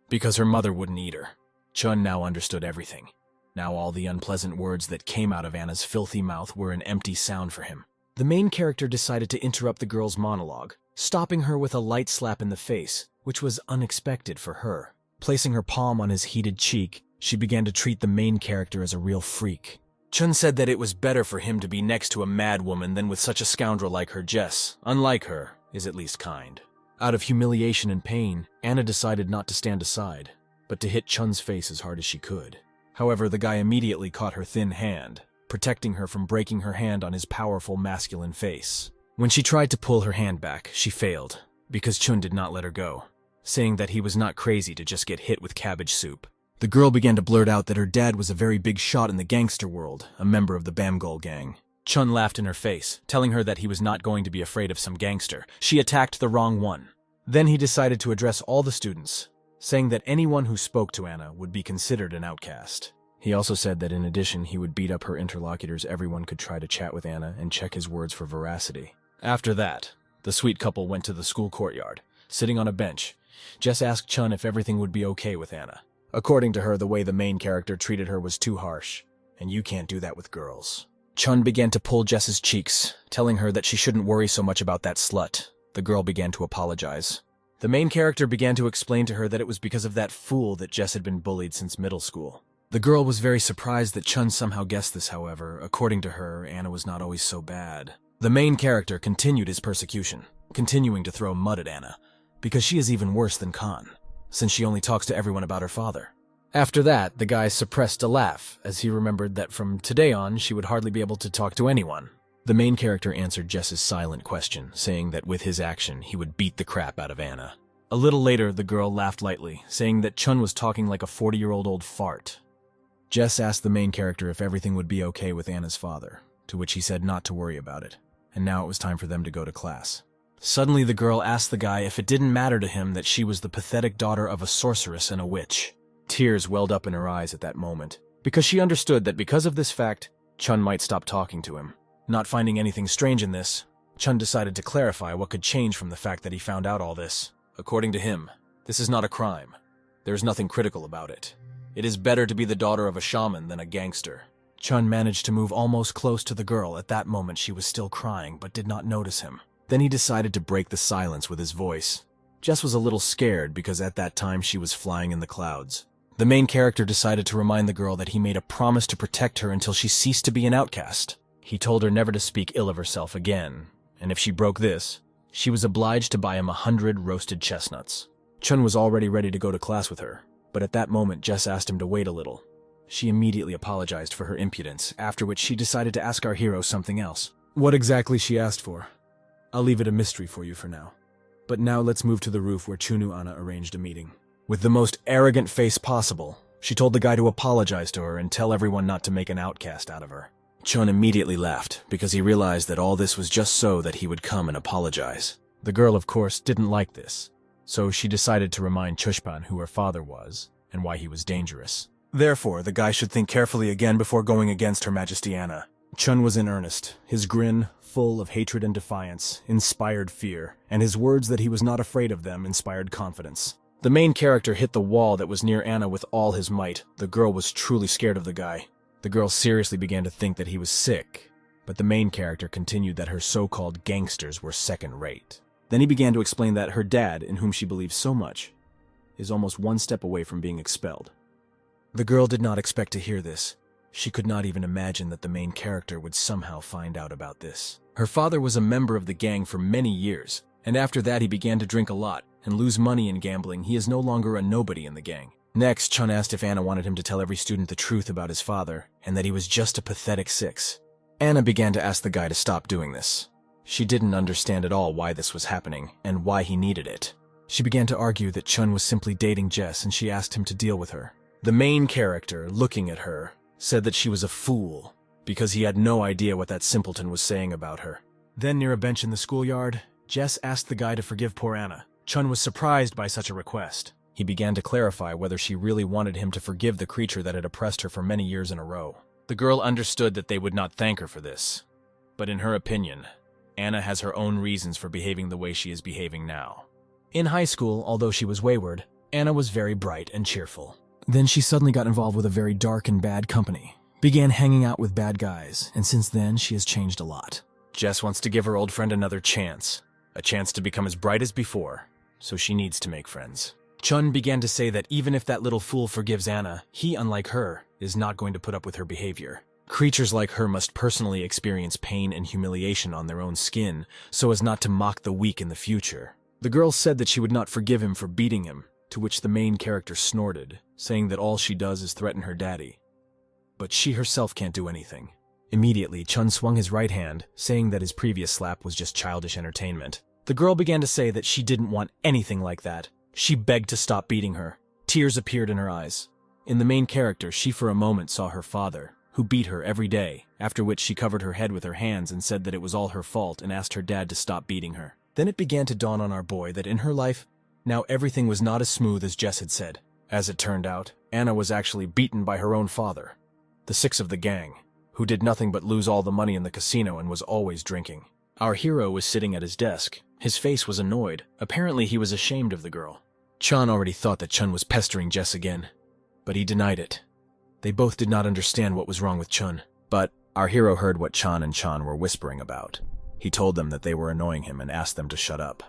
Because her mother wouldn't eat her. Chun now understood everything. Now all the unpleasant words that came out of Anna's filthy mouth were an empty sound for him. The main character decided to interrupt the girl's monologue, stopping her with a light slap in the face, which was unexpected for her. Placing her palm on his heated cheek, she began to treat the main character as a real freak. Chun said that it was better for him to be next to a mad woman than with such a scoundrel like her. Jess, unlike her, is at least kind. Out of humiliation and pain, Anna decided not to stand aside, but to hit Chun's face as hard as she could. However, the guy immediately caught her thin hand, protecting her from breaking her hand on his powerful masculine face. When she tried to pull her hand back, she failed, because Chun did not let her go, saying that he was not crazy to just get hit with cabbage soup. The girl began to blurt out that her dad was a very big shot in the gangster world, a member of the Bamgol gang. Chun laughed in her face, telling her that he was not going to be afraid of some gangster. She attacked the wrong one. Then he decided to address all the students, saying that anyone who spoke to Anna would be considered an outcast. He also said that in addition he would beat up her interlocutors. Everyone could try to chat with Anna and check his words for veracity. After that, the sweet couple went to the school courtyard. Sitting on a bench, Jess asked Chun if everything would be okay with Anna. According to her, the way the main character treated her was too harsh, and you can't do that with girls. Chun began to pull Jess's cheeks, telling her that she shouldn't worry so much about that slut. The girl began to apologize. The main character began to explain to her that it was because of that fool that Jess had been bullied since middle school. The girl was very surprised that Chun somehow guessed this, however. According to her, Anna was not always so bad. The main character continued his persecution, continuing to throw mud at Anna, because she is even worse than Khan, since she only talks to everyone about her father. After that, the guy suppressed a laugh, as he remembered that from today on she would hardly be able to talk to anyone. The main character answered Jess's silent question, saying that with his action he would beat the crap out of Anna. A little later, the girl laughed lightly, saying that Chun was talking like a 40-year-old old fart. Jess asked the main character if everything would be okay with Anna's father, to which he said not to worry about it, and now it was time for them to go to class. Suddenly the girl asked the guy if it didn't matter to him that she was the pathetic daughter of a sorceress and a witch. Tears welled up in her eyes at that moment, because she understood that because of this fact, Chun might stop talking to him. Not finding anything strange in this, Chun decided to clarify what could change from the fact that he found out all this. According to him, this is not a crime. There is nothing critical about it. It is better to be the daughter of a shaman than a gangster. Chun managed to move almost close to the girl. At that moment she was still crying, but did not notice him. Then he decided to break the silence with his voice. Jess was a little scared because at that time she was flying in the clouds. The main character decided to remind the girl that he made a promise to protect her until she ceased to be an outcast. He told her never to speak ill of herself again, and if she broke this, she was obliged to buy him 100 roasted chestnuts. Chun was already ready to go to class with her, but at that moment Jess asked him to wait a little. She immediately apologized for her impudence, after which she decided to ask our hero something else. What exactly she asked for? I'll leave it a mystery for you for now. But now let's move to the roof where Chunu Anna arranged a meeting. With the most arrogant face possible, she told the guy to apologize to her and tell everyone not to make an outcast out of her. Chun immediately laughed, because he realized that all this was just so that he would come and apologize. The girl, of course, didn't like this, so she decided to remind Chushpan who her father was, and why he was dangerous. Therefore, the guy should think carefully again before going against Her Majesty Anna. Chun was in earnest, his grin, full of hatred and defiance, inspired fear, and his words that he was not afraid of them inspired confidence. The main character hit the wall that was near Anna with all his might. The girl was truly scared of the guy. The girl seriously began to think that he was sick, but the main character continued that her so-called gangsters were second-rate. Then he began to explain that her dad, in whom she believes so much, is almost one step away from being expelled. The girl did not expect to hear this. She could not even imagine that the main character would somehow find out about this. Her father was a member of the gang for many years, and after that he began to drink a lot and lose money in gambling. He is no longer a nobody in the gang. Next, Chun asked if Anna wanted him to tell every student the truth about his father, and that he was just a pathetic 6. Anna began to ask the guy to stop doing this. She didn't understand at all why this was happening, and why he needed it. She began to argue that Chun was simply dating Jess, and she asked him to deal with her. The main character, looking at her, said that she was a fool, because he had no idea what that simpleton was saying about her. Then, near a bench in the schoolyard, Jess asked the guy to forgive poor Anna. Chun was surprised by such a request. He began to clarify whether she really wanted him to forgive the creature that had oppressed her for many years in a row. The girl understood that they would not thank her for this, but in her opinion, Anna has her own reasons for behaving the way she is behaving now. In high school, although she was wayward, Anna was very bright and cheerful. Then she suddenly got involved with a very dark and bad company, began hanging out with bad guys, and since then she has changed a lot. Jess wants to give her old friend another chance, a chance to become as bright as before, so she needs to make friends. Chun began to say that even if that little fool forgives Anna, he, unlike her, is not going to put up with her behavior. Creatures like her must personally experience pain and humiliation on their own skin, so as not to mock the weak in the future. The girl said that she would not forgive him for beating him, to which the main character snorted, saying that all she does is threaten her daddy. But she herself can't do anything. Immediately, Chun swung his right hand, saying that his previous slap was just childish entertainment. The girl began to say that she didn't want anything like that. She begged to stop beating her. Tears appeared in her eyes. In the main character, she for a moment saw her father, who beat her every day, after which she covered her head with her hands and said that it was all her fault and asked her dad to stop beating her. Then it began to dawn on our boy that in her life, now everything was not as smooth as Jess had said. As it turned out, Anna was actually beaten by her own father, the six of the gang, who did nothing but lose all the money in the casino and was always drinking. Our hero was sitting at his desk. His face was annoyed. Apparently he was ashamed of the girl. Chun already thought that Chun was pestering Jess again, but he denied it. They both did not understand what was wrong with Chun, but our hero heard what Chun and Chun were whispering about. He told them that they were annoying him and asked them to shut up.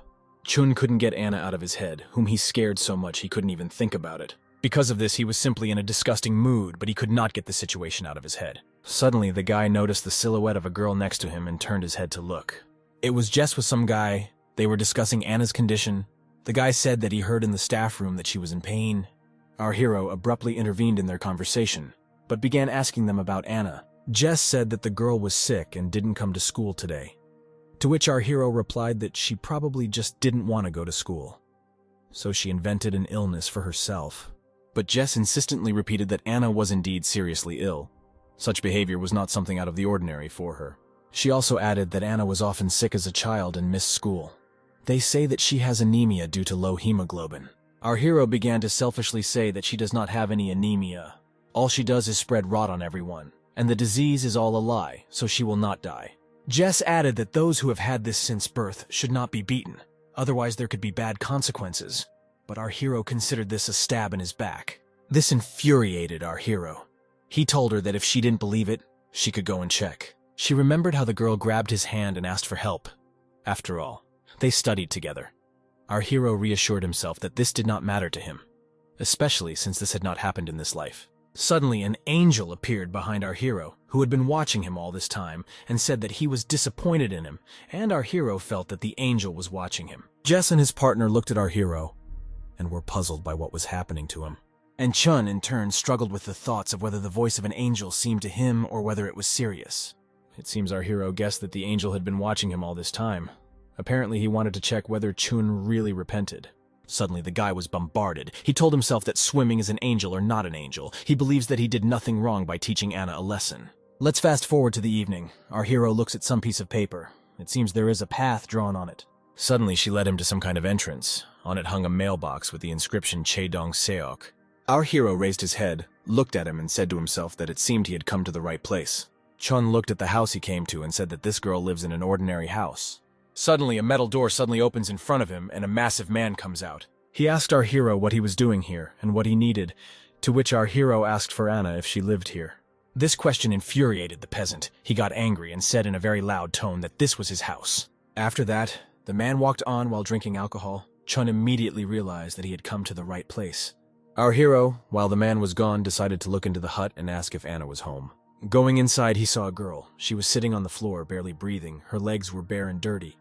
Chun couldn't get Anna out of his head, whom he scared so much he couldn't even think about it. Because of this, he was simply in a disgusting mood, but he could not get the situation out of his head. Suddenly, the guy noticed the silhouette of a girl next to him and turned his head to look. It was Jess with some guy. They were discussing Anna's condition. The guy said that he heard in the staff room that she was in pain. Our hero abruptly intervened in their conversation, but began asking them about Anna. Jess said that the girl was sick and didn't come to school today, to which our hero replied that she probably just didn't want to go to school, so she invented an illness for herself. But Jess insistently repeated that Anna was indeed seriously ill. Such behavior was not something out of the ordinary for her. She also added that Anna was often sick as a child and missed school. They say that she has anemia due to low hemoglobin. Our hero began to selfishly say that she does not have any anemia. All she does is spread rot on everyone, and the disease is all a lie, so she will not die. Jess added that those who have had this since birth should not be beaten, otherwise there could be bad consequences. But our hero considered this a stab in his back. This infuriated our hero. He told her that if she didn't believe it, she could go and check. She remembered how the girl grabbed his hand and asked for help. After all, they studied together. Our hero reassured himself that this did not matter to him, especially since this had not happened in this life. Suddenly, an angel appeared behind our hero, who had been watching him all this time, and said that he was disappointed in him, and our hero felt that the angel was watching him. Jess and his partner looked at our hero and were puzzled by what was happening to him. And Chun, in turn, struggled with the thoughts of whether the voice of an angel seemed to him or whether it was serious. It seems our hero guessed that the angel had been watching him all this time. Apparently he wanted to check whether Chun really repented. Suddenly the guy was bombarded. He told himself that swimming is an angel or not an angel. He believes that he did nothing wrong by teaching Anna a lesson. Let's fast forward to the evening. Our hero looks at some piece of paper. It seems there is a path drawn on it. Suddenly she led him to some kind of entrance. On it hung a mailbox with the inscription Chaedong Seok. Our hero raised his head, looked at him, and said to himself that it seemed he had come to the right place. Chun looked at the house he came to and said that this girl lives in an ordinary house. Suddenly, a metal door suddenly opens in front of him, and a massive man comes out. He asked our hero what he was doing here, and what he needed, to which our hero asked for Anna if she lived here. This question infuriated the peasant. He got angry and said in a very loud tone that this was his house. After that, the man walked on while drinking alcohol. Chun immediately realized that he had come to the right place. Our hero, while the man was gone, decided to look into the hut and ask if Anna was home. Going inside, he saw a girl. She was sitting on the floor, barely breathing. Her legs were bare and dirty.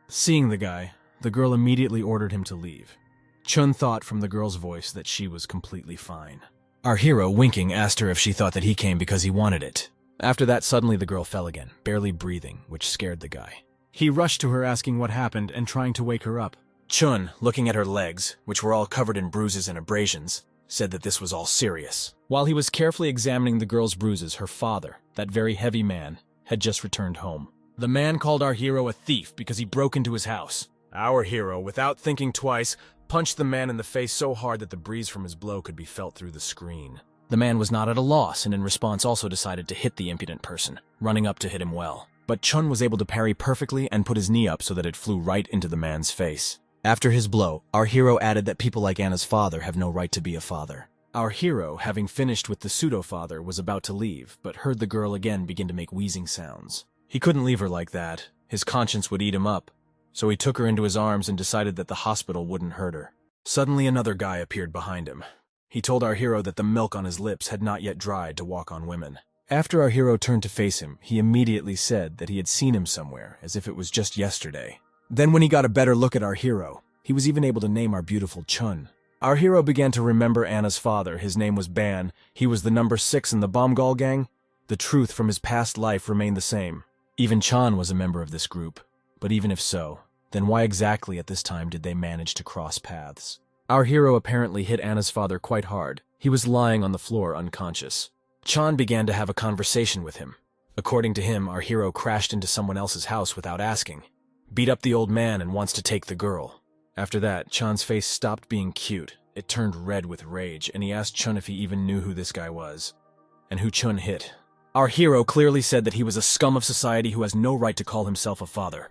Seeing the guy, the girl immediately ordered him to leave. Chun thought from the girl's voice that she was completely fine. Our hero, winking, asked her if she thought that he came because he wanted it. After that, suddenly the girl fell again, barely breathing, which scared the guy. He rushed to her asking what happened and trying to wake her up. Chun, looking at her legs, which were all covered in bruises and abrasions, said that this was all serious. While he was carefully examining the girl's bruises, her father, that very heavy man, had just returned home. The man called our hero a thief because he broke into his house. Our hero, without thinking twice, punched the man in the face so hard that the breeze from his blow could be felt through the screen. The man was not at a loss, and in response also decided to hit the impudent person, running up to hit him well. But Chun was able to parry perfectly and put his knee up so that it flew right into the man's face. After his blow, our hero added that people like Anna's father have no right to be a father. Our hero, having finished with the pseudo-father, was about to leave, but heard the girl again begin to make wheezing sounds. He couldn't leave her like that. His conscience would eat him up. So he took her into his arms and decided that the hospital wouldn't hurt her. Suddenly another guy appeared behind him. He told our hero that the milk on his lips had not yet dried to walk on women. After our hero turned to face him, he immediately said that he had seen him somewhere, as if it was just yesterday. Then when he got a better look at our hero, he was even able to name our beautiful Chun. Our hero began to remember Anna's father. His name was Ban. He was the number 6 in the Bomgal gang. The truth from his past life remained the same. Even Chan was a member of this group. But even if so, then why exactly at this time did they manage to cross paths? Our hero apparently hit Anna's father quite hard. He was lying on the floor unconscious. Chan began to have a conversation with him. According to him, our hero crashed into someone else's house without asking, beat up the old man and wants to take the girl. After that, Chan's face stopped being cute. It turned red with rage, and he asked Chun if he even knew who this guy was, and who Chun hit. Our hero clearly said that he was a scum of society who has no right to call himself a father.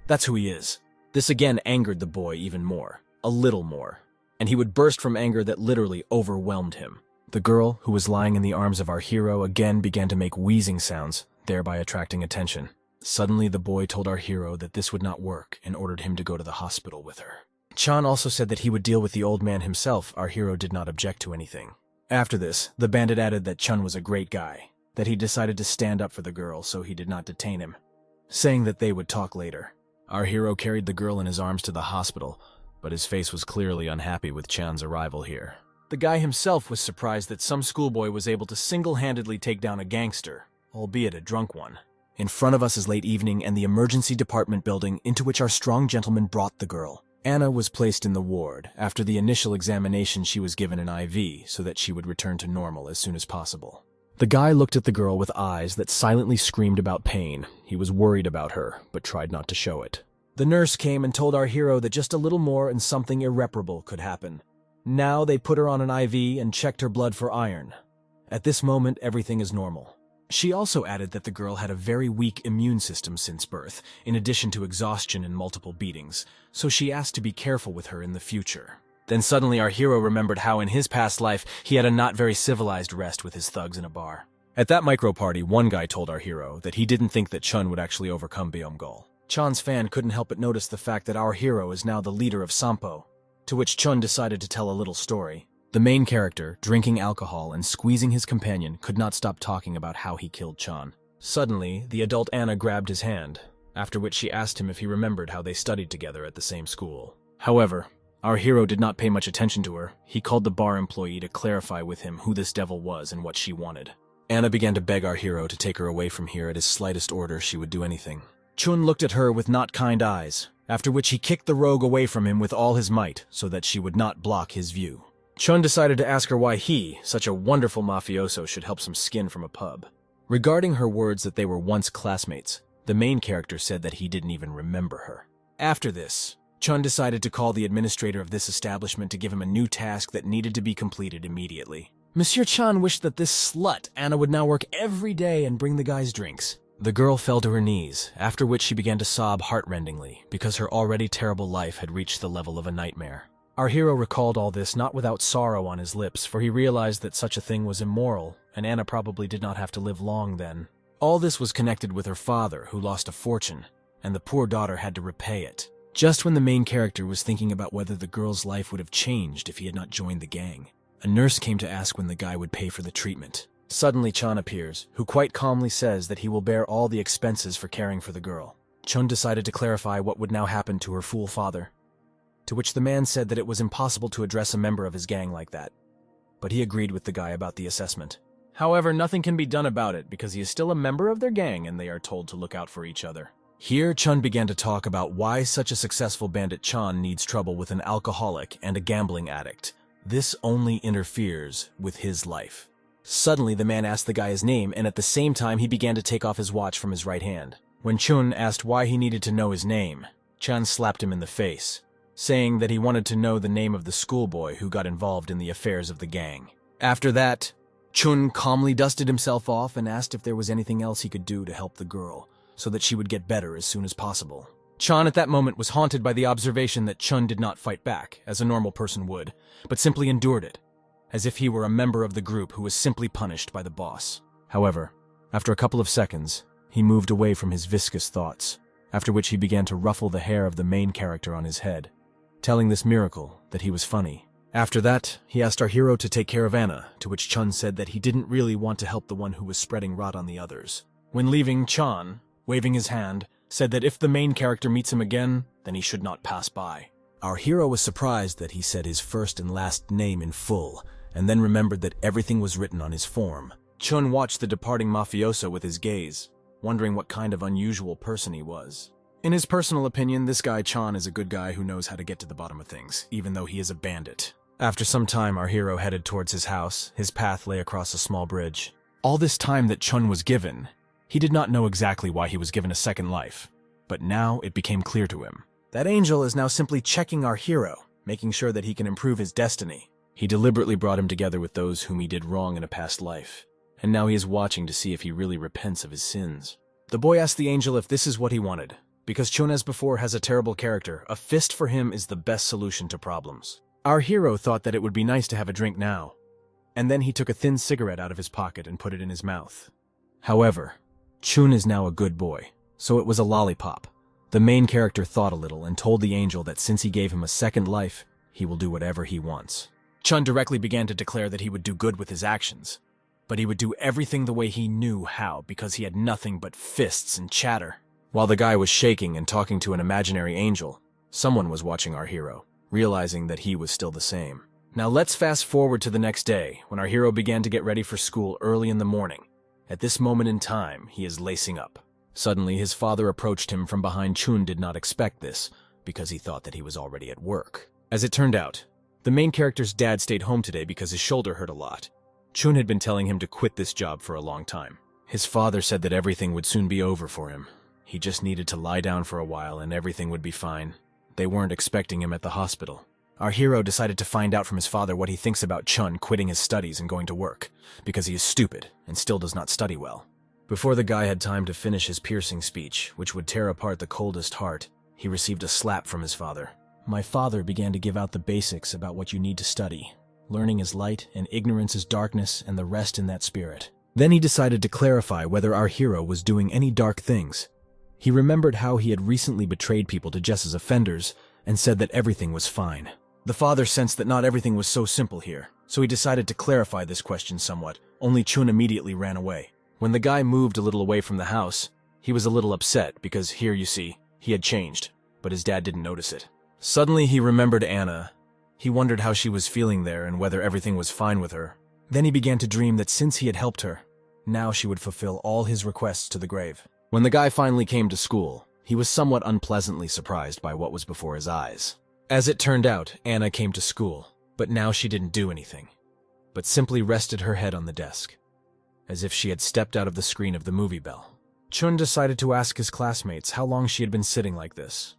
That's who he is. This again angered the boy even more, a little more, and he would burst from anger that literally overwhelmed him. The girl, who was lying in the arms of our hero, again began to make wheezing sounds, thereby attracting attention. Suddenly, the boy told our hero that this would not work and ordered him to go to the hospital with her. Chan also said that he would deal with the old man himself. Our hero did not object to anything. After this, the bandit added that Chun was a great guy, that he decided to stand up for the girl, so he did not detain him, saying that they would talk later. Our hero carried the girl in his arms to the hospital, but his face was clearly unhappy with Chan's arrival here. The guy himself was surprised that some schoolboy was able to single-handedly take down a gangster, albeit a drunk one. In front of us is late evening and the emergency department building into which our strong gentleman brought the girl. Anna was placed in the ward. After the initial examination, she was given an IV so that she would return to normal as soon as possible. The guy looked at the girl with eyes that silently screamed about pain. He was worried about her, but tried not to show it. The nurse came and told our hero that just a little more and something irreparable could happen. Now they put her on an IV and checked her blood for iron. At this moment, everything is normal. She also added that the girl had a very weak immune system since birth, in addition to exhaustion and multiple beatings, so she asked to be careful with her in the future. Then suddenly our hero remembered how in his past life he had a not very civilized rest with his thugs in a bar. At that micro-party, one guy told our hero that he didn't think that Chun would actually overcome Byomgol. Chan's fan couldn't help but notice the fact that our hero is now the leader of Sampo, to which Chun decided to tell a little story. The main character, drinking alcohol and squeezing his companion, could not stop talking about how he killed Chan. Suddenly, the adult Anna grabbed his hand, after which she asked him if he remembered how they studied together at the same school. However, our hero did not pay much attention to her. He called the bar employee to clarify with him who this devil was and what she wanted. Anna began to beg our hero to take her away from here. At his slightest order, she would do anything. Chun looked at her with not kind eyes, after which he kicked the rogue away from him with all his might so that she would not block his view. Chun decided to ask her why he, such a wonderful mafioso, should help some skin from a pub. Regarding her words that they were once classmates, the main character said that he didn't even remember her. After this, Chun decided to call the administrator of this establishment to give him a new task that needed to be completed immediately. Monsieur Chan wished that this slut, Anna, would now work every day and bring the guys drinks. The girl fell to her knees, after which she began to sob heart-rendingly because her already terrible life had reached the level of a nightmare. Our hero recalled all this not without sorrow on his lips, for he realized that such a thing was immoral, and Anna probably did not have to live long then. All this was connected with her father, who lost a fortune, and the poor daughter had to repay it. Just when the main character was thinking about whether the girl's life would have changed if he had not joined the gang, a nurse came to ask when the guy would pay for the treatment. Suddenly Chan appears, who quite calmly says that he will bear all the expenses for caring for the girl. Chun decided to clarify what would now happen to her fool father, to which the man said that it was impossible to address a member of his gang like that, but he agreed with the guy about the assessment. However, nothing can be done about it because he is still a member of their gang and they are told to look out for each other. Here, Chun began to talk about why such a successful bandit Chan needs trouble with an alcoholic and a gambling addict. This only interferes with his life. Suddenly, the man asked the guy his name, and at the same time, he began to take off his watch from his right hand. When Chun asked why he needed to know his name, Chan slapped him in the face, saying that he wanted to know the name of the schoolboy who got involved in the affairs of the gang. After that, Chun calmly dusted himself off and asked if there was anything else he could do to help the girl, so that she would get better as soon as possible. Chan at that moment was haunted by the observation that Chun did not fight back, as a normal person would, but simply endured it, as if he were a member of the group who was simply punished by the boss. However, after a couple of seconds, he moved away from his viscous thoughts, after which he began to ruffle the hair of the main character on his head, telling this miracle that he was funny. After that, he asked our hero to take care of Anna, to which Chun said that he didn't really want to help the one who was spreading rot on the others. When leaving, Chan, waving his hand, said that if the main character meets him again, then he should not pass by. Our hero was surprised that he said his first and last name in full, and then remembered that everything was written on his form. Chun watched the departing mafioso with his gaze, wondering what kind of unusual person he was. In his personal opinion, this guy Chan is a good guy who knows how to get to the bottom of things, even though he is a bandit. After some time, our hero headed towards his house. His path lay across a small bridge. All this time that Chun was given, he did not know exactly why he was given a second life, but now it became clear to him. That angel is now simply checking our hero, making sure that he can improve his destiny. He deliberately brought him together with those whom he did wrong in a past life, and now he is watching to see if he really repents of his sins. The boy asked the angel if this is what he wanted. Because Chun as before has a terrible character, a fist for him is the best solution to problems. Our hero thought that it would be nice to have a drink now, and then he took a thin cigarette out of his pocket and put it in his mouth. However, Chun is now a good boy, so it was a lollipop. The main character thought a little and told the angel that since he gave him a second life, he will do whatever he wants. Chun directly began to declare that he would do good with his actions, but he would do everything the way he knew how because he had nothing but fists and chatter. While the guy was shaking and talking to an imaginary angel, someone was watching our hero, realizing that he was still the same. Now let's fast forward to the next day, when our hero began to get ready for school early in the morning. At this moment in time, he is lacing up. Suddenly, his father approached him from behind. Chun did not expect this, because he thought that he was already at work. As it turned out, the main character's dad stayed home today because his shoulder hurt a lot. Chun had been telling him to quit this job for a long time. His father said that everything would soon be over for him. He just needed to lie down for a while and everything would be fine. They weren't expecting him at the hospital. Our hero decided to find out from his father what he thinks about Chun quitting his studies and going to work, because he is stupid and still does not study well. Before the guy had time to finish his piercing speech, which would tear apart the coldest heart, he received a slap from his father. My father began to give out the basics about what you need to study. Learning is light and ignorance is darkness, and the rest in that spirit. Then he decided to clarify whether our hero was doing any dark things. He remembered how he had recently betrayed people to Jess as offenders and said that everything was fine. The father sensed that not everything was so simple here, so he decided to clarify this question somewhat, only Chun immediately ran away. When the guy moved a little away from the house, he was a little upset because here you see, he had changed, but his dad didn't notice it. Suddenly he remembered Anna. He wondered how she was feeling there and whether everything was fine with her. Then he began to dream that since he had helped her, now she would fulfill all his requests to the grave. When the guy finally came to school, he was somewhat unpleasantly surprised by what was before his eyes. As it turned out, Anna came to school, but now she didn't do anything, but simply rested her head on the desk, as if she had stepped out of the screen of the movie Bell. Chun decided to ask his classmates how long she had been sitting like this,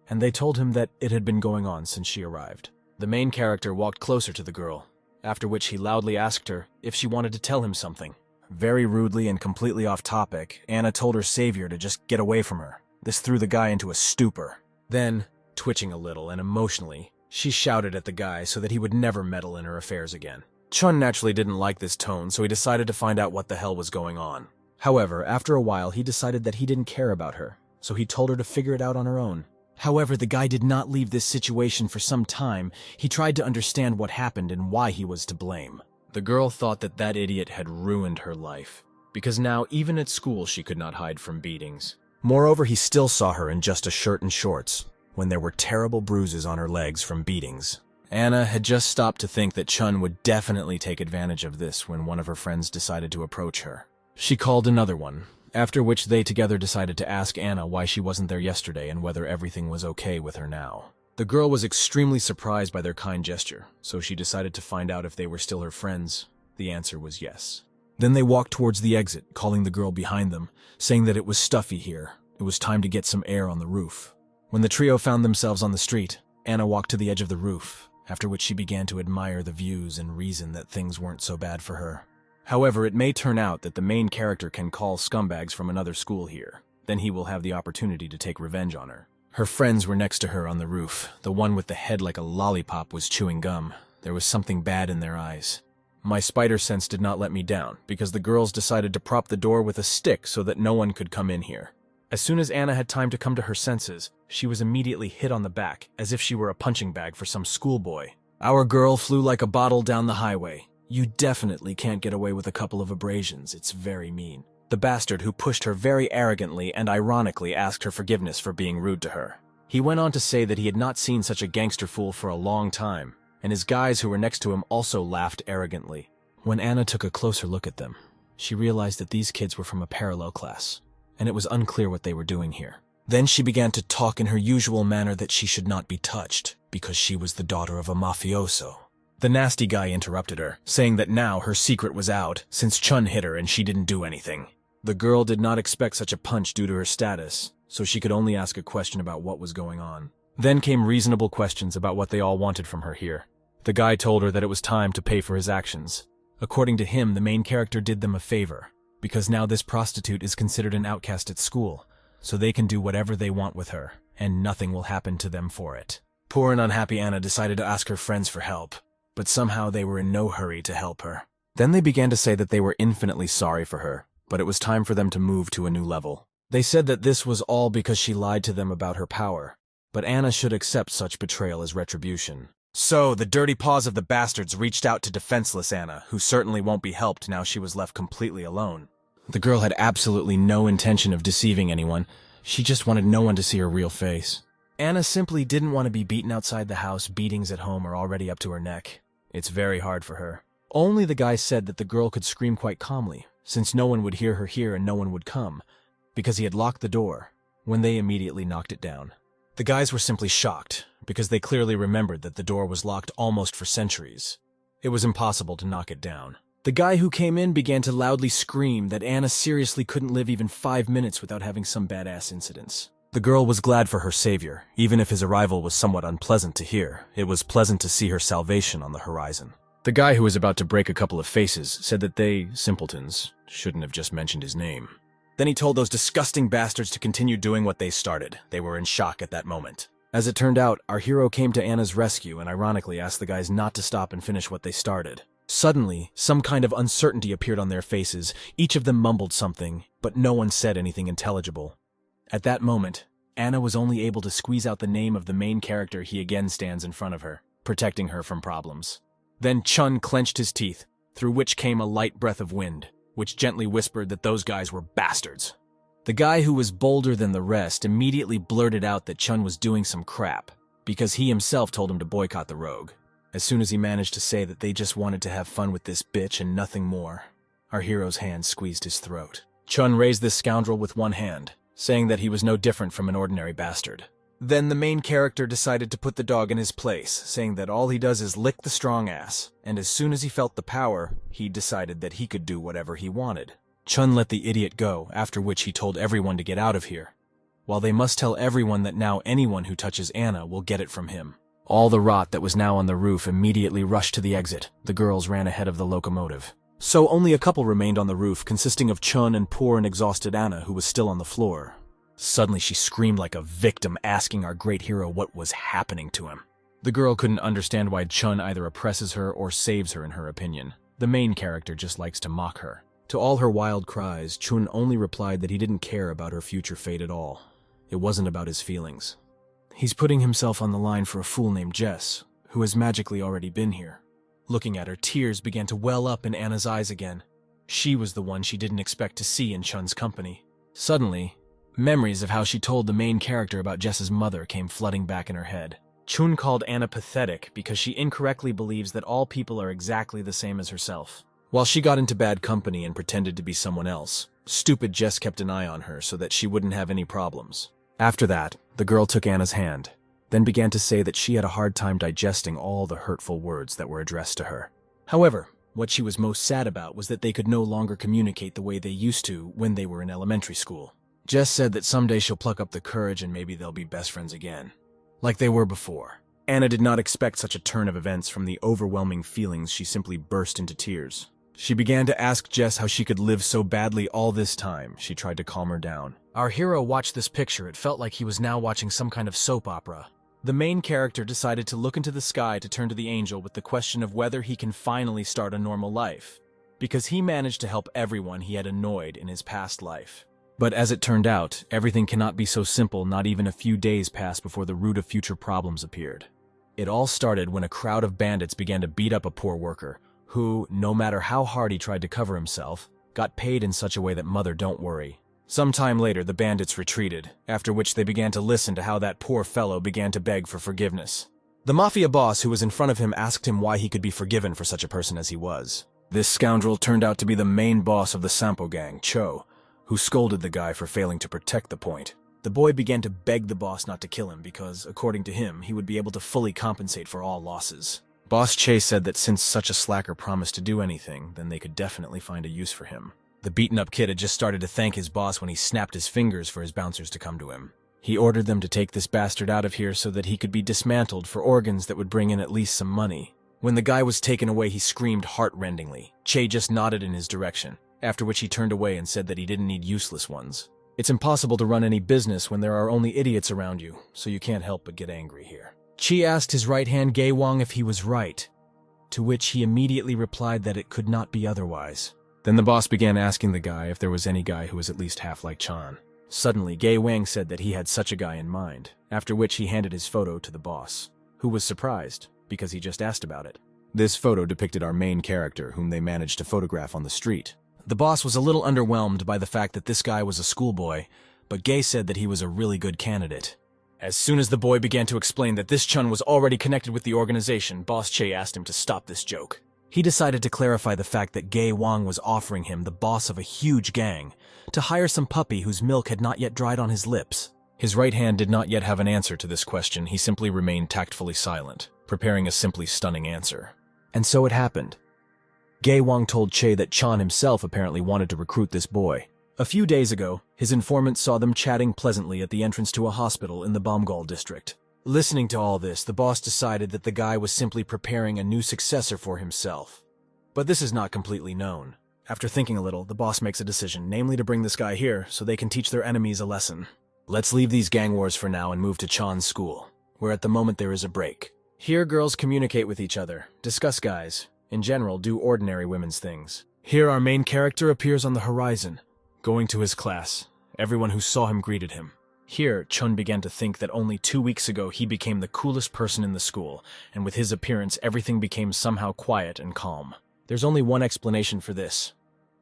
and they told him that it had been going on since she arrived. The main character walked closer to the girl, after which he loudly asked her if she wanted to tell him something. Very rudely and completely off topic, Anna told her savior to just get away from her. This threw the guy into a stupor. Then, twitching a little and emotionally, she shouted at the guy so that he would never meddle in her affairs again. Chun naturally didn't like this tone, so he decided to find out what the hell was going on. However, after a while, he decided that he didn't care about her, so he told her to figure it out on her own. However, the guy did not leave this situation for some time. He tried to understand what happened and why he was to blame. The girl thought that that idiot had ruined her life, because now even at school she could not hide from beatings. Moreover, he still saw her in just a shirt and shorts, when there were terrible bruises on her legs from beatings. Anna had just stopped to think that Chun would definitely take advantage of this when one of her friends decided to approach her. She called another one, after which they together decided to ask Anna why she wasn't there yesterday and whether everything was okay with her now. The girl was extremely surprised by their kind gesture, so she decided to find out if they were still her friends. The answer was yes. Then they walked towards the exit, calling the girl behind them, saying that it was stuffy here. It was time to get some air on the roof. When the trio found themselves on the street, Anna walked to the edge of the roof, after which she began to admire the views and reason that things weren't so bad for her. However, it may turn out that the main character can call scumbags from another school here. Then he will have the opportunity to take revenge on her. Her friends were next to her on the roof. The one with the head like a lollipop was chewing gum. There was something bad in their eyes. My spider sense did not let me down, because the girls decided to prop the door with a stick so that no one could come in here. As soon as Anna had time to come to her senses, she was immediately hit on the back, as if she were a punching bag for some schoolboy. Our girl flew like a bottle down the highway. You definitely can't get away with a couple of abrasions. It's very mean. The bastard who pushed her very arrogantly and ironically asked her forgiveness for being rude to her. He went on to say that he had not seen such a gangster fool for a long time, and his guys who were next to him also laughed arrogantly. When Anna took a closer look at them, she realized that these kids were from a parallel class, and it was unclear what they were doing here. Then she began to talk in her usual manner that she should not be touched, because she was the daughter of a mafioso. The nasty guy interrupted her, saying that now her secret was out, since Chun hit her and she didn't do anything. The girl did not expect such a punch due to her status, so she could only ask a question about what was going on. Then came reasonable questions about what they all wanted from her here. The guy told her that it was time to pay for his actions. According to him, the main character did them a favor, because now this prostitute is considered an outcast at school, so they can do whatever they want with her, and nothing will happen to them for it. Poor and unhappy Anna decided to ask her friends for help, but somehow they were in no hurry to help her. Then they began to say that they were infinitely sorry for her, but it was time for them to move to a new level. They said that this was all because she lied to them about her power, but Anna should accept such betrayal as retribution. So, the dirty paws of the bastards reached out to defenseless Anna, who certainly won't be helped now she was left completely alone. The girl had absolutely no intention of deceiving anyone. She just wanted no one to see her real face. Anna simply didn't want to be beaten outside the house. Beatings at home are already up to her neck. It's very hard for her. Only the guy said that the girl could scream quite calmly, since no one would hear her here and no one would come, because he had locked the door, when they immediately knocked it down. The guys were simply shocked, because they clearly remembered that the door was locked almost for centuries. It was impossible to knock it down. The guy who came in began to loudly scream that Anna seriously couldn't live even 5 minutes without having some badass incidents. The girl was glad for her savior, even if his arrival was somewhat unpleasant to hear. It was pleasant to see her salvation on the horizon. The guy who was about to break a couple of faces said that they, simpletons, shouldn't have just mentioned his name. Then he told those disgusting bastards to continue doing what they started. They were in shock at that moment. As it turned out, our hero came to Anna's rescue and ironically asked the guys not to stop and finish what they started. Suddenly, some kind of uncertainty appeared on their faces. Each of them mumbled something, but no one said anything intelligible. At that moment, Anna was only able to squeeze out the name of the main character. He again stands in front of her, protecting her from problems. Then Chun clenched his teeth, through which came a light breath of wind, which gently whispered that those guys were bastards. The guy who was bolder than the rest immediately blurted out that Chun was doing some crap, because he himself told him to boycott the rogue. As soon as he managed to say that they just wanted to have fun with this bitch and nothing more, our hero's hand squeezed his throat. Chun raised this scoundrel with one hand, saying that he was no different from an ordinary bastard. Then the main character decided to put the dog in his place, saying that all he does is lick the strong ass, and as soon as he felt the power, he decided that he could do whatever he wanted. Chun let the idiot go, after which he told everyone to get out of here, while they must tell everyone that now anyone who touches Anna will get it from him. All the rot that was now on the roof immediately rushed to the exit. The girls ran ahead of the locomotive. So only a couple remained on the roof, consisting of Chun and poor and exhausted Anna, who was still on the floor. Suddenly she screamed like a victim, asking our great hero what was happening to him. The girl couldn't understand why Chun either oppresses her or saves her in her opinion. The main character just likes to mock her. To all her wild cries, Chun only replied that he didn't care about her future fate at all. It wasn't about his feelings. He's putting himself on the line for a fool named Jess, who has magically already been here. Looking at her, tears began to well up in Anna's eyes again. She was the one she didn't expect to see in Chun's company. Suddenly, memories of how she told the main character about Jess's mother came flooding back in her head. Chun called Anna pathetic because she incorrectly believes that all people are exactly the same as herself. While she got into bad company and pretended to be someone else, stupid Jess kept an eye on her so that she wouldn't have any problems. After that, the girl took Anna's hand, then began to say that she had a hard time digesting all the hurtful words that were addressed to her. However, what she was most sad about was that they could no longer communicate the way they used to when they were in elementary school. Jess said that someday she'll pluck up the courage and maybe they'll be best friends again, like they were before. Anna did not expect such a turn of events. From the overwhelming feelings, she simply burst into tears. She began to ask Jess how she could live so badly all this time. She tried to calm her down. Our hero watched this picture. It felt like he was now watching some kind of soap opera. The main character decided to look into the sky to turn to the angel with the question of whether he can finally start a normal life, because he managed to help everyone he had annoyed in his past life. But as it turned out, everything cannot be so simple. Not even a few days passed before the root of future problems appeared. It all started when a crowd of bandits began to beat up a poor worker, who, no matter how hard he tried to cover himself, got paid in such a way that mother don't worry. Some time later, the bandits retreated, after which they began to listen to how that poor fellow began to beg for forgiveness. The mafia boss who was in front of him asked him why he could be forgiven for such a person as he was. This scoundrel turned out to be the main boss of the Sampo gang, Cho, who scolded the guy for failing to protect the point. The boy began to beg the boss not to kill him because, according to him, he would be able to fully compensate for all losses. Boss Che said that since such a slacker promised to do anything, then they could definitely find a use for him. The beaten-up kid had just started to thank his boss when he snapped his fingers for his bouncers to come to him. He ordered them to take this bastard out of here so that he could be dismantled for organs that would bring in at least some money. When the guy was taken away, he screamed heart-rendingly. Che just nodded in his direction, after which he turned away and said that he didn't need useless ones. It's impossible to run any business when there are only idiots around you, so you can't help but get angry here. Chi asked his right-hand Gay Wang if he was right, to which he immediately replied that it could not be otherwise. Then the boss began asking the guy if there was any guy who was at least half like Chan. Suddenly, Gay Wang said that he had such a guy in mind, after which he handed his photo to the boss, who was surprised, because he just asked about it. This photo depicted our main character, whom they managed to photograph on the street. The boss was a little underwhelmed by the fact that this guy was a schoolboy, but Gay said that he was a really good candidate. As soon as the boy began to explain that this Chun was already connected with the organization, Boss Che asked him to stop this joke. He decided to clarify the fact that Gay Wang was offering him, the boss of a huge gang, to hire some puppy whose milk had not yet dried on his lips. His right hand did not yet have an answer to this question. He simply remained tactfully silent, preparing a simply stunning answer. And so it happened. Gay Wang told Che that Chan himself apparently wanted to recruit this boy. A few days ago, his informant saw them chatting pleasantly at the entrance to a hospital in the Bomgol district. Listening to all this, the boss decided that the guy was simply preparing a new successor for himself. But this is not completely known. After thinking a little, the boss makes a decision, namely to bring this guy here so they can teach their enemies a lesson. Let's leave these gang wars for now and move to Chan's school, where at the moment there is a break. Here girls communicate with each other, discuss guys, in general do ordinary women's things. Here our main character appears on the horizon, going to his class. Everyone who saw him greeted him. Here, Chun began to think that only 2 weeks ago he became the coolest person in the school, and with his appearance everything became somehow quiet and calm. There's only one explanation for this.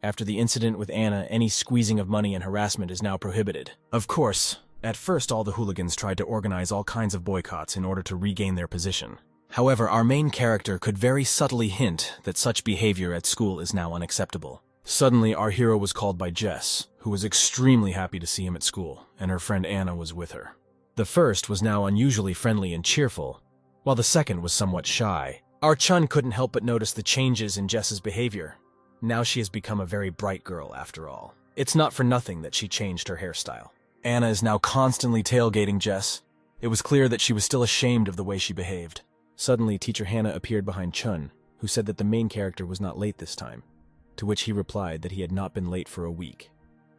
After the incident with Anna, any squeezing of money and harassment is now prohibited. Of course, at first all the hooligans tried to organize all kinds of boycotts in order to regain their position. However, our main character could very subtly hint that such behavior at school is now unacceptable. Suddenly, our hero was called by Jess, who was extremely happy to see him at school, and her friend Anna was with her. The first was now unusually friendly and cheerful, while the second was somewhat shy. Our Chun couldn't help but notice the changes in Jess's behavior. Now she has become a very bright girl, after all. It's not for nothing that she changed her hairstyle. Anna is now constantly tailgating Jess. It was clear that she was still ashamed of the way she behaved. Suddenly, Teacher Hannah appeared behind Chun, who said that the main character was not late this time, to which he replied that he had not been late for a week.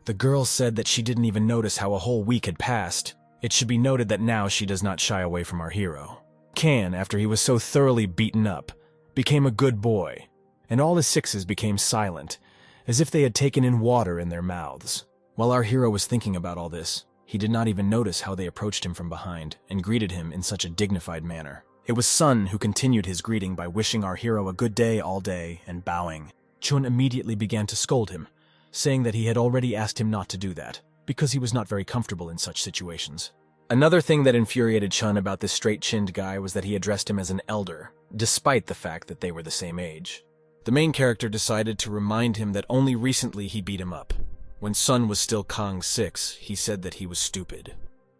The girl said that she didn't even notice how a whole week had passed. It should be noted that now she does not shy away from our hero. Kan, after he was so thoroughly beaten up, became a good boy, and all his sixes became silent, as if they had taken in water in their mouths. While our hero was thinking about all this, he did not even notice how they approached him from behind and greeted him in such a dignified manner. It was Sun who continued his greeting by wishing our hero a good day all day and bowing. Chun immediately began to scold him, saying that he had already asked him not to do that, because he was not very comfortable in such situations. Another thing that infuriated Chun about this straight-chinned guy was that he addressed him as an elder, despite the fact that they were the same age. The main character decided to remind him that only recently he beat him up. When Sun was still Kong 6, he said that he was stupid.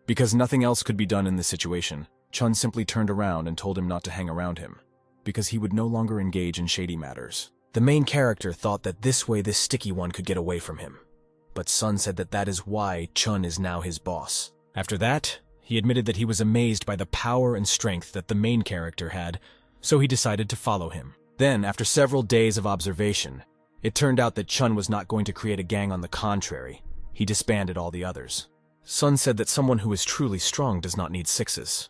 Because nothing else could be done in this situation, Chun simply turned around and told him not to hang around him, because he would no longer engage in shady matters. The main character thought that this way this sticky one could get away from him, but Sun said that that is why Chun is now his boss. After that, he admitted that he was amazed by the power and strength that the main character had, so he decided to follow him. Then, after several days of observation, it turned out that Chun was not going to create a gang. On the contrary, he disbanded all the others. Sun said that someone who is truly strong does not need sixes.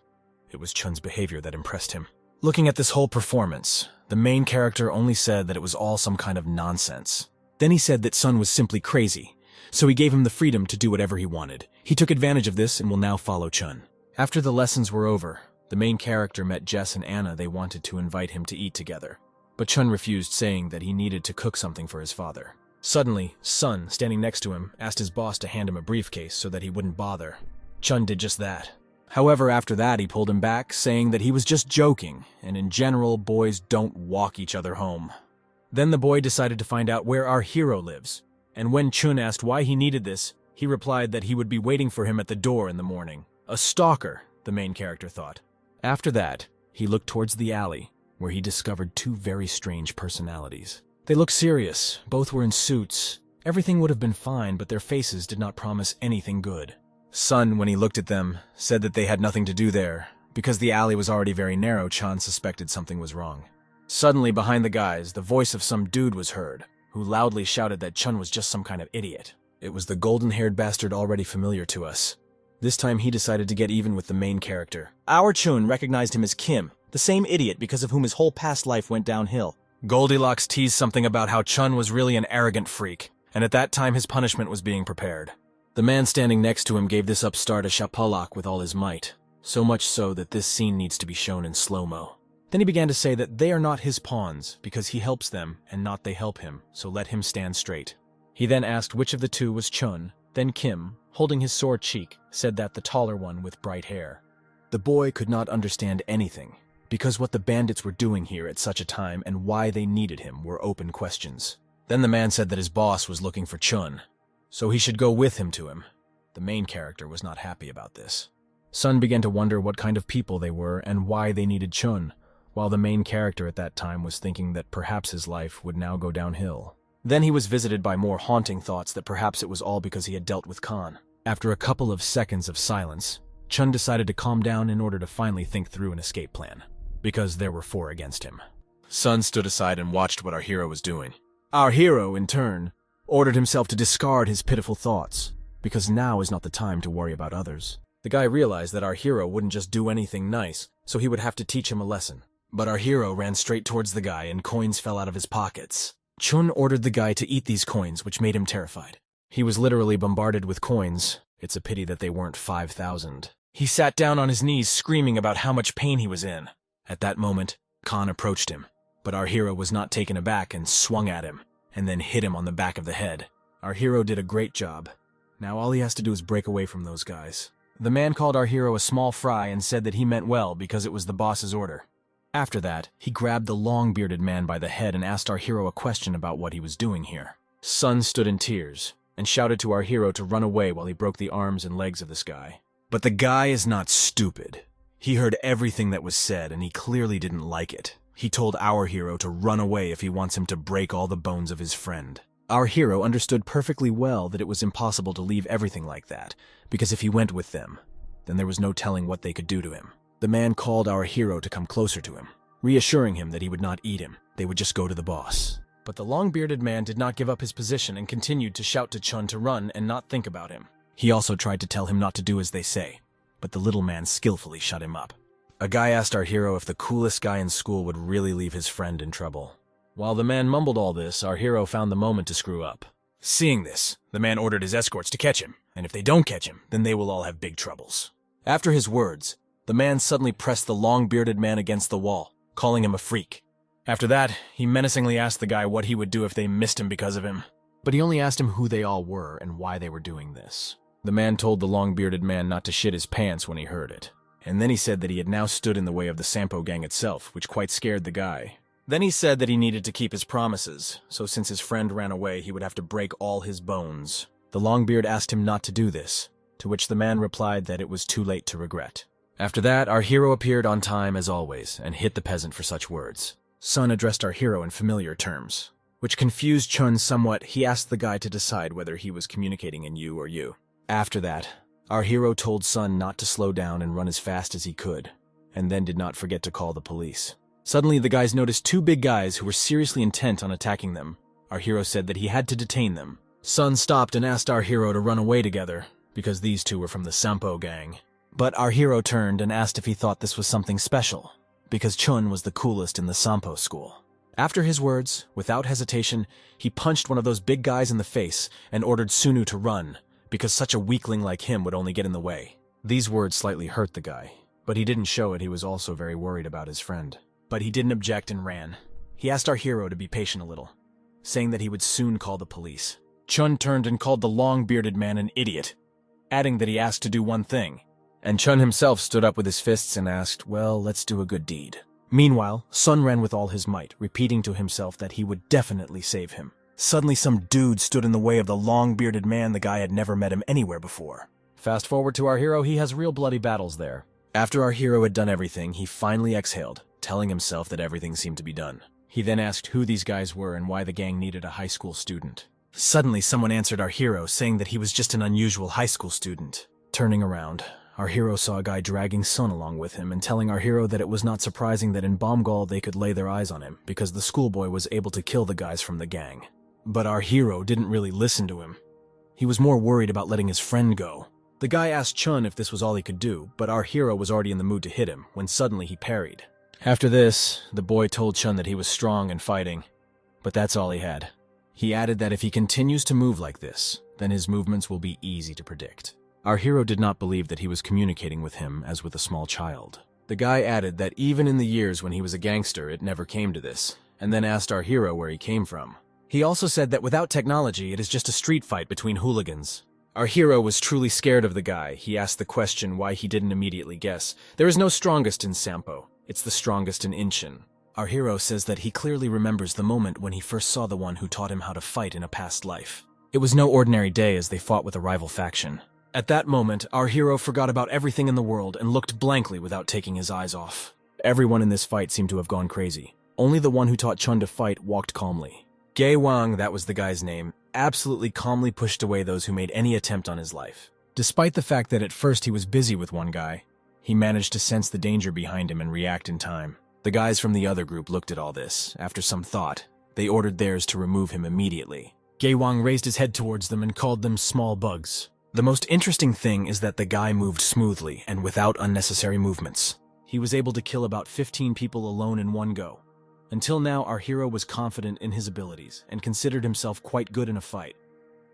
It was Chun's behavior that impressed him. Looking at this whole performance, the main character only said that it was all some kind of nonsense. Then he said that Sun was simply crazy, so he gave him the freedom to do whatever he wanted. He took advantage of this and will now follow Chun. After the lessons were over, the main character met Jess and Anna. They wanted to invite him to eat together, but Chun refused, saying that he needed to cook something for his father. Suddenly, Sun, standing next to him, asked his boss to hand him a briefcase so that he wouldn't bother. Chun did just that. However, after that, he pulled him back, saying that he was just joking, and in general, boys don't walk each other home. Then the boy decided to find out where our hero lives, and when Chun asked why he needed this, He replied that he would be waiting for him at the door in the morning. A stalker, the main character thought. After that, he looked towards the alley, where he discovered two very strange personalities. They looked serious, both were in suits. Everything would have been fine, but their faces did not promise anything good. Sun, when he looked at them, said that they had nothing to do there. Because the alley was already very narrow, Chan suspected something was wrong. Suddenly, behind the guys, the voice of some dude was heard, who loudly shouted that Chun was just some kind of idiot. It was the golden-haired bastard already familiar to us. This time he decided to get even with the main character. Our Chun recognized him as Kim, the same idiot because of whom his whole past life went downhill. Goldilocks teased something about how Chun was really an arrogant freak, and at that time his punishment was being prepared. The man standing next to him gave this upstart a shapalak with all his might, so much so that this scene needs to be shown in slow-mo. Then he began to say that they are not his pawns, because he helps them and not they help him, so let him stand straight. He then asked which of the two was Chun, then Kim, holding his sore cheek, said that the taller one with bright hair. The boy could not understand anything, because what the bandits were doing here at such a time and why they needed him were open questions. Then the man said that his boss was looking for Chun, so he should go with him to him. The main character was not happy about this. Sun began to wonder what kind of people they were and why they needed Chun, while the main character at that time was thinking that perhaps his life would now go downhill. Then he was visited by more haunting thoughts that perhaps it was all because he had dealt with Khan. After a couple of seconds of silence, Chun decided to calm down in order to finally think through an escape plan, because there were 4 against him. Sun stood aside and watched what our hero was doing. Our hero, in turn, ordered himself to discard his pitiful thoughts, because now is not the time to worry about others. The guy realized that our hero wouldn't just do anything nice, so he would have to teach him a lesson. But our hero ran straight towards the guy and coins fell out of his pockets. Chun ordered the guy to eat these coins, which made him terrified. He was literally bombarded with coins. It's a pity that they weren't 5,000. He sat down on his knees screaming about how much pain he was in. At that moment, Khan approached him, but our hero was not taken aback and swung at him, and then hit him on the back of the head. Our hero did a great job. Now all he has to do is break away from those guys. The man called our hero a small fry and said that he meant well because it was the boss's order. After that, he grabbed the long-bearded man by the head and asked our hero a question about what he was doing here. Sun stood in tears and shouted to our hero to run away while he broke the arms and legs of this guy. But the guy is not stupid. He heard everything that was said and he clearly didn't like it. He told our hero to run away if he wants him to break all the bones of his friend. Our hero understood perfectly well that it was impossible to leave everything like that, because if he went with them, then there was no telling what they could do to him. The man called our hero to come closer to him, reassuring him that he would not eat him, they would just go to the boss. But the long-bearded man did not give up his position and continued to shout to Chun to run and not think about him. He also tried to tell him not to do as they say, but the little man skillfully shut him up. A guy asked our hero if the coolest guy in school would really leave his friend in trouble. While the man mumbled all this, our hero found the moment to screw up. Seeing this, the man ordered his escorts to catch him, and if they don't catch him, then they will all have big troubles. After his words, the man suddenly pressed the long-bearded man against the wall, calling him a freak. After that, he menacingly asked the guy what he would do if they missed him because of him. But he only asked him who they all were and why they were doing this. The man told the long-bearded man not to shit his pants when he heard it. And then he said that he had now stood in the way of the Sampo gang itself, which quite scared the guy. Then he said that he needed to keep his promises, so since his friend ran away, he would have to break all his bones. The Longbeard asked him not to do this, to which the man replied that it was too late to regret. After that, our hero appeared on time as always, and hit the peasant for such words. Sun addressed our hero in familiar terms, which confused Chun somewhat. He asked the guy to decide whether he was communicating in you or you. After that, our hero told Sun not to slow down and run as fast as he could, and then did not forget to call the police. Suddenly, the guys noticed 2 big guys who were seriously intent on attacking them. Our hero said that he had to detain them. Sun stopped and asked our hero to run away together, because these 2 were from the Sampo gang. But our hero turned and asked if he thought this was something special, because Chun was the coolest in the Sampo school. After his words, without hesitation, he punched one of those big guys in the face and ordered Sunu to run, because such a weakling like him would only get in the way. These words slightly hurt the guy, but he didn't show it. He was also very worried about his friend. But he didn't object and ran. He asked our hero to be patient a little, saying that he would soon call the police. Chun turned and called the long-bearded man an idiot, adding that he asked to do one thing. And Chun himself stood up with his fists and asked, well, let's do a good deed. Meanwhile, Sun ran with all his might, repeating to himself that he would definitely save him. Suddenly some dude stood in the way of the long-bearded man. The guy had never met him anywhere before. Fast forward to our hero, he has real bloody battles there. After our hero had done everything, he finally exhaled, telling himself that everything seemed to be done. He then asked who these guys were and why the gang needed a high school student. Suddenly someone answered our hero, saying that he was just an unusual high school student. Turning around, our hero saw a guy dragging Sun along with him and telling our hero that it was not surprising that in Bombgal they could lay their eyes on him because the schoolboy was able to kill the guys from the gang. But our hero didn't really listen to him. He was more worried about letting his friend go. The guy asked Chun if this was all he could do, but our hero was already in the mood to hit him when suddenly he parried. After this, the boy told Chun that he was strong and fighting, but that's all he had. He added that if he continues to move like this, then his movements will be easy to predict. Our hero did not believe that he was communicating with him as with a small child. The guy added that even in the years when he was a gangster, it never came to this, and then asked our hero where he came from. He also said that without technology, it is just a street fight between hooligans. Our hero was truly scared of the guy. He asked the question why he didn't immediately guess. There is no strongest in Sampo. It's the strongest in Inchin. Our hero says that he clearly remembers the moment when he first saw the one who taught him how to fight in a past life. It was no ordinary day as they fought with a rival faction. At that moment, our hero forgot about everything in the world and looked blankly without taking his eyes off. Everyone in this fight seemed to have gone crazy. Only the one who taught Chun to fight walked calmly. Gae Wang, that was the guy's name, absolutely calmly pushed away those who made any attempt on his life. Despite the fact that at first he was busy with one guy, he managed to sense the danger behind him and react in time. The guys from the other group looked at all this. After some thought, they ordered theirs to remove him immediately. Gae Wang raised his head towards them and called them small bugs. The most interesting thing is that the guy moved smoothly and without unnecessary movements. He was able to kill about 15 people alone in one go. Until now, our hero was confident in his abilities and considered himself quite good in a fight.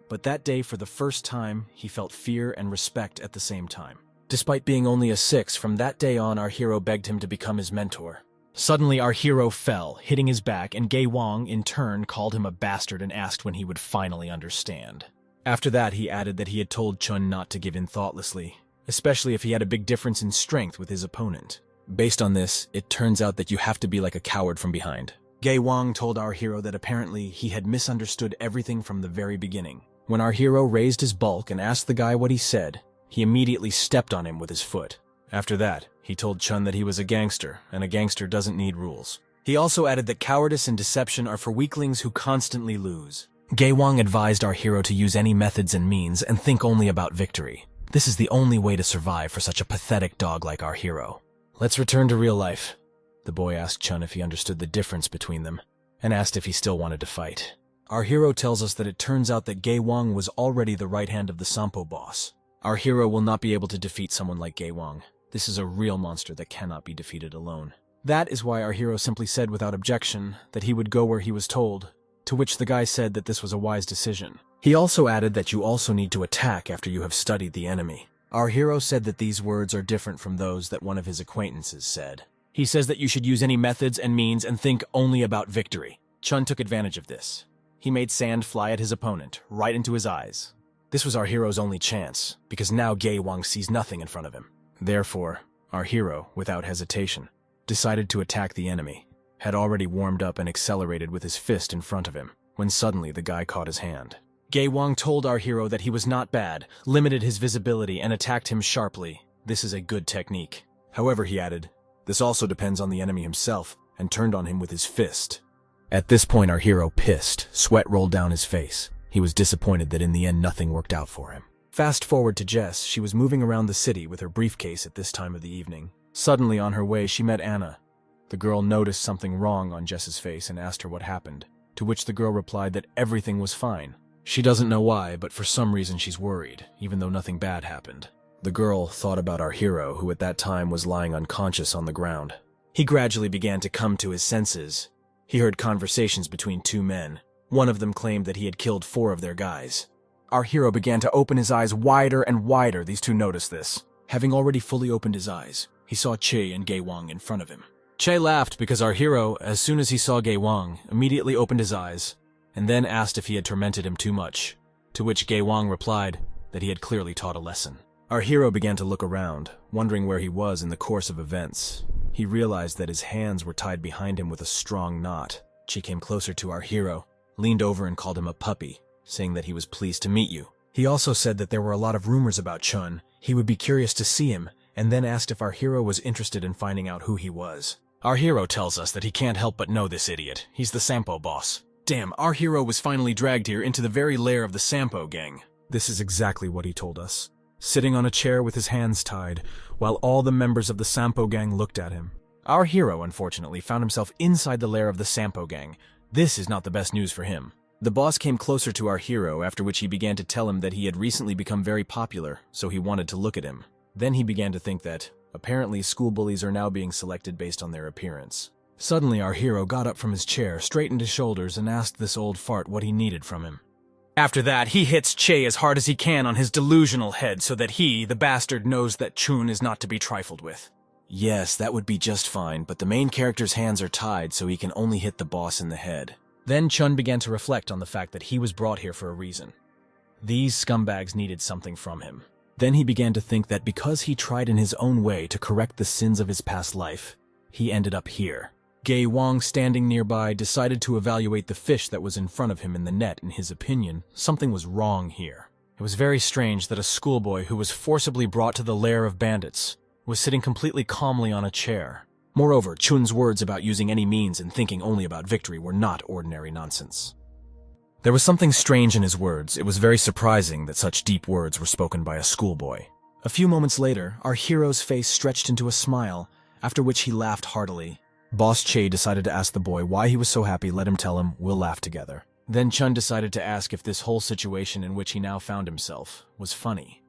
But that day, for the first time, he felt fear and respect at the same time. Despite being only a 6, from that day on, our hero begged him to become his mentor. Suddenly, our hero fell, hitting his back, and Gae Wang, in turn, called him a bastard and asked when he would finally understand. After that, he added that he had told Chun not to give in thoughtlessly, especially if he had a big difference in strength with his opponent. Based on this, it turns out that you have to be like a coward from behind. Gae Wang told our hero that apparently he had misunderstood everything from the very beginning. When our hero raised his bulk and asked the guy what he said, he immediately stepped on him with his foot. After that, he told Chun that he was a gangster, and a gangster doesn't need rules. He also added that cowardice and deception are for weaklings who constantly lose. Gae Wang advised our hero to use any methods and means and think only about victory. This is the only way to survive for such a pathetic dog like our hero. Let's return to real life. The boy asked Chun if he understood the difference between them, and asked if he still wanted to fight. Our hero tells us that it turns out that Gae Wang was already the right hand of the Sampo boss. Our hero will not be able to defeat someone like Gae Wang. This is a real monster that cannot be defeated alone. That is why our hero simply said without objection that he would go where he was told, to which the guy said that this was a wise decision. He also added that you also need to attack after you have studied the enemy. Our hero said that these words are different from those that one of his acquaintances said. He says that you should use any methods and means and think only about victory. Chun took advantage of this. He made sand fly at his opponent, right into his eyes. This was our hero's only chance, because now Gae Wang sees nothing in front of him. Therefore, our hero, without hesitation, decided to attack the enemy, had already warmed up and accelerated with his fist in front of him, when suddenly the guy caught his hand. Gae Wang told our hero that he was not bad, limited his visibility, and attacked him sharply. This is a good technique. However, he added, this also depends on the enemy himself, and turned on him with his fist. At this point, our hero pissed, sweat rolled down his face. He was disappointed that in the end nothing worked out for him. Fast forward to Jess. She was moving around the city with her briefcase at this time of the evening. Suddenly, on her way, she met Anna. The girl noticed something wrong on Jess's face and asked her what happened, to which the girl replied that everything was fine. She doesn't know why, but for some reason she's worried, even though nothing bad happened. The girl thought about our hero, who at that time was lying unconscious on the ground. He gradually began to come to his senses. He heard conversations between two men. One of them claimed that he had killed 4 of their guys. Our hero began to open his eyes wider and wider. These two noticed this. Having already fully opened his eyes, he saw Che and Gae Wang in front of him. Che laughed because our hero, as soon as he saw Gae Wang, immediately opened his eyes, and then asked if he had tormented him too much, to which Gae Wang replied that he had clearly taught a lesson. Our hero began to look around, wondering where he was in the course of events. He realized that his hands were tied behind him with a strong knot. She came closer to our hero, leaned over and called him a puppy, saying that he was pleased to meet you. He also said that there were a lot of rumors about Chun, he would be curious to see him, and then asked if our hero was interested in finding out who he was. Our hero tells us that he can't help but know this idiot. He's the Sampo boss. Damn, our hero was finally dragged here into the very lair of the Sampo gang. This is exactly what he told us. Sitting on a chair with his hands tied, while all the members of the Sampo gang looked at him. Our hero, unfortunately, found himself inside the lair of the Sampo gang. This is not the best news for him. The boss came closer to our hero, after which he began to tell him that he had recently become very popular, so he wanted to look at him. Then he began to think that, apparently, school bullies are now being selected based on their appearance. Suddenly, our hero got up from his chair, straightened his shoulders, and asked this old fart what he needed from him. After that, he hits Che as hard as he can on his delusional head so that he, the bastard, knows that Chun is not to be trifled with. Yes, that would be just fine, but the main character's hands are tied so he can only hit the boss in the head. Then Chun began to reflect on the fact that he was brought here for a reason. These scumbags needed something from him. Then he began to think that because he tried in his own way to correct the sins of his past life, he ended up here. Gay Wang, standing nearby, decided to evaluate the fish that was in front of him in the net. In his opinion, something was wrong here. It was very strange that a schoolboy who was forcibly brought to the lair of bandits was sitting completely calmly on a chair. Moreover, Chun's words about using any means and thinking only about victory were not ordinary nonsense. There was something strange in his words. It was very surprising that such deep words were spoken by a schoolboy. A few moments later, our hero's face stretched into a smile, after which he laughed heartily. Boss Che decided to ask the boy why he was so happy. Let him tell him, we'll laugh together. Then Chun decided to ask if this whole situation in which he now found himself was funny,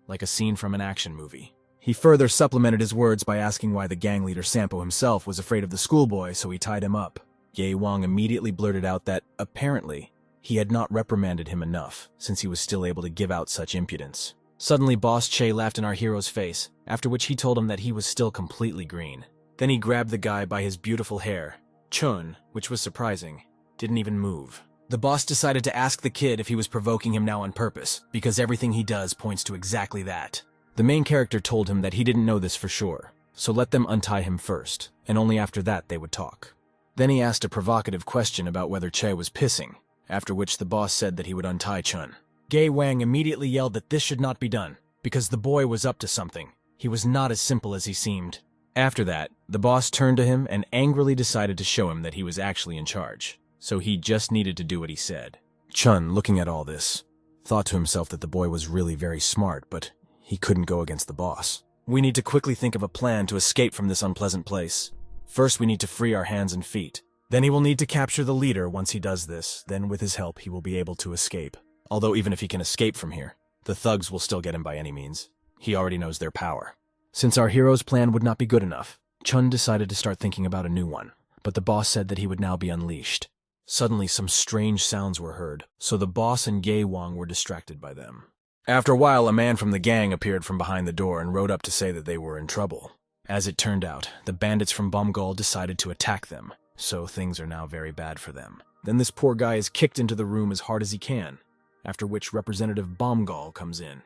like a scene from an action movie. He further supplemented his words by asking why the gang leader Sampo himself was afraid of the schoolboy, so he tied him up. Ye Wang immediately blurted out that, apparently, he had not reprimanded him enough, since he was still able to give out such impudence. Suddenly, Boss Che laughed in our hero's face, after which he told him that he was still completely green. Then he grabbed the guy by his beautiful hair. Chun, which was surprising, didn't even move. The boss decided to ask the kid if he was provoking him now on purpose, because everything he does points to exactly that. The main character told him that he didn't know this for sure, so let them untie him first, and only after that they would talk. Then he asked a provocative question about whether Che was pissing, after which the boss said that he would untie Chun. Gay Wang immediately yelled that this should not be done, because the boy was up to something. He was not as simple as he seemed. After that, the boss turned to him and angrily decided to show him that he was actually in charge, so he just needed to do what he said. Chun, looking at all this, thought to himself that the boy was really very smart, but he couldn't go against the boss. We need to quickly think of a plan to escape from this unpleasant place. First, we need to free our hands and feet. Then he will need to capture the leader. Once he does this, then with his help he will be able to escape. Although even if he can escape from here, the thugs will still get him by any means. He already knows their power. Since our hero's plan would not be good enough, Chun decided to start thinking about a new one, but the boss said that he would now be unleashed. Suddenly, some strange sounds were heard, so the boss and Gay Wang were distracted by them. After a while, a man from the gang appeared from behind the door and rode up to say that they were in trouble. As it turned out, the bandits from Bomgol decided to attack them, so things are now very bad for them. Then this poor guy is kicked into the room as hard as he can, after which Representative Bomgol comes in.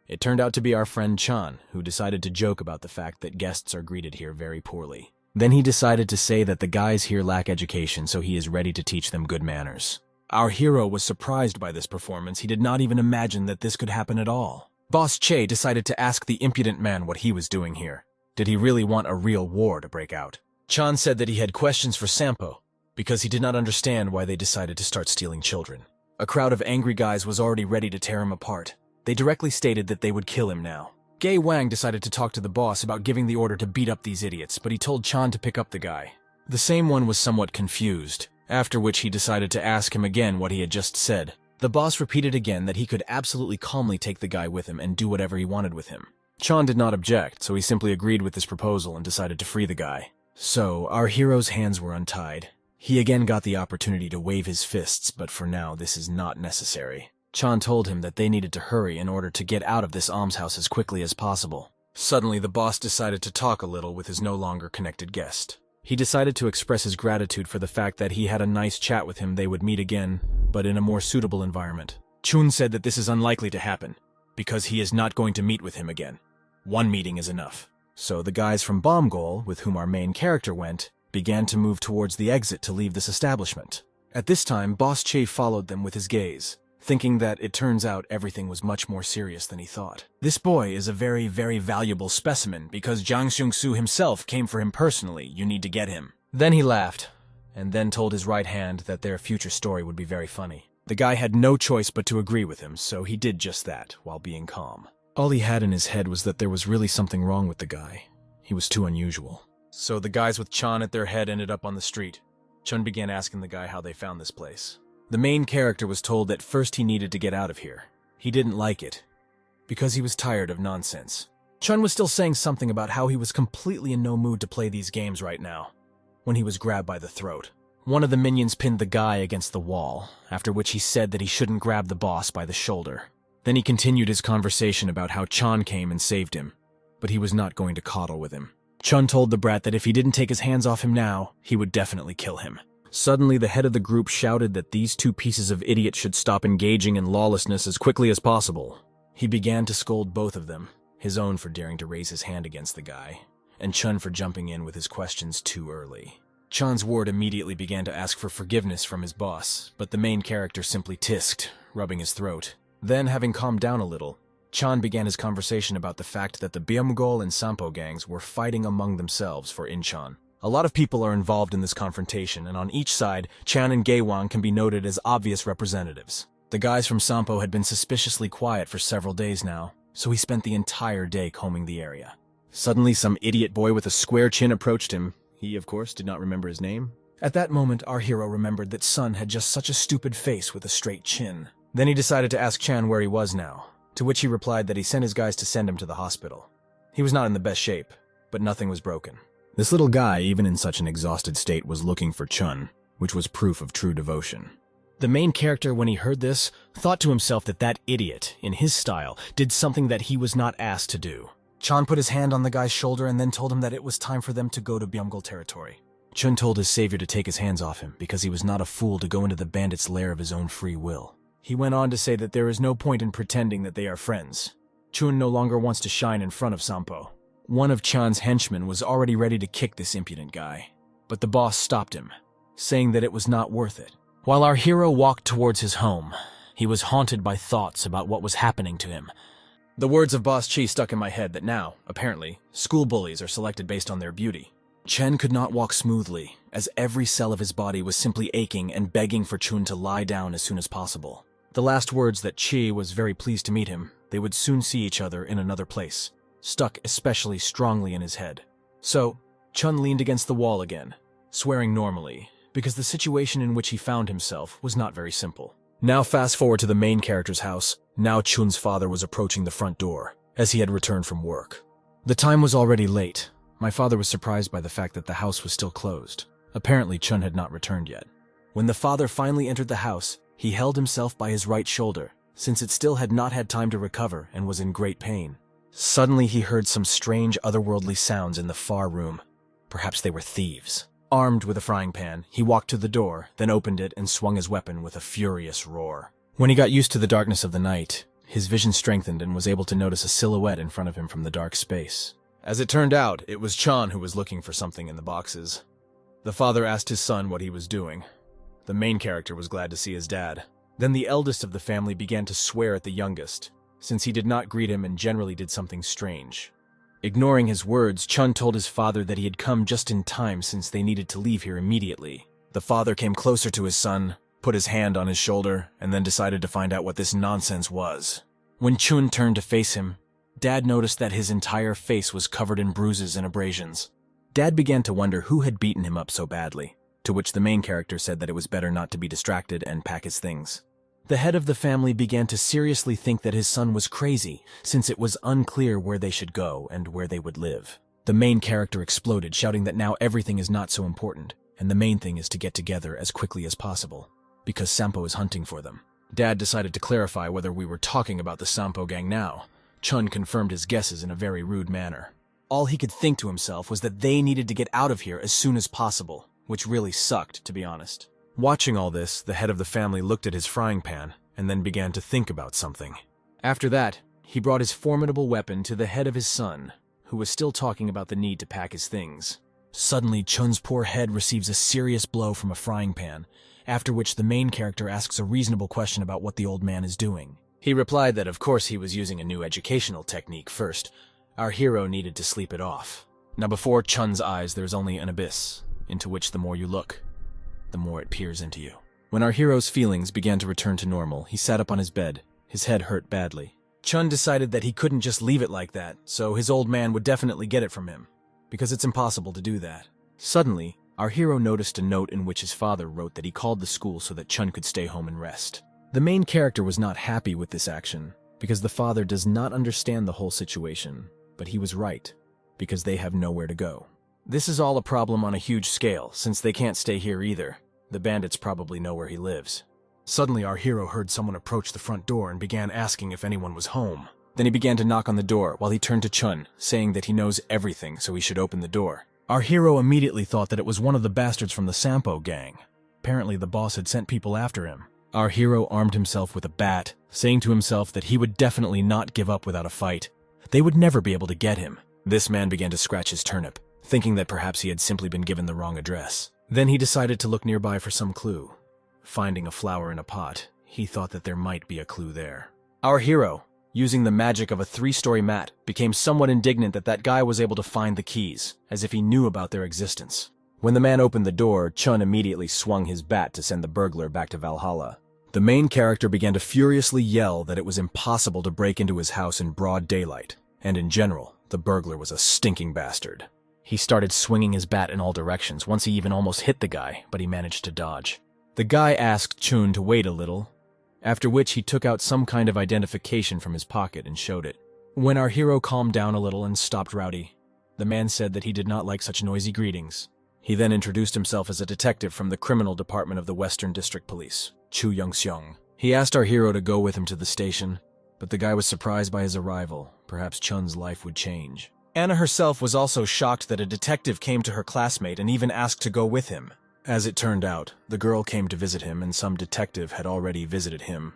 It turned out to be our friend Chan, who decided to joke about the fact that guests are greeted here very poorly. Then he decided to say that the guys here lack education, so he is ready to teach them good manners. Our hero was surprised by this performance. He did not even imagine that this could happen at all. Boss Che decided to ask the impudent man what he was doing here. Did he really want a real war to break out? Chan said that he had questions for Sampo, because he did not understand why they decided to start stealing children. A crowd of angry guys was already ready to tear him apart. They directly stated that they would kill him now. Gay Wang decided to talk to the boss about giving the order to beat up these idiots, but he told Chan to pick up the guy. The same one was somewhat confused, after which he decided to ask him again what he had just said. The boss repeated again that he could absolutely calmly take the guy with him and do whatever he wanted with him. Chan did not object, so he simply agreed with this proposal and decided to free the guy. So, our hero's hands were untied. He again got the opportunity to wave his fists, but for now this is not necessary. Chan told him that they needed to hurry in order to get out of this almshouse as quickly as possible. Suddenly, the boss decided to talk a little with his no longer connected guest. He decided to express his gratitude for the fact that he had a nice chat with him. They would meet again, but in a more suitable environment. Chun said that this is unlikely to happen, because he is not going to meet with him again. One meeting is enough. So the guys from Bomgol, with whom our main character went, began to move towards the exit to leave this establishment. At this time, Boss Che followed them with his gaze, thinking that it turns out everything was much more serious than he thought. This boy is a very, very valuable specimen because Jiang Xiongsu himself came for him personally. You need to get him. Then he laughed, and then told his right hand that their future story would be very funny. The guy had no choice but to agree with him, so he did just that, while being calm. All he had in his head was that there was really something wrong with the guy. He was too unusual. So the guys with Chun at their head ended up on the street. Chun began asking the guy how they found this place. The main character was told that first he needed to get out of here. He didn't like it, because he was tired of nonsense. Chun was still saying something about how he was completely in no mood to play these games right now, when he was grabbed by the throat. One of the minions pinned the guy against the wall, after which he said that he shouldn't grab the boss by the shoulder. Then he continued his conversation about how Chun came and saved him, but he was not going to coddle with him. Chun told the brat that if he didn't take his hands off him now, he would definitely kill him. Suddenly, the head of the group shouted that these two pieces of idiots should stop engaging in lawlessness as quickly as possible. He began to scold both of them, his own for daring to raise his hand against the guy, and Chun for jumping in with his questions too early. Chun's ward immediately began to ask for forgiveness from his boss, but the main character simply tisked, rubbing his throat. Then, having calmed down a little, Chun began his conversation about the fact that the Byumgol and Sampo gangs were fighting among themselves for Incheon. A lot of people are involved in this confrontation, and on each side, Chan and Gaewang can be noted as obvious representatives. The guys from Sampo had been suspiciously quiet for several days now, so he spent the entire day combing the area. Suddenly, some idiot boy with a square chin approached him. He, of course, did not remember his name. At that moment, our hero remembered that Sun had just such a stupid face with a straight chin. Then he decided to ask Chan where he was now, to which he replied that he sent his guys to send him to the hospital. He was not in the best shape, but nothing was broken. This little guy, even in such an exhausted state, was looking for Chun, which was proof of true devotion. The main character, when he heard this, thought to himself that that idiot, in his style, did something that he was not asked to do. Chun put his hand on the guy's shoulder and then told him that it was time for them to go to Byumgol territory. Chun told his savior to take his hands off him because he was not a fool to go into the bandits' lair of his own free will. He went on to say that there is no point in pretending that they are friends. Chun no longer wants to shine in front of Sampo. One of Chan's henchmen was already ready to kick this impudent guy, but the boss stopped him, saying that it was not worth it. While our hero walked towards his home, he was haunted by thoughts about what was happening to him. The words of Boss Chi stuck in my head that now, apparently, school bullies are selected based on their beauty. Chen could not walk smoothly, as every cell of his body was simply aching and begging for Chun to lie down as soon as possible. The last words that Chi was very pleased to meet him, they would soon see each other in another place, stuck especially strongly in his head. So, Chun leaned against the wall again, swearing normally, because the situation in which he found himself was not very simple. Now fast forward to the main character's house. Now Chun's father was approaching the front door, as he had returned from work. The time was already late. My father was surprised by the fact that the house was still closed. Apparently Chun had not returned yet. When the father finally entered the house, he held himself by his right shoulder, since it still had not had time to recover and was in great pain. Suddenly he heard some strange otherworldly sounds in the far room. Perhaps they were thieves. Armed with a frying pan, he walked to the door, then opened it and swung his weapon with a furious roar. When he got used to the darkness of the night, his vision strengthened and was able to notice a silhouette in front of him from the dark space. As it turned out, it was Chan who was looking for something in the boxes. The father asked his son what he was doing. The main character was glad to see his dad. Then the eldest of the family began to swear at the youngest, since he did not greet him and generally did something strange. Ignoring his words, Chun told his father that he had come just in time since they needed to leave here immediately. The father came closer to his son, put his hand on his shoulder, and then decided to find out what this nonsense was. When Chun turned to face him, Dad noticed that his entire face was covered in bruises and abrasions. Dad began to wonder who had beaten him up so badly, to which the main character said that it was better not to be distracted and pack his things. The head of the family began to seriously think that his son was crazy, since it was unclear where they should go and where they would live. The main character exploded, shouting that now everything is not so important, and the main thing is to get together as quickly as possible, because Sampo is hunting for them. Dad decided to clarify whether we were talking about the Sampo gang now. Chun confirmed his guesses in a very rude manner. All he could think to himself was that they needed to get out of here as soon as possible, which really sucked, to be honest. Watching all this, the head of the family looked at his frying pan and then began to think about something. After that, he brought his formidable weapon to the head of his son, who was still talking about the need to pack his things. Suddenly, Chun's poor head receives a serious blow from a frying pan, after which the main character asks a reasonable question about what the old man is doing. He replied that of course he was using a new educational technique first. Our hero needed to sleep it off. Now before Chun's eyes there's only an abyss, into which the more you look, the more it peers into you. When our hero's feelings began to return to normal, he sat up on his bed. His head hurt badly. Chun decided that he couldn't just leave it like that, so his old man would definitely get it from him, because it's impossible to do that. Suddenly, our hero noticed a note in which his father wrote that he called the school so that Chun could stay home and rest. The main character was not happy with this action, because the father does not understand the whole situation, but he was right, because they have nowhere to go. This is all a problem on a huge scale, since they can't stay here either. The bandits probably know where he lives. Suddenly our hero heard someone approach the front door and began asking if anyone was home. Then he began to knock on the door while he turned to Chun, saying that he knows everything so he should open the door. Our hero immediately thought that it was one of the bastards from the Sampo gang. Apparently the boss had sent people after him. Our hero armed himself with a bat, saying to himself that he would definitely not give up without a fight. They would never be able to get him. This man began to scratch his turnip, thinking that perhaps he had simply been given the wrong address. Then he decided to look nearby for some clue. Finding a flower in a pot, he thought that there might be a clue there. Our hero, using the magic of a 3-story mat, became somewhat indignant that that guy was able to find the keys, as if he knew about their existence. When the man opened the door, Chun immediately swung his bat to send the burglar back to Valhalla. The main character began to furiously yell that it was impossible to break into his house in broad daylight, and in general, the burglar was a stinking bastard. He started swinging his bat in all directions, once he even almost hit the guy, but he managed to dodge. The guy asked Chun to wait a little, after which he took out some kind of identification from his pocket and showed it. When our hero calmed down a little and stopped rowdy, the man said that he did not like such noisy greetings. He then introduced himself as a detective from the criminal department of the Western District Police, Chu Young-seong. He asked our hero to go with him to the station, but the guy was surprised by his arrival. Perhaps Chun's life would change. Anna herself was also shocked that a detective came to her classmate and even asked to go with him. As it turned out, the girl came to visit him and some detective had already visited him.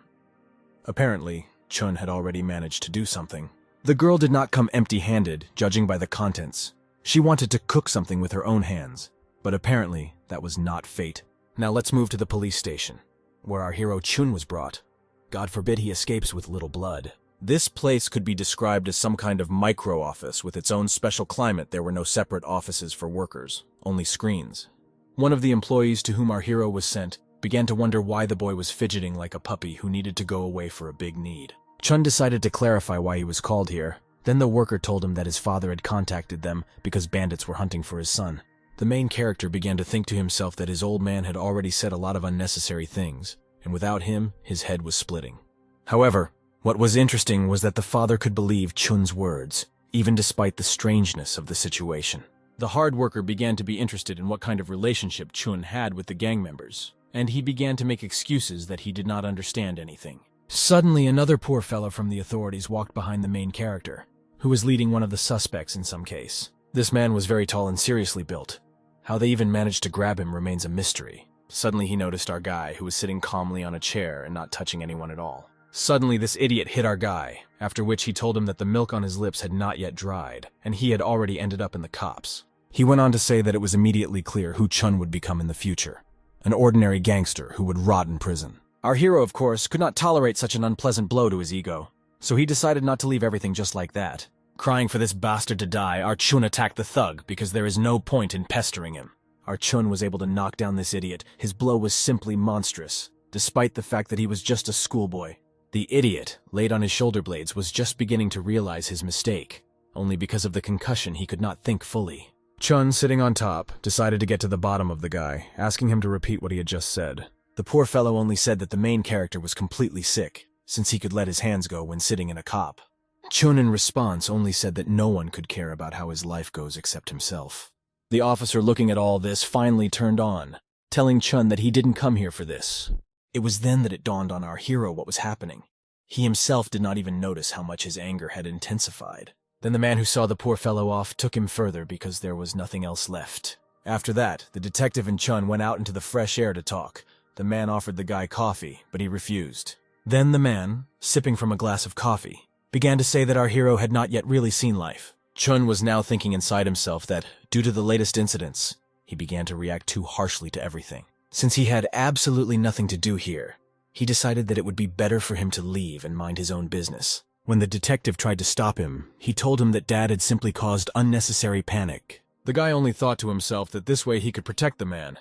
Apparently, Chun had already managed to do something. The girl did not come empty-handed, judging by the contents. She wanted to cook something with her own hands, but apparently that was not fate. Now let's move to the police station, where our hero Chun was brought. God forbid he escapes with little blood. This place could be described as some kind of micro-office with its own special climate. There were no separate offices for workers, only screens. One of the employees to whom our hero was sent began to wonder why the boy was fidgeting like a puppy who needed to go away for a big need. Chun decided to clarify why he was called here. Then the worker told him that his father had contacted them because bandits were hunting for his son. The main character began to think to himself that his old man had already said a lot of unnecessary things, and without him, his head was splitting. However, what was interesting was that the father could believe Chun's words, even despite the strangeness of the situation. The hard worker began to be interested in what kind of relationship Chun had with the gang members, and he began to make excuses that he did not understand anything. Suddenly, another poor fellow from the authorities walked behind the main character, who was leading one of the suspects in some case. This man was very tall and seriously built. How they even managed to grab him remains a mystery. Suddenly he noticed our guy, who was sitting calmly on a chair and not touching anyone at all. Suddenly this idiot hit our guy, after which he told him that the milk on his lips had not yet dried, and he had already ended up in the cops. He went on to say that it was immediately clear who Chun would become in the future. An ordinary gangster who would rot in prison. Our hero, of course, could not tolerate such an unpleasant blow to his ego, so he decided not to leave everything just like that. Crying for this bastard to die, our Chun attacked the thug because there is no point in pestering him. Our Chun was able to knock down this idiot. His blow was simply monstrous, despite the fact that he was just a schoolboy. The idiot, laid on his shoulder blades, was just beginning to realize his mistake. Only because of the concussion he could not think fully. Chun, sitting on top, decided to get to the bottom of the guy, asking him to repeat what he had just said. The poor fellow only said that the main character was completely sick, since he could let his hands go when sitting in a cop. Chun in response only said that no one could care about how his life goes except himself. The officer, looking at all this, finally turned on, telling Chun that he didn't come here for this. It was then that it dawned on our hero what was happening. He himself did not even notice how much his anger had intensified. Then the man who saw the poor fellow off took him further because there was nothing else left. After that, the detective and Chun went out into the fresh air to talk. The man offered the guy coffee, but he refused. Then the man, sipping from a glass of coffee, began to say that our hero had not yet really seen life. Chun was now thinking inside himself that, due to the latest incidents, he began to react too harshly to everything. Since he had absolutely nothing to do here, he decided that it would be better for him to leave and mind his own business. When the detective tried to stop him, he told him that Dad had simply caused unnecessary panic. The guy only thought to himself that this way he could protect the man.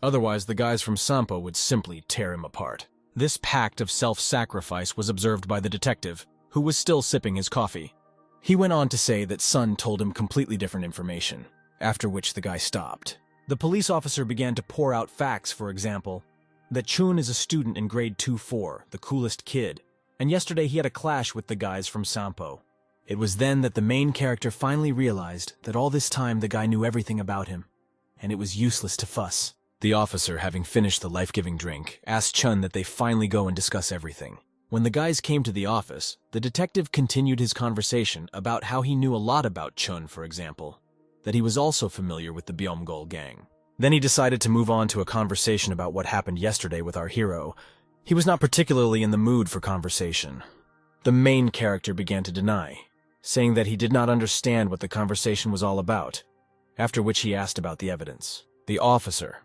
Otherwise, the guys from Sampo would simply tear him apart. This pact of self-sacrifice was observed by the detective, who was still sipping his coffee. He went on to say that Sun told him completely different information, after which the guy stopped. The police officer began to pour out facts, for example, that Chun is a student in grade 2-4, the coolest kid, and yesterday he had a clash with the guys from Sampo. It was then that the main character finally realized that all this time the guy knew everything about him, and it was useless to fuss. The officer, having finished the life-giving drink, asked Chun that they finally go and discuss everything. When the guys came to the office, the detective continued his conversation about how he knew a lot about Chun, for example, that he was also familiar with the Byomgol gang. Then he decided to move on to a conversation about what happened yesterday with our hero. He was not particularly in the mood for conversation. The main character began to deny, saying that he did not understand what the conversation was all about, after which he asked about the evidence. The officer,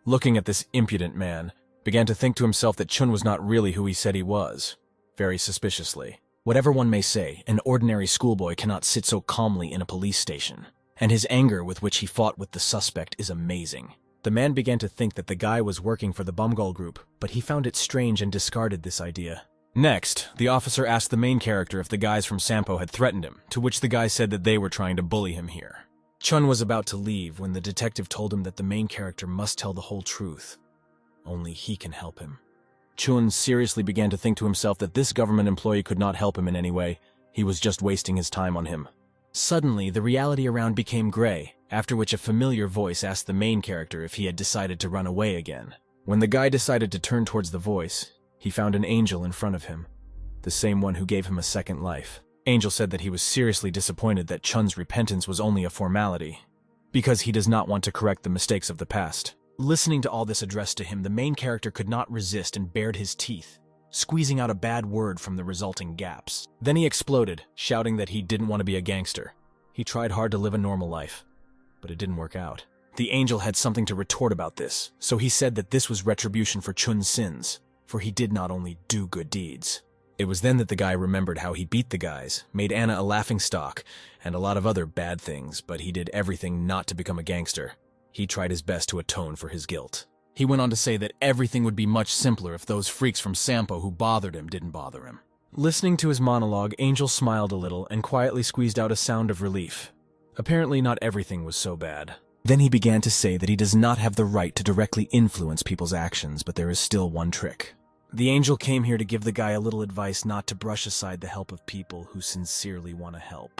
looking at this impudent man, began to think to himself that Chun was not really who he said he was, very suspiciously. Whatever one may say, an ordinary schoolboy cannot sit so calmly in a police station, and his anger with which he fought with the suspect is amazing. The man began to think that the guy was working for the Bumgol group, but he found it strange and discarded this idea. Next, the officer asked the main character if the guys from Sampo had threatened him, to which the guy said that they were trying to bully him here. Chun was about to leave when the detective told him that the main character must tell the whole truth. Only he can help him. Chun seriously began to think to himself that this government employee could not help him in any way. He was just wasting his time on him. Suddenly, the reality around became gray, after which a familiar voice asked the main character if he had decided to run away again. When the guy decided to turn towards the voice, he found an angel in front of him, the same one who gave him a second life. Angel said that he was seriously disappointed that Chun's repentance was only a formality, because he does not want to correct the mistakes of the past. Listening to all this addressed to him, the main character could not resist and bared his teeth, squeezing out a bad word from the resulting gaps. Then he exploded, shouting that he didn't want to be a gangster. He tried hard to live a normal life, but it didn't work out. The angel had something to retort about this, so he said that this was retribution for Chun's sins, for he did not only do good deeds. It was then that the guy remembered how he beat the guys, made Anna a laughingstock, and a lot of other bad things, but he did everything not to become a gangster. He tried his best to atone for his guilt. He went on to say that everything would be much simpler if those freaks from Sampo who bothered him didn't bother him. Listening to his monologue, Angel smiled a little and quietly squeezed out a sound of relief. Apparently not everything was so bad. Then he began to say that he does not have the right to directly influence people's actions, but there is still one trick. The angel came here to give the guy a little advice not to brush aside the help of people who sincerely want to help.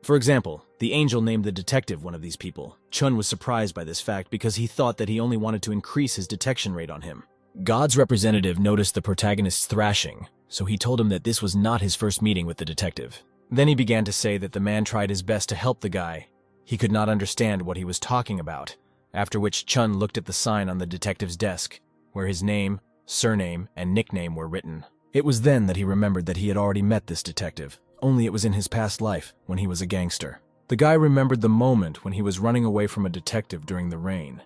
For example, the angel named the detective one of these people. Chun was surprised by this fact because he thought that he only wanted to increase his detection rate on him. God's representative noticed the protagonist's thrashing, so he told him that this was not his first meeting with the detective. Then he began to say that the man tried his best to help the guy. He could not understand what he was talking about, after which Chun looked at the sign on the detective's desk, where his name, surname, and nickname were written. It was then that he remembered that he had already met this detective, only it was in his past life when he was a gangster. The guy remembered the moment when he was running away from a detective during the rain,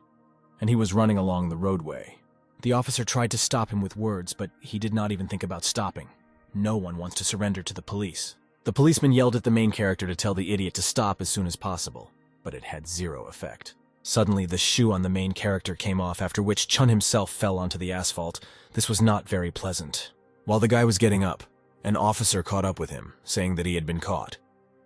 and he was running along the roadway. The officer tried to stop him with words, but he did not even think about stopping. No one wants to surrender to the police. The policeman yelled at the main character to tell the idiot to stop as soon as possible, but it had zero effect. Suddenly, the shoe on the main character came off, after which Chun himself fell onto the asphalt. This was not very pleasant. While the guy was getting up, an officer caught up with him, saying that he had been caught,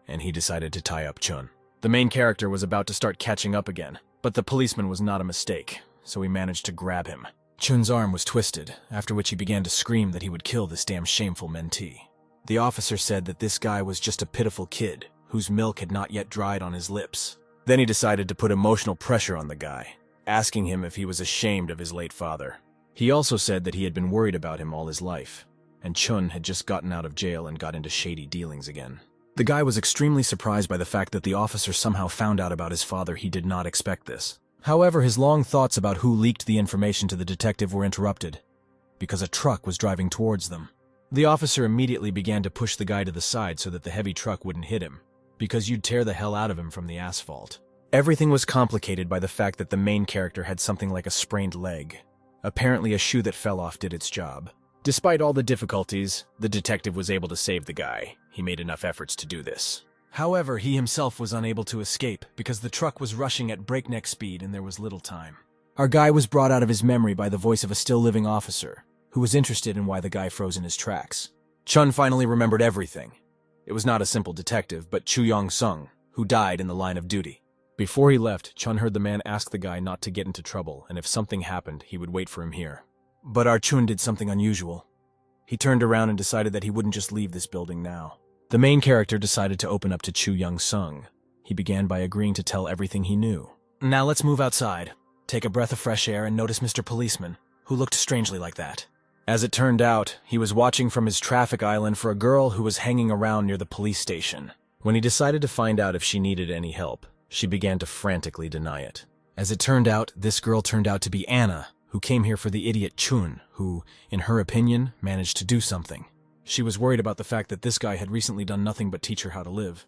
and he decided to tie up Chun. The main character was about to start catching up again, but the policeman was not a mistake, so he managed to grab him. Chun's arm was twisted, after which he began to scream that he would kill this damn shameful mentee. The officer said that this guy was just a pitiful kid, whose milk had not yet dried on his lips. Then he decided to put emotional pressure on the guy, asking him if he was ashamed of his late father. He also said that he had been worried about him all his life, and Chun had just gotten out of jail and got into shady dealings again. The guy was extremely surprised by the fact that the officer somehow found out about his father. He did not expect this. However, his long thoughts about who leaked the information to the detective were interrupted, because a truck was driving towards them. The officer immediately began to push the guy to the side so that the heavy truck wouldn't hit him, because you'd tear the hell out of him from the asphalt. Everything was complicated by the fact that the main character had something like a sprained leg. Apparently a shoe that fell off did its job. Despite all the difficulties, the detective was able to save the guy. He made enough efforts to do this. However, he himself was unable to escape because the truck was rushing at breakneck speed and there was little time. Our guy was brought out of his memory by the voice of a still-living officer who was interested in why the guy froze in his tracks. Chun finally remembered everything. It was not a simple detective, but Chu Yong-sung, who died in the line of duty. Before he left, Chun heard the man ask the guy not to get into trouble, and if something happened, he would wait for him here. But our Chun did something unusual. He turned around and decided that he wouldn't just leave this building now. The main character decided to open up to Chu Young-sung. He began by agreeing to tell everything he knew. Now let's move outside, take a breath of fresh air, and notice Mr. Policeman, who looked strangely like that. As it turned out, he was watching from his traffic island for a girl who was hanging around near the police station. When he decided to find out if she needed any help, she began to frantically deny it. As it turned out, this girl turned out to be Anna, who came here for the idiot Chun, who, in her opinion, managed to do something. She was worried about the fact that this guy had recently done nothing but teach her how to live.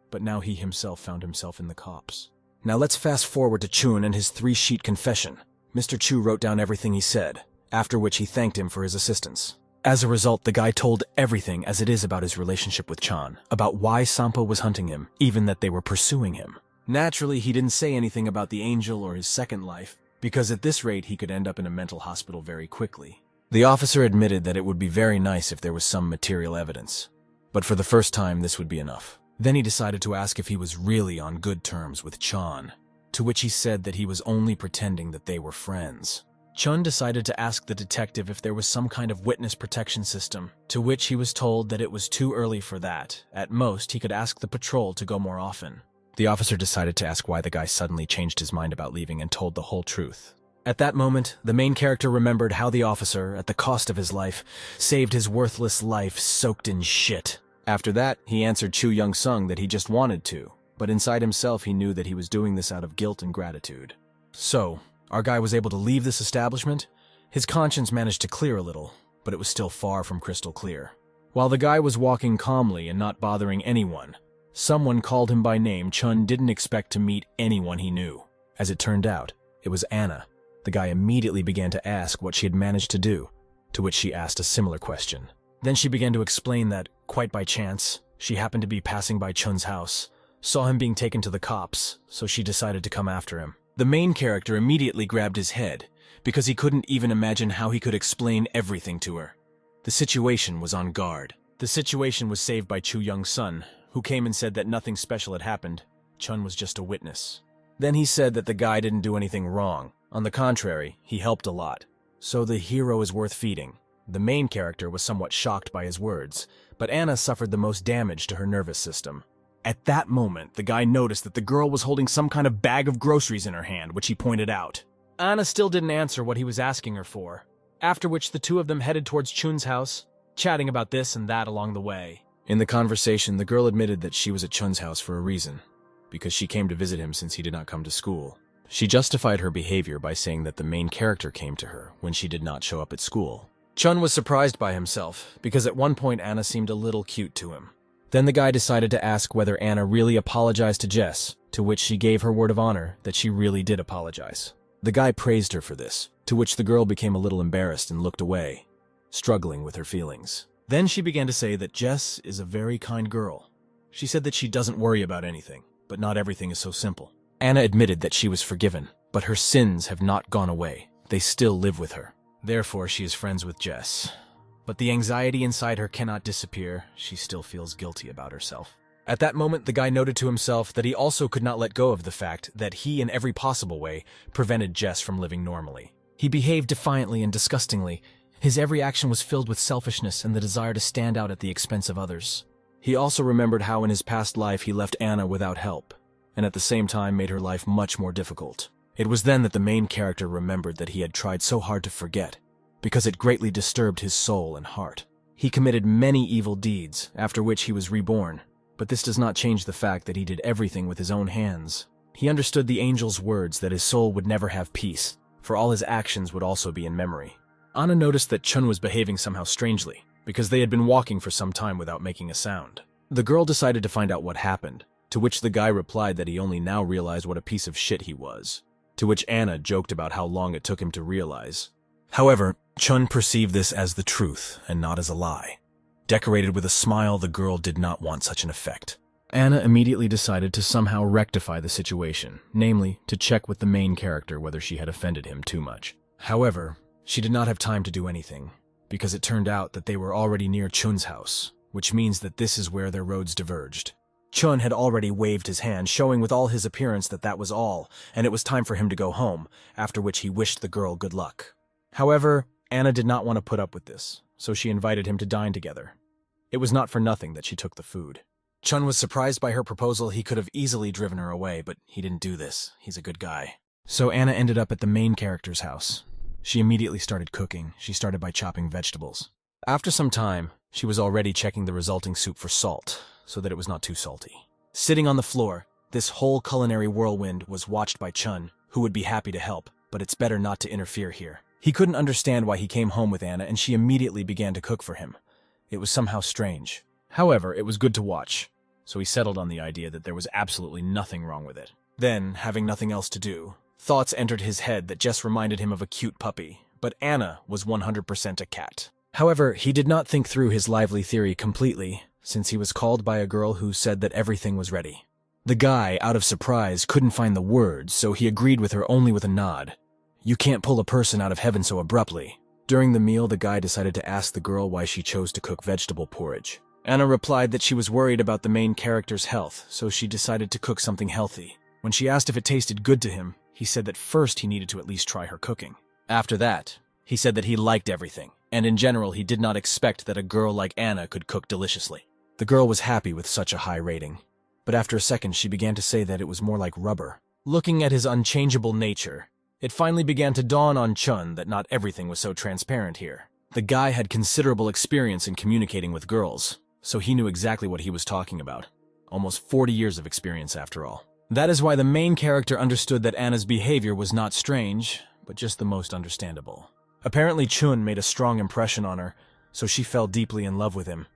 But now he himself found himself in the cops. Now let's fast forward to Chun and his 3-sheet confession. Mr. Chu wrote down everything he said, after which he thanked him for his assistance. As a result, the guy told everything as it is about his relationship with Chan, about why Sampo was hunting him, even that they were pursuing him. Naturally, he didn't say anything about the angel or his second life, because at this rate he could end up in a mental hospital very quickly. The officer admitted that it would be very nice if there was some material evidence, but for the first time this would be enough. Then he decided to ask if he was really on good terms with Chan, to which he said that he was only pretending that they were friends. Chun decided to ask the detective if there was some kind of witness protection system, to which he was told that it was too early for that. At most, he could ask the patrol to go more often. The officer decided to ask why the guy suddenly changed his mind about leaving and told the whole truth. At that moment, the main character remembered how the officer, at the cost of his life, saved his worthless life soaked in shit. After that, he answered Chu Young-sung that he just wanted to, but inside himself he knew that he was doing this out of guilt and gratitude. So, our guy was able to leave this establishment. His conscience managed to clear a little, but it was still far from crystal clear. While the guy was walking calmly and not bothering anyone, someone called him by name Chun didn't expect to meet anyone he knew. As it turned out, it was Anna. The guy immediately began to ask what she had managed to do, to which she asked a similar question. Then she began to explain that, quite by chance, she happened to be passing by Chun's house, saw him being taken to the cops, so she decided to come after him. The main character immediately grabbed his head, because he couldn't even imagine how he could explain everything to her. The situation was on guard. The situation was saved by Chu Young-sun, who came and said that nothing special had happened. Chun was just a witness. Then he said that the guy didn't do anything wrong. On the contrary, he helped a lot. So the hero is worth feeding. The main character was somewhat shocked by his words, but Anna suffered the most damage to her nervous system. At that moment, the guy noticed that the girl was holding some kind of bag of groceries in her hand, which he pointed out. Anna still didn't answer what he was asking her for, after which the two of them headed towards Chun's house, chatting about this and that along the way. In the conversation, the girl admitted that she was at Chun's house for a reason, because she came to visit him since he did not come to school. She justified her behavior by saying that the main character came to her when she did not show up at school. Chun was surprised by himself, because at one point Anna seemed a little cute to him. Then the guy decided to ask whether Anna really apologized to Jess, to which she gave her word of honor that she really did apologize. The guy praised her for this, to which the girl became a little embarrassed and looked away, struggling with her feelings. Then she began to say that Jess is a very kind girl. She said that she doesn't worry about anything, but not everything is so simple. Anna admitted that she was forgiven, but her sins have not gone away. They still live with her. Therefore, she is friends with Jess. But the anxiety inside her cannot disappear. She still feels guilty about herself. At that moment, the guy noted to himself that he also could not let go of the fact that he, in every possible way, prevented Jess from living normally. He behaved defiantly and disgustingly. His every action was filled with selfishness and the desire to stand out at the expense of others. He also remembered how in his past life he left Anna without help, and at the same time made her life much more difficult. It was then that the main character remembered that he had tried so hard to forget, because it greatly disturbed his soul and heart. He committed many evil deeds, after which he was reborn, but this does not change the fact that he did everything with his own hands. He understood the angel's words that his soul would never have peace, for all his actions would also be in memory. Anna noticed that Chun was behaving somehow strangely, because they had been walking for some time without making a sound. The girl decided to find out what happened, to which the guy replied that he only now realized what a piece of shit he was. to which Anna joked about how long it took him to realize. However, Chun perceived this as the truth and not as a lie. Decorated with a smile, the girl did not want such an effect. Anna immediately decided to somehow rectify the situation, namely, to check with the main character whether she had offended him too much. However, she did not have time to do anything, because it turned out that they were already near Chun's house, which means that this is where their roads diverged. Chun had already waved his hand, showing with all his appearance that that was all, and it was time for him to go home, after which he wished the girl good luck. However, Anna did not want to put up with this, so she invited him to dine together. It was not for nothing that she took the food. Chun was surprised by her proposal. He could have easily driven her away, but he didn't do this. He's a good guy. So Anna ended up at the main character's house. She immediately started cooking. She started by chopping vegetables. After some time, she was already checking the resulting soup for salt, so that it was not too salty. Sitting on the floor, this whole culinary whirlwind was watched by Chun, who would be happy to help, but it's better not to interfere here. He couldn't understand why he came home with Anna, and she immediately began to cook for him. It was somehow strange. However, it was good to watch, so he settled on the idea that there was absolutely nothing wrong with it. Then, having nothing else to do, thoughts entered his head that just reminded him of a cute puppy, but Anna was 100% a cat. However, he did not think through his lively theory completely, since he was called by a girl who said that everything was ready. The guy, out of surprise, couldn't find the words, so he agreed with her only with a nod. You can't pull a person out of heaven so abruptly. During the meal, the guy decided to ask the girl why she chose to cook vegetable porridge. Anna replied that she was worried about the main character's health, so she decided to cook something healthy. When she asked if it tasted good to him, he said that first he needed to at least try her cooking. After that, he said that he liked everything, and in general he did not expect that a girl like Anna could cook deliciously. The girl was happy with such a high rating, but after a second she began to say that it was more like rubber. Looking at his unchangeable nature, it finally began to dawn on Chun that not everything was so transparent here. The guy had considerable experience in communicating with girls, so he knew exactly what he was talking about. Almost 40 years of experience after all. That is why the main character understood that Anna's behavior was not strange, but just the most understandable. Apparently Chun made a strong impression on her, so she fell deeply in love with him.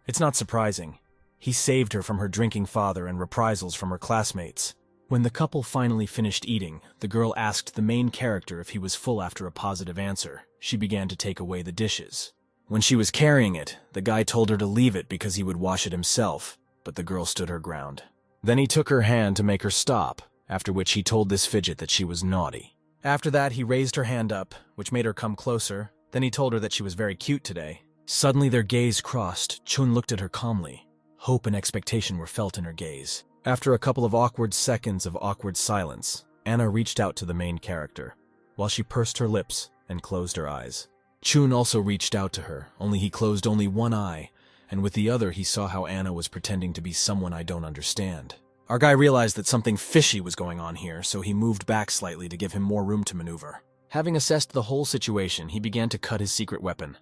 It's not surprising. He saved her from her drinking father and reprisals from her classmates. When the couple finally finished eating, the girl asked the main character if he was full after a positive answer. She began to take away the dishes. When she was carrying it, the guy told her to leave it because he would wash it himself, but the girl stood her ground. Then he took her hand to make her stop, after which he told this fidget that she was naughty. After that, he raised her hand up, which made her come closer. Then he told her that she was very cute today. Suddenly their gaze crossed. Chun looked at her calmly. Hope and expectation were felt in her gaze. After a couple of awkward seconds of awkward silence, Anna reached out to the main character, while she pursed her lips and closed her eyes. Chun also reached out to her, only he closed only one eye, and with the other he saw how Anna was pretending to be someone I don't understand. Our guy realized that something fishy was going on here, so he moved back slightly to give him more room to maneuver. Having assessed the whole situation, he began to cut his secret weapon,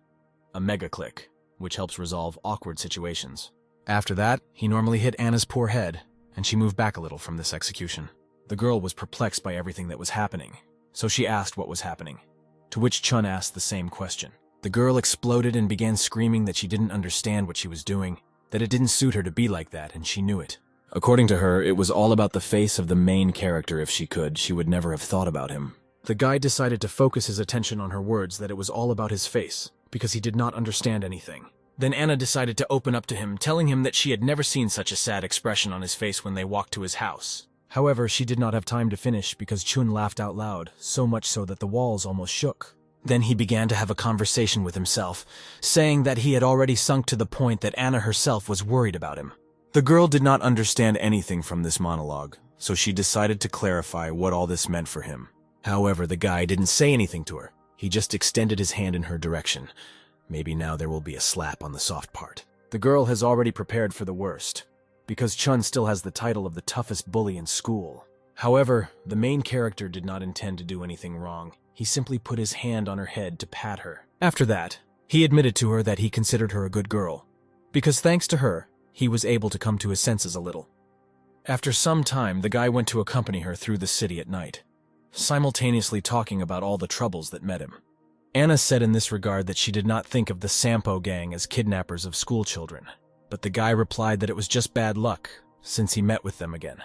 a mega click, which helps resolve awkward situations. After that, he normally hit Anna's poor head, and she moved back a little from this execution. The girl was perplexed by everything that was happening, so she asked what was happening, to which Chun asked the same question. The girl exploded and began screaming that she didn't understand what she was doing, that it didn't suit her to be like that, and she knew it. According to her, it was all about the face of the main character. If she could, she would never have thought about him. The guy decided to focus his attention on her words that it was all about his face, because he did not understand anything. Then Anna decided to open up to him, telling him that she had never seen such a sad expression on his face when they walked to his house. However, she did not have time to finish because Chun laughed out loud, so much so that the walls almost shook. Then he began to have a conversation with himself, saying that he had already sunk to the point that Anna herself was worried about him. The girl did not understand anything from this monologue, so she decided to clarify what all this meant for him. However, the guy didn't say anything to her. He just extended his hand in her direction. Maybe now there will be a slap on the soft part. The girl has already prepared for the worst, because Chun still has the title of the toughest bully in school. However, the main character did not intend to do anything wrong. He simply put his hand on her head to pat her. After that, he admitted to her that he considered her a good girl, because thanks to her, he was able to come to his senses a little. After some time, the guy went to accompany her through the city at night, simultaneously talking about all the troubles that met him. Anna said in this regard that she did not think of the Sampo gang as kidnappers of school children, but the guy replied that it was just bad luck, since he met with them again.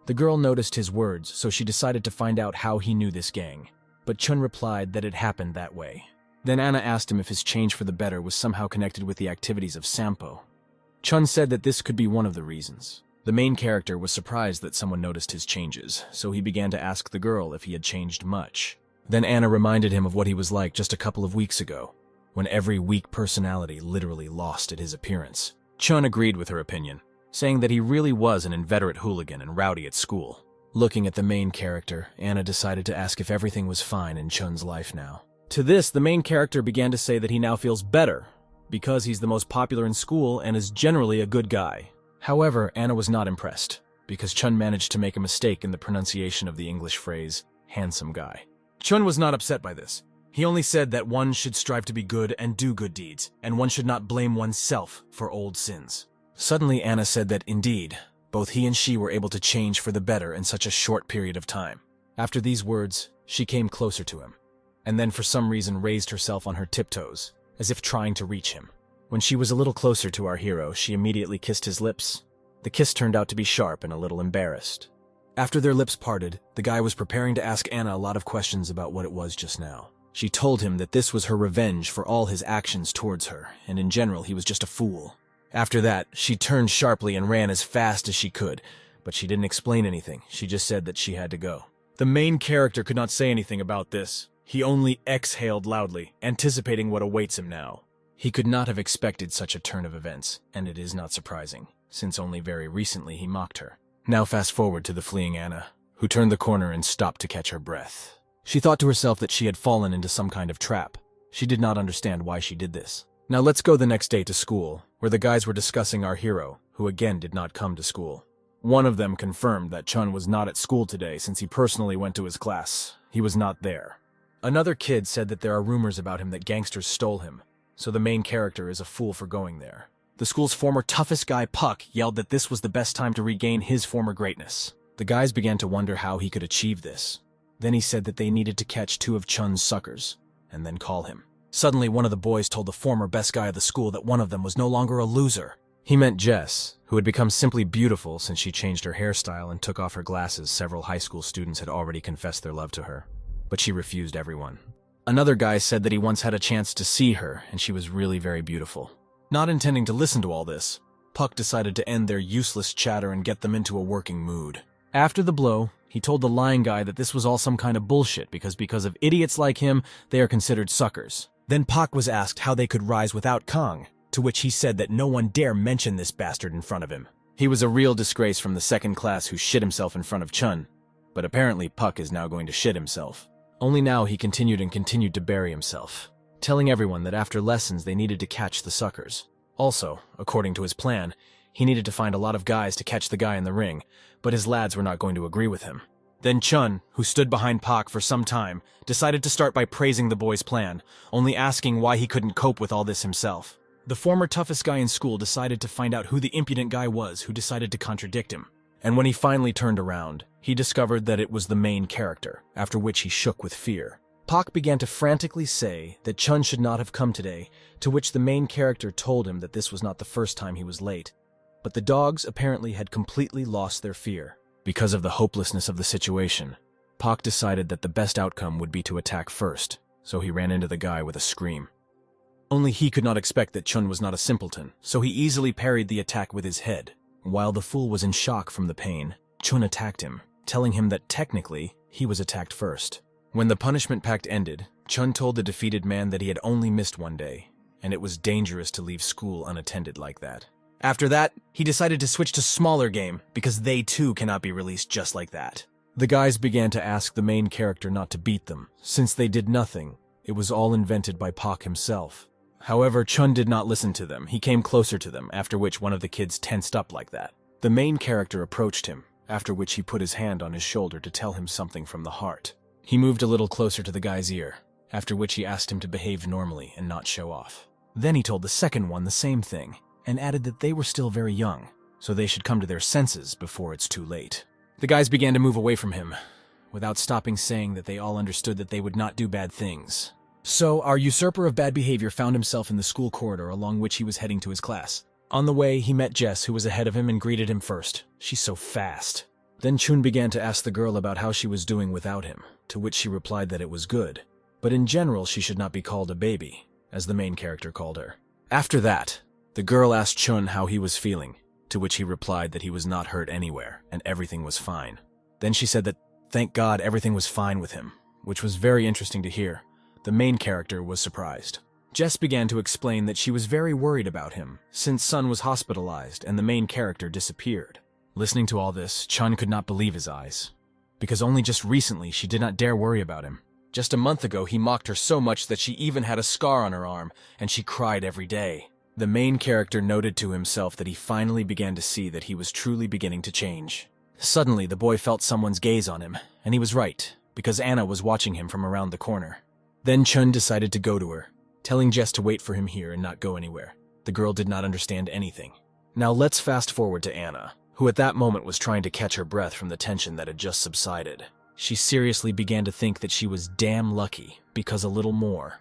The girl noticed his words, so she decided to find out how he knew this gang. But Chun replied that it happened that way. Then Anna asked him if his change for the better was somehow connected with the activities of Sampo. Chun said that this could be one of the reasons. The main character was surprised that someone noticed his changes, so he began to ask the girl if he had changed much. Then Anna reminded him of what he was like just a couple of weeks ago, when every weak personality literally lost at his appearance. Chun agreed with her opinion, saying that he really was an inveterate hooligan and rowdy at school. Looking at the main character, Anna decided to ask if everything was fine in Chun's life now. To this, the main character began to say that he now feels better, because he's the most popular in school and is generally a good guy. However, Anna was not impressed, because Chun managed to make a mistake in the pronunciation of the English phrase, handsome guy. Chun was not upset by this. He only said that one should strive to be good and do good deeds, and one should not blame oneself for old sins. Suddenly, Anna said that, indeed, both he and she were able to change for the better in such a short period of time. After these words, she came closer to him, and then for some reason raised herself on her tiptoes, as if trying to reach him. When she was a little closer to our hero, she immediately kissed his lips. The kiss turned out to be sharp and a little embarrassed. After their lips parted, the guy was preparing to ask Anna a lot of questions about what it was just now. She told him that this was her revenge for all his actions towards her, and in general he was just a fool. After that, she turned sharply and ran as fast as she could, but she didn't explain anything, she just said that she had to go. The main character could not say anything about this. He only exhaled loudly, anticipating what awaits him now. He could not have expected such a turn of events, and it is not surprising, since only very recently he mocked her. Now fast forward to the fleeing Anna, who turned the corner and stopped to catch her breath. She thought to herself that she had fallen into some kind of trap. She did not understand why she did this. Now let's go the next day to school, where the guys were discussing our hero, who again did not come to school. One of them confirmed that Chun was not at school today since he personally went to his class. He was not there. Another kid said that there are rumors about him that gangsters stole him, so the main character is a fool for going there. The school's former toughest guy, Puck, yelled that this was the best time to regain his former greatness. The guys began to wonder how he could achieve this. Then he said that they needed to catch 2 of Chun's suckers, and then call him. Suddenly, one of the boys told the former best guy of the school that one of them was no longer a loser. He meant Jess, who had become simply beautiful since she changed her hairstyle and took off her glasses. Several high school students had already confessed their love to her, but she refused everyone. Another guy said that he once had a chance to see her, and she was really very beautiful. Not intending to listen to all this, Puck decided to end their useless chatter and get them into a working mood. After the blow, he told the lying guy that this was all some kind of bullshit because of idiots like him, they are considered suckers. Then Puck was asked how they could rise without Kong, to which he said that no one dare mention this bastard in front of him. He was a real disgrace from the second class who shit himself in front of Chun, but apparently Puck is now going to shit himself. Only now he continued to bury himself, telling everyone that after lessons they needed to catch the suckers. Also, according to his plan, he needed to find a lot of guys to catch the guy in the ring, but his lads were not going to agree with him. Then Chun, who stood behind Pak for some time, decided to start by praising the boy's plan, only asking why he couldn't cope with all this himself. The former toughest guy in school decided to find out who the impudent guy was who decided to contradict him. And when he finally turned around, he discovered that it was the main character, after which he shook with fear. Pak began to frantically say that Chun should not have come today, to which the main character told him that this was not the first time he was late. But the dogs apparently had completely lost their fear. Because of the hopelessness of the situation, Pak decided that the best outcome would be to attack first, so he ran into the guy with a scream. Only he could not expect that Chun was not a simpleton, so he easily parried the attack with his head. While the fool was in shock from the pain, Chun attacked him, telling him that technically he was attacked first. When the punishment pact ended, Chun told the defeated man that he had only missed one day, and it was dangerous to leave school unattended like that. After that, he decided to switch to smaller game, because they too cannot be released just like that. The guys began to ask the main character not to beat them, since they did nothing. It was all invented by Pak himself. However, Chun did not listen to them. He came closer to them, after which one of the kids tensed up like that. The main character approached him, after which he put his hand on his shoulder to tell him something from the heart. He moved a little closer to the guy's ear, after which he asked him to behave normally and not show off. Then he told the second one the same thing, and added that they were still very young, so they should come to their senses before it's too late. The guys began to move away from him, without stopping saying that they all understood that they would not do bad things. So our usurper of bad behavior found himself in the school corridor along which he was heading to his class. On the way, he met Jess, who was ahead of him, and greeted him first. She's so fast. Then Chun began to ask the girl about how she was doing without him, to which she replied that it was good, but in general she should not be called a baby, as the main character called her. After that, the girl asked Chun how he was feeling, to which he replied that he was not hurt anywhere and everything was fine. Then she said that, thank God, everything was fine with him, which was very interesting to hear. The main character was surprised. Jess began to explain that she was very worried about him, since Sun was hospitalized and the main character disappeared. Listening to all this, Chun could not believe his eyes, because only just recently she did not dare worry about him. Just a month ago he mocked her so much that she even had a scar on her arm, and she cried every day. The main character noted to himself that he finally began to see that he was truly beginning to change. Suddenly the boy felt someone's gaze on him, and he was right, because Anna was watching him from around the corner. Then Chun decided to go to her, telling Jess to wait for him here and not go anywhere. The girl did not understand anything. Now let's fast forward to Anna, who at that moment was trying to catch her breath from the tension that had just subsided. She seriously began to think that she was damn lucky, because a little more,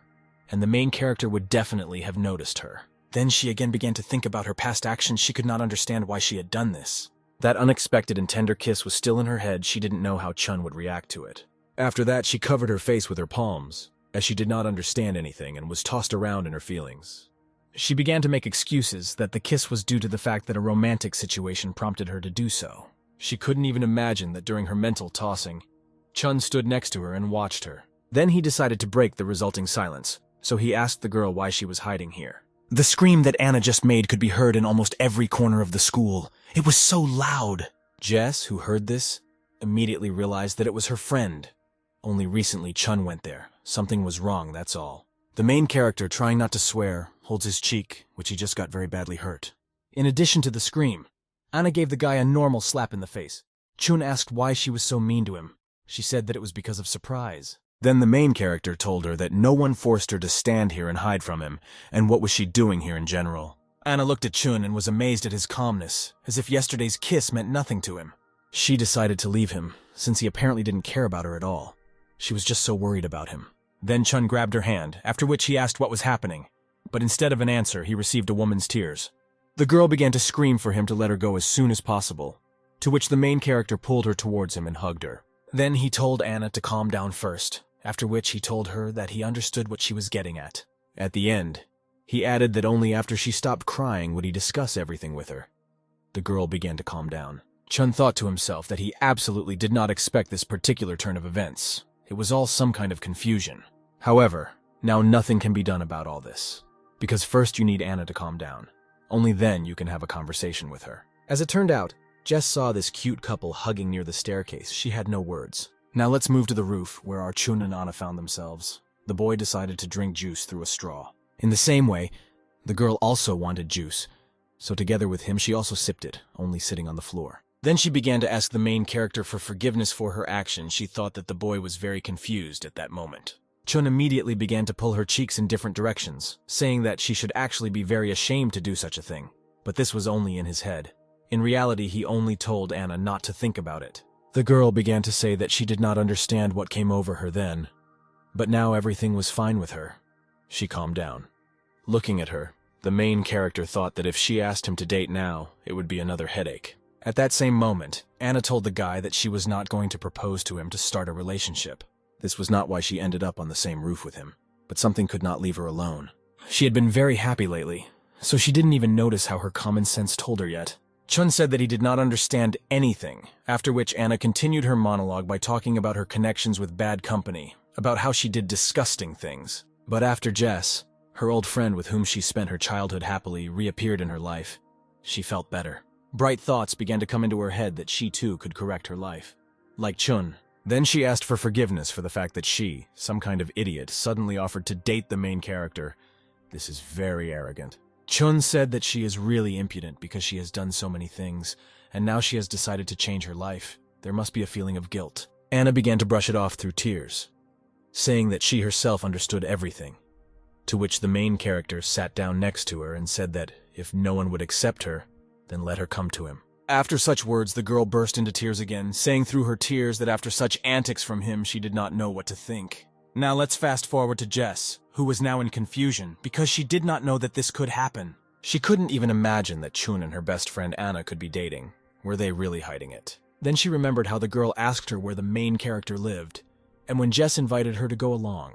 and the main character would definitely have noticed her. Then she again began to think about her past actions. She could not understand why she had done this. That unexpected and tender kiss was still in her head. She didn't know how Chun would react to it. After that, she covered her face with her palms, as she did not understand anything and was tossed around in her feelings. She began to make excuses that the kiss was due to the fact that a romantic situation prompted her to do so. She couldn't even imagine that during her mental tossing, Chun stood next to her and watched her. Then he decided to break the resulting silence, so he asked the girl why she was hiding here. The scream that Anna just made could be heard in almost every corner of the school. It was so loud. Jess, who heard this, immediately realized that it was her friend. Only recently Chun went there. Something was wrong, that's all. The main character, trying not to swear, holds his cheek, which he just got very badly hurt. In addition to the scream, Anna gave the guy a normal slap in the face. Chun asked why she was so mean to him. She said that it was because of surprise. Then the main character told her that no one forced her to stand here and hide from him, and what was she doing here in general. Anna looked at Chun and was amazed at his calmness, as if yesterday's kiss meant nothing to him. She decided to leave him, since he apparently didn't care about her at all. She was just so worried about him. Then Chun grabbed her hand, after which he asked what was happening, but instead of an answer, he received a woman's tears. The girl began to scream for him to let her go as soon as possible, to which the main character pulled her towards him and hugged her. Then he told Anna to calm down first, after which he told her that he understood what she was getting at. At the end, he added that only after she stopped crying would he discuss everything with her. The girl began to calm down. Chun thought to himself that he absolutely did not expect this particular turn of events. It was all some kind of confusion. However, now nothing can be done about all this, because first you need Anna to calm down. Only then you can have a conversation with her. As it turned out, Jess saw this cute couple hugging near the staircase. She had no words. Now let's move to the roof, where our Chun and Anna found themselves. The boy decided to drink juice through a straw. In the same way, the girl also wanted juice, so together with him she also sipped it, only sitting on the floor. Then she began to ask the main character for forgiveness for her actions. She thought that the boy was very confused at that moment. Chun immediately began to pull her cheeks in different directions, saying that she should actually be very ashamed to do such a thing. But this was only in his head. In reality, he only told Anna not to think about it. The girl began to say that she did not understand what came over her then, but now everything was fine with her. She calmed down. Looking at her, the main character thought that if she asked him to date now, it would be another headache. At that same moment, Anna told the guy that she was not going to propose to him to start a relationship. This was not why she ended up on the same roof with him, but something could not leave her alone. She had been very happy lately, so she didn't even notice how her common sense told her yet. Chun said that he did not understand anything, after which Anna continued her monologue by talking about her connections with bad company, about how she did disgusting things. But after Jess, her old friend with whom she spent her childhood happily, reappeared in her life, she felt better. Bright thoughts began to come into her head that she too could correct her life. Like Chun. Then she asked for forgiveness for the fact that she, some kind of idiot, suddenly offered to date the main character. This is very arrogant. Chun said that she is really impudent because she has done so many things, and now she has decided to change her life. There must be a feeling of guilt. Anna began to brush it off through tears, saying that she herself understood everything, to which the main character sat down next to her and said that if no one would accept her, then let her come to him. After such words, the girl burst into tears again, saying through her tears that after such antics from him, she did not know what to think. Now let's fast forward to Jess, who was now in confusion because she did not know that this could happen. She couldn't even imagine that Chun and her best friend Anna could be dating. Were they really hiding it? Then she remembered how the girl asked her where the main character lived, and when Jess invited her to go along,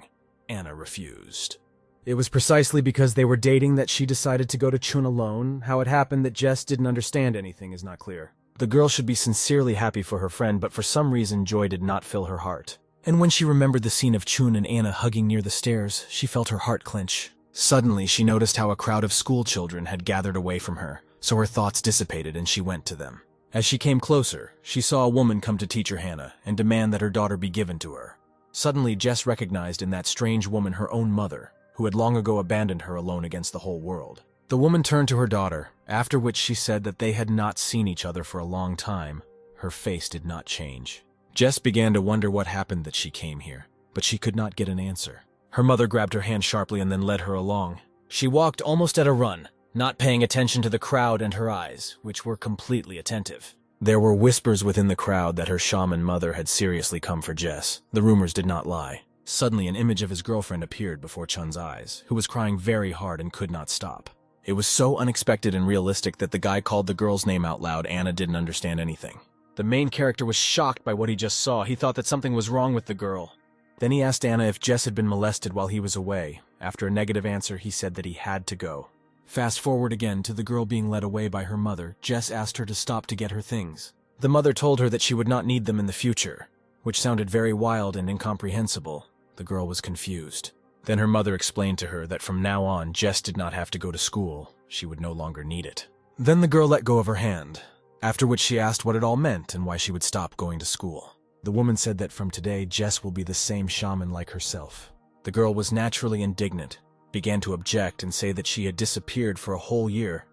Anna refused. It was precisely because they were dating that she decided to go to Chun alone. How it happened that Jess didn't understand anything is not clear. The girl should be sincerely happy for her friend, but for some reason joy did not fill her heart. And when she remembered the scene of Chun and Anna hugging near the stairs, she felt her heart clench. Suddenly, she noticed how a crowd of school children had gathered away from her, so her thoughts dissipated and she went to them. As she came closer, she saw a woman come to teacher Hannah and demand that her daughter be given to her. Suddenly, Jess recognized in that strange woman her own mother, who had long ago abandoned her alone against the whole world. The woman turned to her daughter, after which she said that they had not seen each other for a long time. Her face did not change. Jess began to wonder what happened that she came here, but she could not get an answer. Her mother grabbed her hand sharply and then led her along. She walked almost at a run, not paying attention to the crowd and her eyes, which were completely attentive. There were whispers within the crowd that her shaman mother had seriously come for Jess. The rumors did not lie. Suddenly, an image of his girlfriend appeared before Chun's eyes, who was crying very hard and could not stop. It was so unexpected and realistic that the guy called the girl's name out loud. Anna didn't understand anything. The main character was shocked by what he just saw. He thought that something was wrong with the girl. Then he asked Anna if Jess had been molested while he was away. After a negative answer, he said that he had to go. Fast forward again to the girl being led away by her mother. Jess asked her to stop to get her things. The mother told her that she would not need them in the future, which sounded very wild and incomprehensible. The girl was confused. Then her mother explained to her that from now on, Jess did not have to go to school. She would no longer need it. Then the girl let go of her hand, after which she asked what it all meant and why she would stop going to school. The woman said that from today, Jess will be the same shaman like herself. The girl was naturally indignant, began to object and say that she had disappeared for a whole year.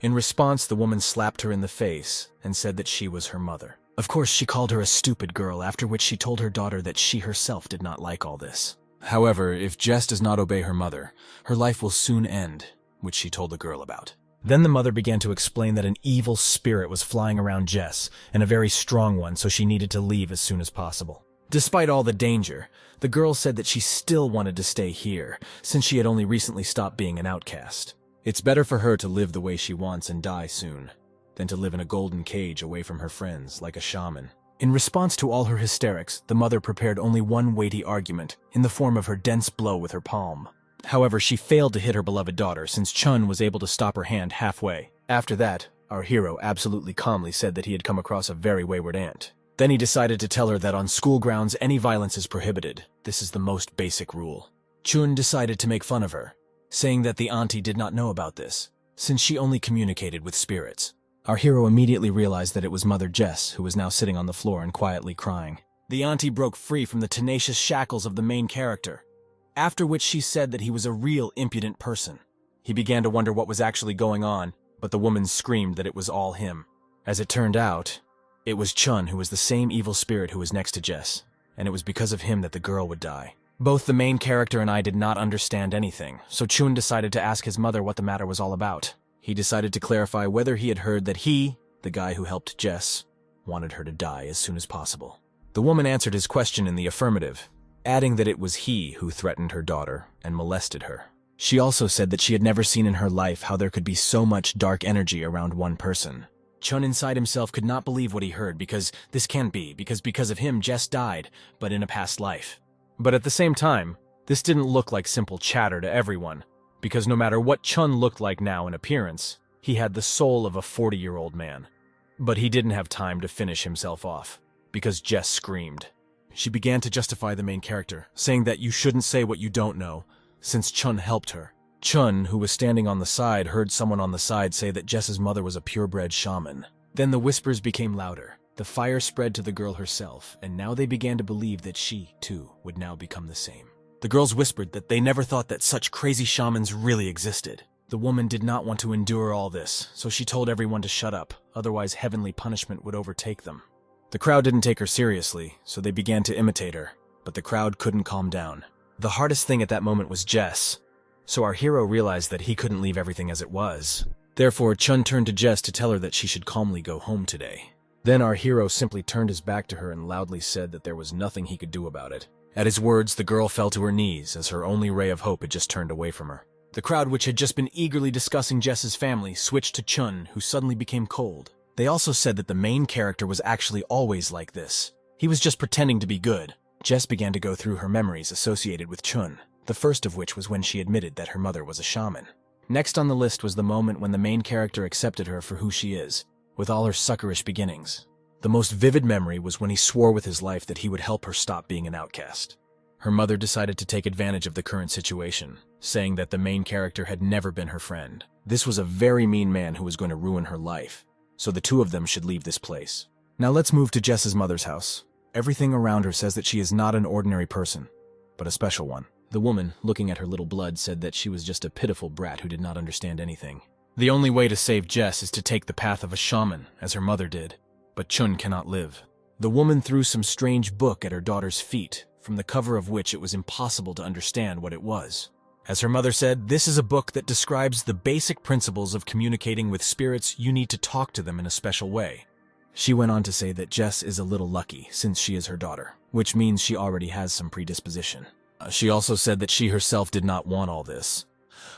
In response, the woman slapped her in the face and said that she was her mother. Of course, she called her a stupid girl, after which she told her daughter that she herself did not like all this. However, if Jess does not obey her mother, her life will soon end, which she told the girl about. Then the mother began to explain that an evil spirit was flying around Jess, and a very strong one, so she needed to leave as soon as possible. Despite all the danger, the girl said that she still wanted to stay here, since she had only recently stopped being an outcast. It's better for her to live the way she wants and die soon, than to live in a golden cage away from her friends like a shaman. In response to all her hysterics, the mother prepared only one weighty argument, in the form of her dense blow with her palm. However, she failed to hit her beloved daughter, since Chun was able to stop her hand halfway. After that, our hero absolutely calmly said that he had come across a very wayward aunt. Then he decided to tell her that on school grounds any violence is prohibited. This is the most basic rule. Chun decided to make fun of her, saying that the auntie did not know about this, since she only communicated with spirits. Our hero immediately realized that it was Mother Jess, who was now sitting on the floor and quietly crying. The auntie broke free from the tenacious shackles of the main character, after which she said that he was a real impudent person. He began to wonder what was actually going on, but the woman screamed that it was all him. As it turned out, it was Chun who was the same evil spirit who was next to Jess, and it was because of him that the girl would die. Both the main character and I did not understand anything, so Chun decided to ask his mother what the matter was all about. He decided to clarify whether he had heard that he, the guy who helped Jess, wanted her to die as soon as possible. The woman answered his question in the affirmative, adding that it was he who threatened her daughter and molested her. She also said that she had never seen in her life how there could be so much dark energy around one person. Chun inside himself could not believe what he heard, because this can't be, because of him Jess died, but in a past life. But at the same time, this didn't look like simple chatter to everyone, because no matter what Chun looked like now in appearance, he had the soul of a 40-year-old man. But he didn't have time to finish himself off, because Jess screamed. She began to justify the main character, saying that you shouldn't say what you don't know, since Chun helped her. Chun, who was standing on the side, heard someone on the side say that Jess's mother was a purebred shaman. Then the whispers became louder. The fire spread to the girl herself, and now they began to believe that she, too, would now become the same. The girls whispered that they never thought that such crazy shamans really existed. The woman did not want to endure all this, so she told everyone to shut up, otherwise heavenly punishment would overtake them. The crowd didn't take her seriously, so they began to imitate her, but the crowd couldn't calm down. The hardest thing at that moment was Jess, so our hero realized that he couldn't leave everything as it was. Therefore, Chun turned to Jess to tell her that she should calmly go home today. Then our hero simply turned his back to her and loudly said that there was nothing he could do about it. At his words, the girl fell to her knees, as her only ray of hope had just turned away from her. The crowd, which had just been eagerly discussing Jess's family, switched to Chun, who suddenly became cold. They also said that the main character was actually always like this. He was just pretending to be good. Jess began to go through her memories associated with Chun, the first of which was when she admitted that her mother was a shaman. Next on the list was the moment when the main character accepted her for who she is, with all her suckerish beginnings. The most vivid memory was when he swore with his life that he would help her stop being an outcast. Her mother decided to take advantage of the current situation, saying that the main character had never been her friend. This was a very mean man who was going to ruin her life, so the two of them should leave this place. Now let's move to Jess's mother's house. Everything around her says that she is not an ordinary person, but a special one. The woman, looking at her little blood, said that she was just a pitiful brat who did not understand anything. The only way to save Jess is to take the path of a shaman, as her mother did, but Chun cannot live. The woman threw some strange book at her daughter's feet, from the cover of which it was impossible to understand what it was. As her mother said, this is a book that describes the basic principles of communicating with spirits. You need to talk to them in a special way. She went on to say that Jess is a little lucky since she is her daughter, which means she already has some predisposition. She also said that she herself did not want all this.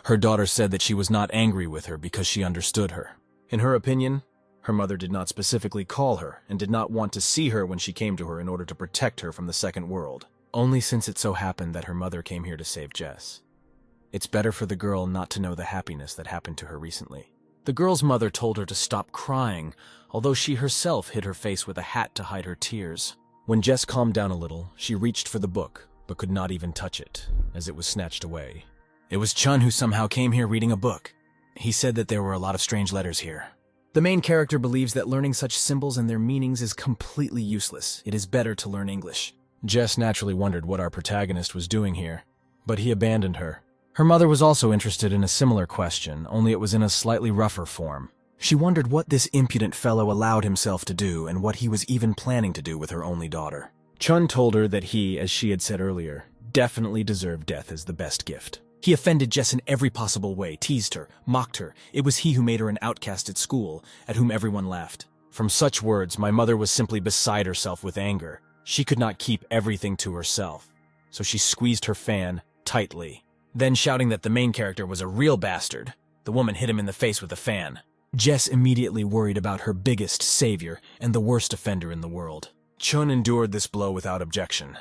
Her daughter said that she was not angry with her because she understood her. In her opinion, her mother did not specifically call her and did not want to see her when she came to her in order to protect her from the second world, only since it so happened that her mother came here to save Jess. It's better for the girl not to know the happiness that happened to her recently. The girl's mother told her to stop crying, although she herself hid her face with a hat to hide her tears. When Jess calmed down a little, she reached for the book, but could not even touch it, as it was snatched away. It was Chun who somehow came here reading a book. He said that there were a lot of strange letters here. The main character believes that learning such symbols and their meanings is completely useless. It is better to learn English. Jess naturally wondered what our protagonist was doing here, but he abandoned her. Her mother was also interested in a similar question, only it was in a slightly rougher form. She wondered what this impudent fellow allowed himself to do and what he was even planning to do with her only daughter. Chun told her that he, as she had said earlier, definitely deserved death as the best gift. He offended Jess in every possible way, teased her, mocked her. It was he who made her an outcast at school, at whom everyone laughed. From such words, my mother was simply beside herself with anger. She could not keep everything to herself, so she squeezed her fan tightly. Then, shouting that the main character was a real bastard, the woman hit him in the face with a fan. Jess immediately worried about her biggest savior and the worst offender in the world. Chun endured this blow without objection,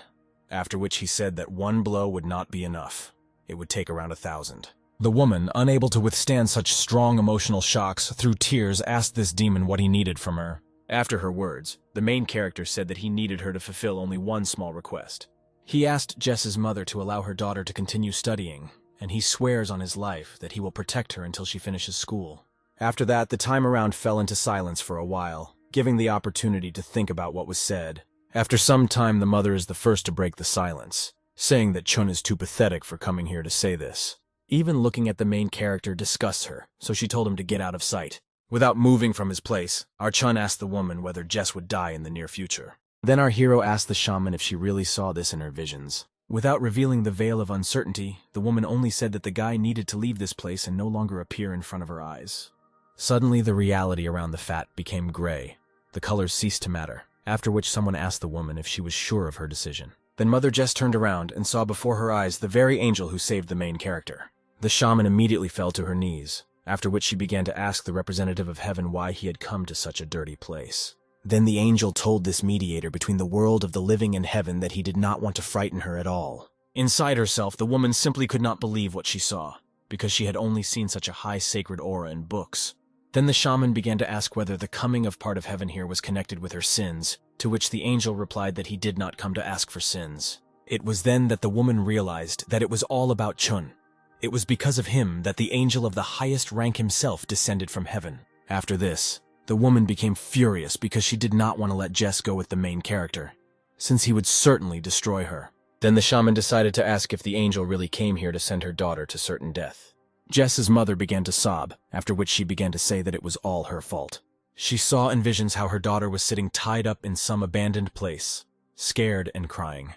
after which he said that one blow would not be enough. It would take around 1,000. The woman, unable to withstand such strong emotional shocks, through tears asked this demon what he needed from her. After her words, the main character said that he needed her to fulfill only one small request. He asked Jess's mother to allow her daughter to continue studying, and he swears on his life that he will protect her until she finishes school. After that, the time around fell into silence for a while, giving the opportunity to think about what was said. After some time, the mother is the first to break the silence, saying that Chun is too pathetic for coming here to say this. Even looking at the main character disgusts her, so she told him to get out of sight. Without moving from his place, our Chun asked the woman whether Jess would die in the near future. Then our hero asked the shaman if she really saw this in her visions. Without revealing the veil of uncertainty, the woman only said that the guy needed to leave this place and no longer appear in front of her eyes. Suddenly, the reality around the fat became gray. The colors ceased to matter, after which someone asked the woman if she was sure of her decision. Then Mother Jess turned around and saw before her eyes the very angel who saved the main character. The shaman immediately fell to her knees, after which she began to ask the representative of heaven why he had come to such a dirty place. Then the angel told this mediator between the world of the living and heaven that he did not want to frighten her at all. Inside herself, the woman simply could not believe what she saw, because she had only seen such a high sacred aura in books. Then the shaman began to ask whether the coming of part of heaven here was connected with her sins, to which the angel replied that he did not come to ask for sins. It was then that the woman realized that it was all about Chun. It was because of him that the angel of the highest rank himself descended from heaven. After this, the woman became furious because she did not want to let Jess go with the main character, since he would certainly destroy her. Then the shaman decided to ask if the angel really came here to send her daughter to certain death. Jess's mother began to sob, after which she began to say that it was all her fault. She saw in visions how her daughter was sitting tied up in some abandoned place, scared and crying,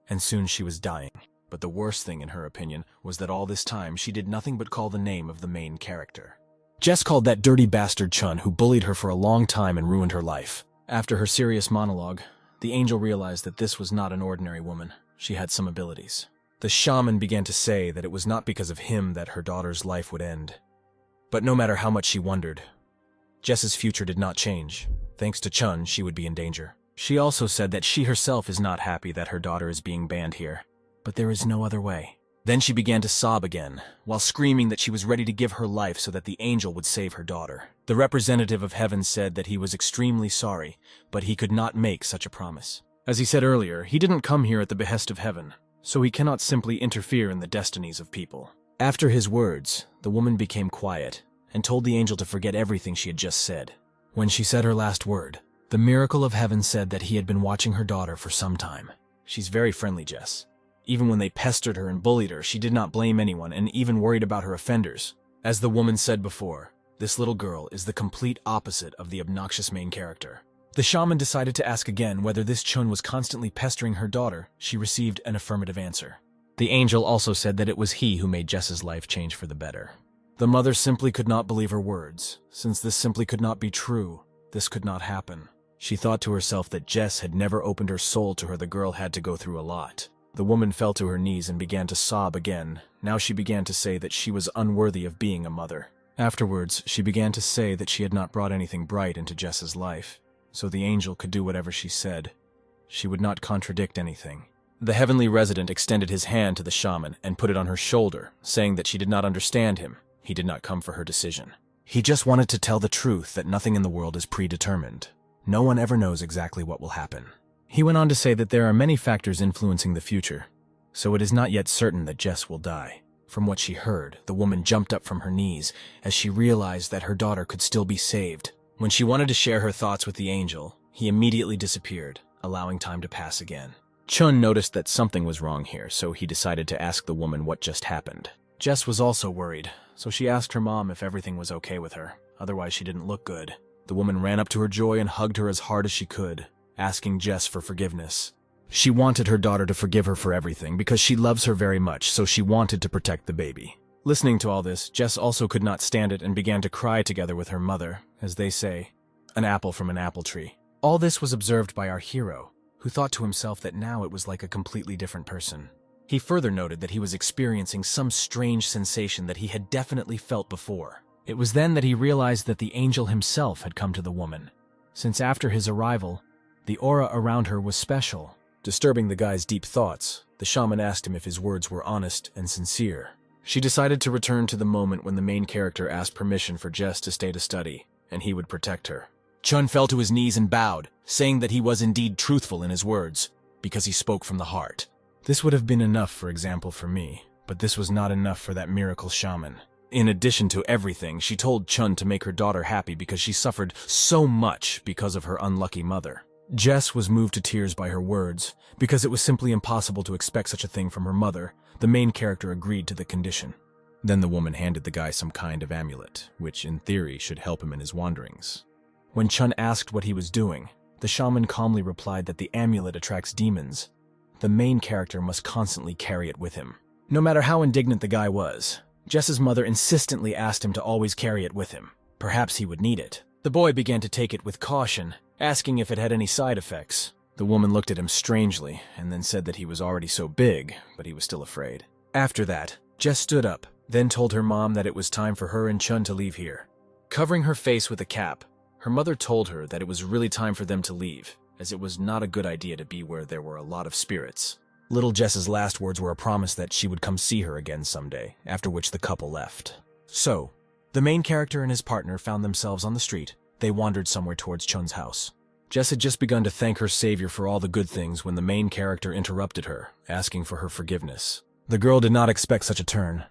and soon she was dying. But the worst thing, in her opinion, was that all this time she did nothing but call the name of the main character. Jess called that dirty bastard Chun, who bullied her for a long time and ruined her life. After her serious monologue, the angel realized that this was not an ordinary woman. She had some abilities. The shaman began to say that it was not because of him that her daughter's life would end. But no matter how much she wondered, Jess's future did not change. Thanks to Chun, she would be in danger. She also said that she herself is not happy that her daughter is being banned here, but there is no other way. Then she began to sob again, while screaming that she was ready to give her life so that the angel would save her daughter. The representative of heaven said that he was extremely sorry, but he could not make such a promise. As he said earlier, he didn't come here at the behest of heaven, so he cannot simply interfere in the destinies of people. After his words, the woman became quiet and told the angel to forget everything she had just said. When she said her last word, the miracle of heaven said that he had been watching her daughter for some time. She's very friendly, Jess. Even when they pestered her and bullied her, she did not blame anyone and even worried about her offenders. As the woman said before, this little girl is the complete opposite of the obnoxious main character. The shaman decided to ask again whether this Chun was constantly pestering her daughter. She received an affirmative answer. The angel also said that it was he who made Jess's life change for the better. The mother simply could not believe her words. Since this simply could not be true, this could not happen. She thought to herself that Jess had never opened her soul to her. The girl had to go through a lot. The woman fell to her knees and began to sob again. Now she began to say that she was unworthy of being a mother. Afterwards, she began to say that she had not brought anything bright into Jess's life, so the angel could do whatever she said. She would not contradict anything. The heavenly resident extended his hand to the shaman and put it on her shoulder, saying that she did not understand him. He did not come for her decision. He just wanted to tell the truth that nothing in the world is predetermined. No one ever knows exactly what will happen. He went on to say that there are many factors influencing the future, so it is not yet certain that Jess will die. From what she heard, the woman jumped up from her knees as she realized that her daughter could still be saved. When she wanted to share her thoughts with the angel, he immediately disappeared, allowing time to pass again. Chun noticed that something was wrong here, so he decided to ask the woman what just happened. Jess was also worried, so she asked her mom if everything was okay with her, otherwise she didn't look good. The woman ran up to her joy and hugged her as hard as she could, asking Jess for forgiveness. She wanted her daughter to forgive her for everything because she loves her very much, so she wanted to protect the baby. Listening to all this, Jess also could not stand it and began to cry together with her mother, as they say, an apple from an apple tree. All this was observed by our hero, who thought to himself that now it was like a completely different person. He further noted that he was experiencing some strange sensation that he had definitely felt before. It was then that he realized that the angel himself had come to the woman, since after his arrival, the aura around her was special. Disturbing the guy's deep thoughts, the shaman asked him if his words were honest and sincere. She decided to return to the moment when the main character asked permission for Jess to stay to study, and he would protect her. Chun fell to his knees and bowed, saying that he was indeed truthful in his words, because he spoke from the heart. This would have been enough, for example, for me, but this was not enough for that miracle shaman. In addition to everything, she told Chun to make her daughter happy because she suffered so much because of her unlucky mother. Jess was moved to tears by her words. Because it was simply impossible to expect such a thing from her mother, the main character agreed to the condition. Then the woman handed the guy some kind of amulet, which in theory should help him in his wanderings. When Chun asked what he was doing, the shaman calmly replied that the amulet attracts demons. The main character must constantly carry it with him. No matter how indignant the guy was, Jess's mother insistently asked him to always carry it with him. Perhaps he would need it. The boy began to take it with caution, asking if it had any side effects. The woman looked at him strangely, and then said that he was already so big, but he was still afraid. After that, Jess stood up, then told her mom that it was time for her and Chun to leave here. Covering her face with a cap, her mother told her that it was really time for them to leave, as it was not a good idea to be where there were a lot of spirits. Little Jess's last words were a promise that she would come see her again someday, after which the couple left. So, the main character and his partner found themselves on the street. They wandered somewhere towards Chun's house. Jess had just begun to thank her savior for all the good things when the main character interrupted her, asking for her forgiveness. The girl did not expect such a turn,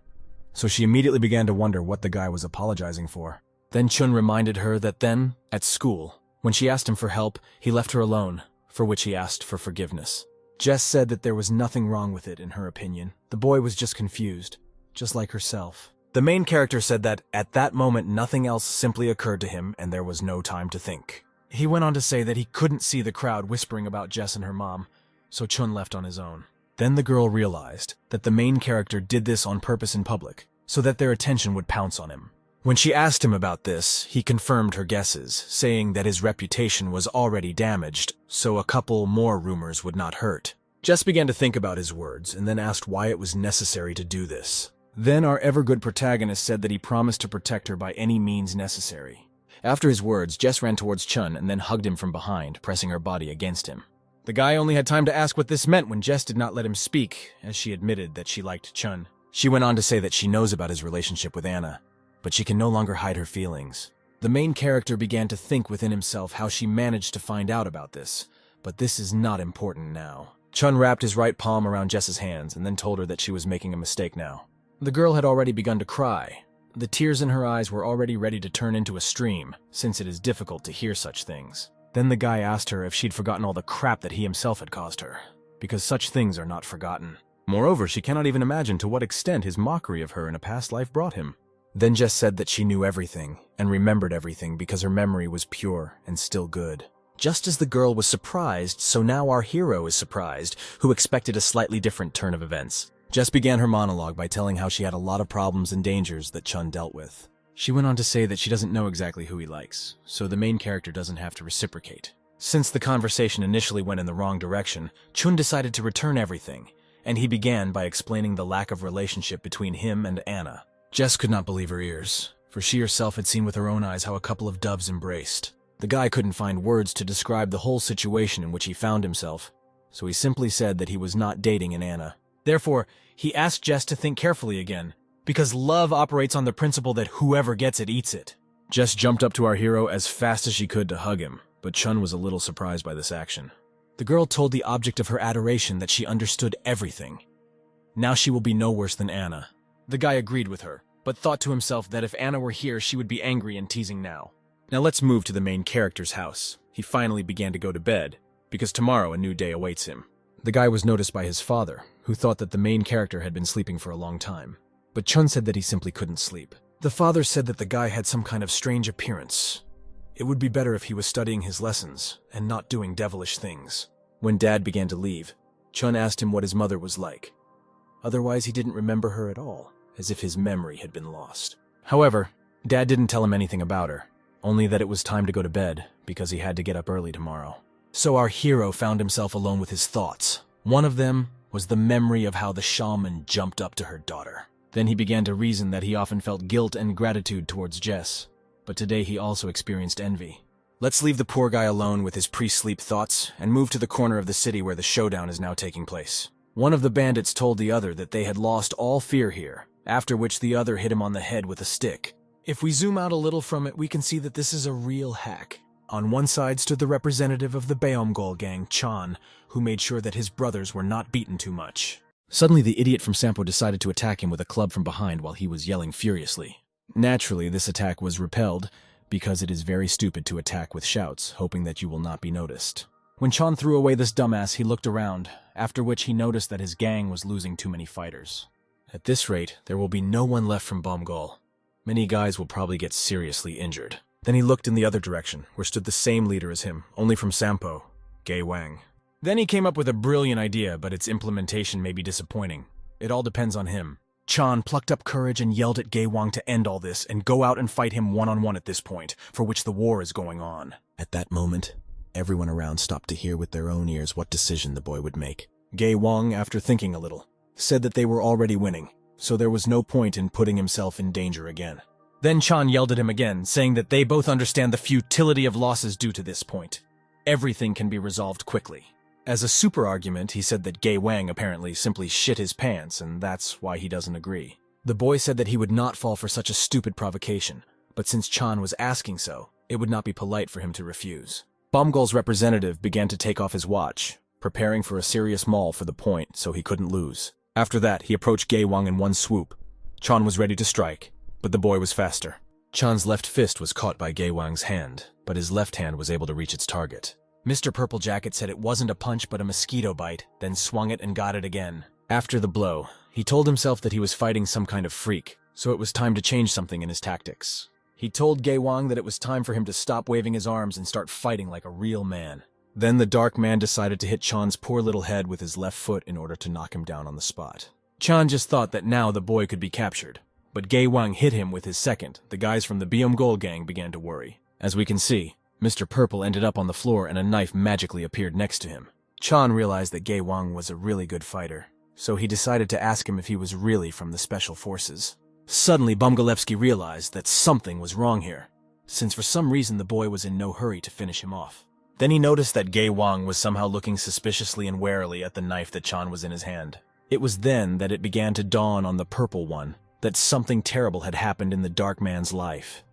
so she immediately began to wonder what the guy was apologizing for. Then Chun reminded her that then, at school, when she asked him for help, he left her alone, for which he asked for forgiveness. Jess said that there was nothing wrong with it in her opinion. The boy was just confused, just like herself. The main character said that, at that moment, nothing else simply occurred to him and there was no time to think. He went on to say that he couldn't see the crowd whispering about Jess and her mom, so Chun left on his own. Then the girl realized that the main character did this on purpose in public, so that their attention would pounce on him. When she asked him about this, he confirmed her guesses, saying that his reputation was already damaged, so a couple more rumors would not hurt. Jess began to think about his words and then asked why it was necessary to do this. Then our ever-good protagonist said that he promised to protect her by any means necessary. After his words, Jess ran towards Chun and then hugged him from behind, pressing her body against him. The guy only had time to ask what this meant when Jess did not let him speak, as she admitted that she liked Chun. She went on to say that she knows about his relationship with Anna, but she can no longer hide her feelings. The main character began to think within himself how she managed to find out about this, but this is not important now. Chun wrapped his right palm around Jess's hands and then told her that she was making a mistake now. The girl had already begun to cry. The tears in her eyes were already ready to turn into a stream, since it is difficult to hear such things. Then the guy asked her if she'd forgotten all the crap that he himself had caused her, because such things are not forgotten. Moreover, she cannot even imagine to what extent his mockery of her in a past life brought him. Then Jess said that she knew everything, and remembered everything because her memory was pure and still good. Just as the girl was surprised, so now our hero is surprised, who expected a slightly different turn of events. Jess began her monologue by telling how she had a lot of problems and dangers that Chun dealt with. She went on to say that she doesn't know exactly who he likes, so the main character doesn't have to reciprocate. Since the conversation initially went in the wrong direction, Chun decided to return everything, and he began by explaining the lack of relationship between him and Anna. Jess could not believe her ears, for she herself had seen with her own eyes how a couple of doves embraced. The guy couldn't find words to describe the whole situation in which he found himself, so he simply said that he was not dating an Anna. Therefore, he asked Jess to think carefully again, because love operates on the principle that whoever gets it eats it. Jess jumped up to our hero as fast as she could to hug him, but Chun was a little surprised by this action. The girl told the object of her adoration that she understood everything. Now she will be no worse than Anna. The guy agreed with her, but thought to himself that if Anna were here, she would be angry and teasing now. Now let's move to the main character's house. He finally began to go to bed, because tomorrow a new day awaits him. The guy was noticed by his father, who thought that the main character had been sleeping for a long time. But Chun said that he simply couldn't sleep. The father said that the guy had some kind of strange appearance. It would be better if he was studying his lessons and not doing devilish things. When Dad began to leave, Chun asked him what his mother was like. Otherwise, he didn't remember her at all, as if his memory had been lost. However, Dad didn't tell him anything about her, only that it was time to go to bed because he had to get up early tomorrow. So our hero found himself alone with his thoughts. One of them was the memory of how the shaman jumped up to her daughter. Then he began to reason that he often felt guilt and gratitude towards Jess, but today he also experienced envy. Let's leave the poor guy alone with his pre-sleep thoughts and move to the corner of the city where the showdown is now taking place. One of the bandits told the other that they had lost all fear here, after which the other hit him on the head with a stick. If we zoom out a little from it, we can see that this is a real hack. On one side stood the representative of the Beomgol gang, Chan, who made sure that his brothers were not beaten too much. Suddenly, the idiot from Sampo decided to attack him with a club from behind while he was yelling furiously. Naturally, this attack was repelled, because it is very stupid to attack with shouts, hoping that you will not be noticed. When Chan threw away this dumbass, he looked around, after which he noticed that his gang was losing too many fighters. At this rate, there will be no one left from Beomgol. Many guys will probably get seriously injured. Then he looked in the other direction, where stood the same leader as him, only from Sampo, Gay Wang. Then he came up with a brilliant idea, but its implementation may be disappointing. It all depends on him. Chan plucked up courage and yelled at Gay Wang to end all this and go out and fight him one-on-one at this point, for which the war is going on. At that moment, everyone around stopped to hear with their own ears what decision the boy would make. Gay Wang, after thinking a little, said that they were already winning, so there was no point in putting himself in danger again. Then Chan yelled at him again, saying that they both understand the futility of losses due to this point. Everything can be resolved quickly. As a super argument, he said that Gay Wang apparently simply shit his pants, and that's why he doesn't agree. The boy said that he would not fall for such a stupid provocation, but since Chan was asking so, it would not be polite for him to refuse. Beomgol's representative began to take off his watch, preparing for a serious maul for the point so he couldn't lose. After that, he approached Gay Wang in one swoop. Chan was ready to strike, but the boy was faster. Chan's left fist was caught by Gay Wang's hand, but his left hand was able to reach its target. Mr. Purple Jacket said it wasn't a punch but a mosquito bite, then swung it and got it again. After the blow, he told himself that he was fighting some kind of freak, so it was time to change something in his tactics. He told Gay Wang that it was time for him to stop waving his arms and start fighting like a real man. Then the dark man decided to hit Chan's poor little head with his left foot in order to knock him down on the spot. Chan just thought that now the boy could be captured, but Gay Wang hit him with his second. The guys from the Beomgol gang began to worry. As we can see, Mr. Purple ended up on the floor and a knife magically appeared next to him. Chan realized that Gay Wang was a really good fighter, so he decided to ask him if he was really from the Special Forces. Suddenly, Bumgalevsky realized that something was wrong here. since for some reason the boy was in no hurry to finish him off. Then he noticed that Gae Wang was somehow looking suspiciously and warily at the knife that Chan was in his hand. It was then that it began to dawn on the purple one that something terrible had happened in the dark man's life,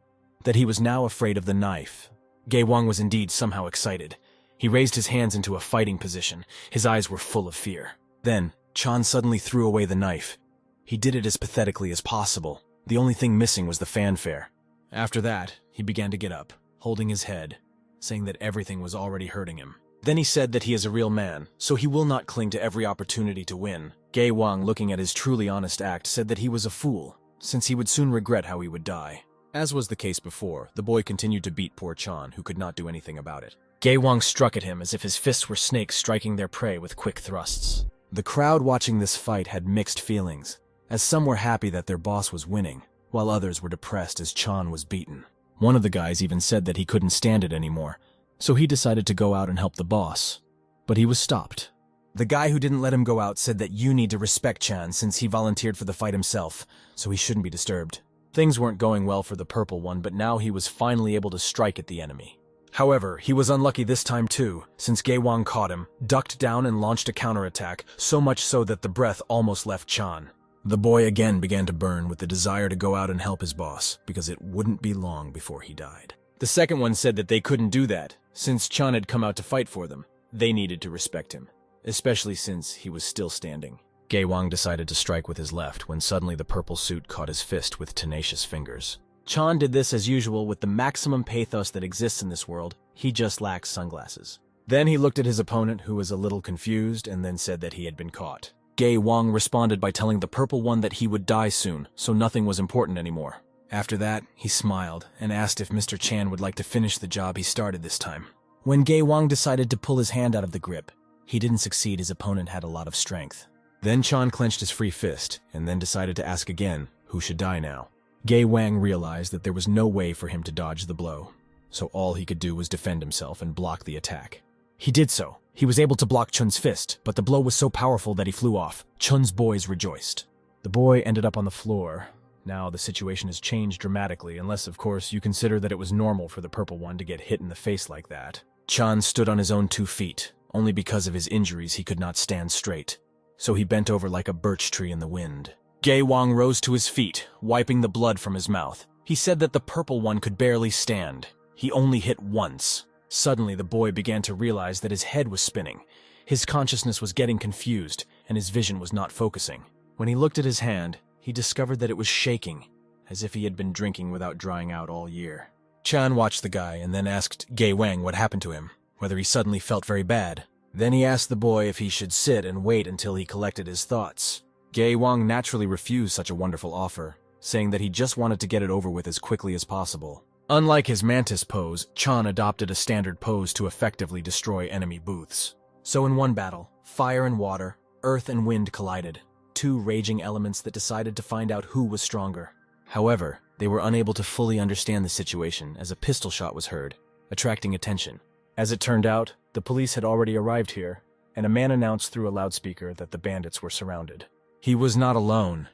that he was now afraid of the knife. Gae Wang was indeed somehow excited. He raised his hands into a fighting position. His eyes were full of fear. Then, Chan suddenly threw away the knife. He did it as pathetically as possible. The only thing missing was the fanfare. After that, he began to get up, holding his head, saying that everything was already hurting him. Then he said that he is a real man, so he will not cling to every opportunity to win. Gae Wang, looking at his truly honest act, said that he was a fool, since he would soon regret how he would die. As was the case before, the boy continued to beat poor Chan, who could not do anything about it. Gae Wang struck at him as if his fists were snakes striking their prey with quick thrusts. The crowd watching this fight had mixed feelings, as some were happy that their boss was winning, while others were depressed as Chan was beaten. One of the guys even said that he couldn't stand it anymore, so he decided to go out and help the boss. But he was stopped. The guy who didn't let him go out said that you need to respect Chan since he volunteered for the fight himself, so he shouldn't be disturbed. Things weren't going well for the purple one, but now he was finally able to strike at the enemy. However, he was unlucky this time too, since Gae Wang caught him, ducked down and launched a counterattack, so much so that the breath almost left Chan. The boy again began to burn with the desire to go out and help his boss, because it wouldn't be long before he died. The second one said that they couldn't do that, since Chan had come out to fight for them. They needed to respect him, especially since he was still standing. Gae Wang decided to strike with his left when suddenly the purple suit caught his fist with tenacious fingers. Chan did this as usual with the maximum pathos that exists in this world. He just lacks sunglasses. Then he looked at his opponent, who was a little confused, and then said that he had been caught. Gae Wang responded by telling the purple one that he would die soon, so nothing was important anymore. After that, he smiled and asked if Mr. Chan would like to finish the job he started this time. When Gae Wang decided to pull his hand out of the grip, he didn't succeed. His opponent had a lot of strength. Then Chan clenched his free fist, and then decided to ask again who should die now. Gae Wang realized that there was no way for him to dodge the blow, so all he could do was defend himself and block the attack. He did so. He was able to block Chun's fist, but the blow was so powerful that he flew off. Chun's boys rejoiced. The boy ended up on the floor. Now the situation has changed dramatically, unless of course you consider that it was normal for the purple one to get hit in the face like that. Chan stood on his own 2 feet. Only because of his injuries he could not stand straight, so he bent over like a birch tree in the wind. Gae Wang rose to his feet, wiping the blood from his mouth. He said that the purple one could barely stand. He only hit once. Suddenly, the boy began to realize that his head was spinning. His consciousness was getting confused, and his vision was not focusing. When he looked at his hand, he discovered that it was shaking, as if he had been drinking without drying out all year. Chan watched the guy and then asked Gae Wang what happened to him, whether he suddenly felt very bad. Then he asked the boy if he should sit and wait until he collected his thoughts. Gae Wang naturally refused such a wonderful offer, saying that he just wanted to get it over with as quickly as possible. Unlike his mantis pose, Chan adopted a standard pose to effectively destroy enemy booths. So in one battle, fire and water, earth and wind collided, 2 raging elements that decided to find out who was stronger. However, they were unable to fully understand the situation as a pistol shot was heard, attracting attention. As it turned out, the police had already arrived here, and a man announced through a loudspeaker that the bandits were surrounded. He was not alone,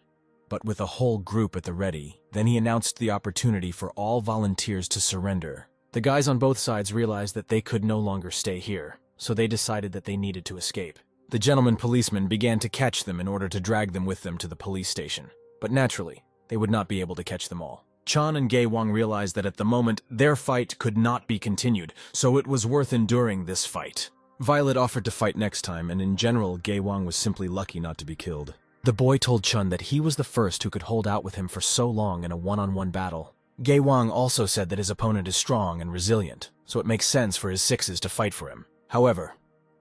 but with a whole group at the ready. Then he announced the opportunity for all volunteers to surrender. The guys on both sides realized that they could no longer stay here, so they decided that they needed to escape. The gentleman policemen began to catch them in order to drag them with them to the police station, but naturally, they would not be able to catch them all. Chan and Gae Wang realized that at the moment, their fight could not be continued, so it was worth enduring this fight. Violet offered to fight next time, and in general, Gae Wang was simply lucky not to be killed. The boy told Chun that he was the first who could hold out with him for so long in a one-on-one battle. Gae Wang also said that his opponent is strong and resilient, so it makes sense for his 6s to fight for him. However,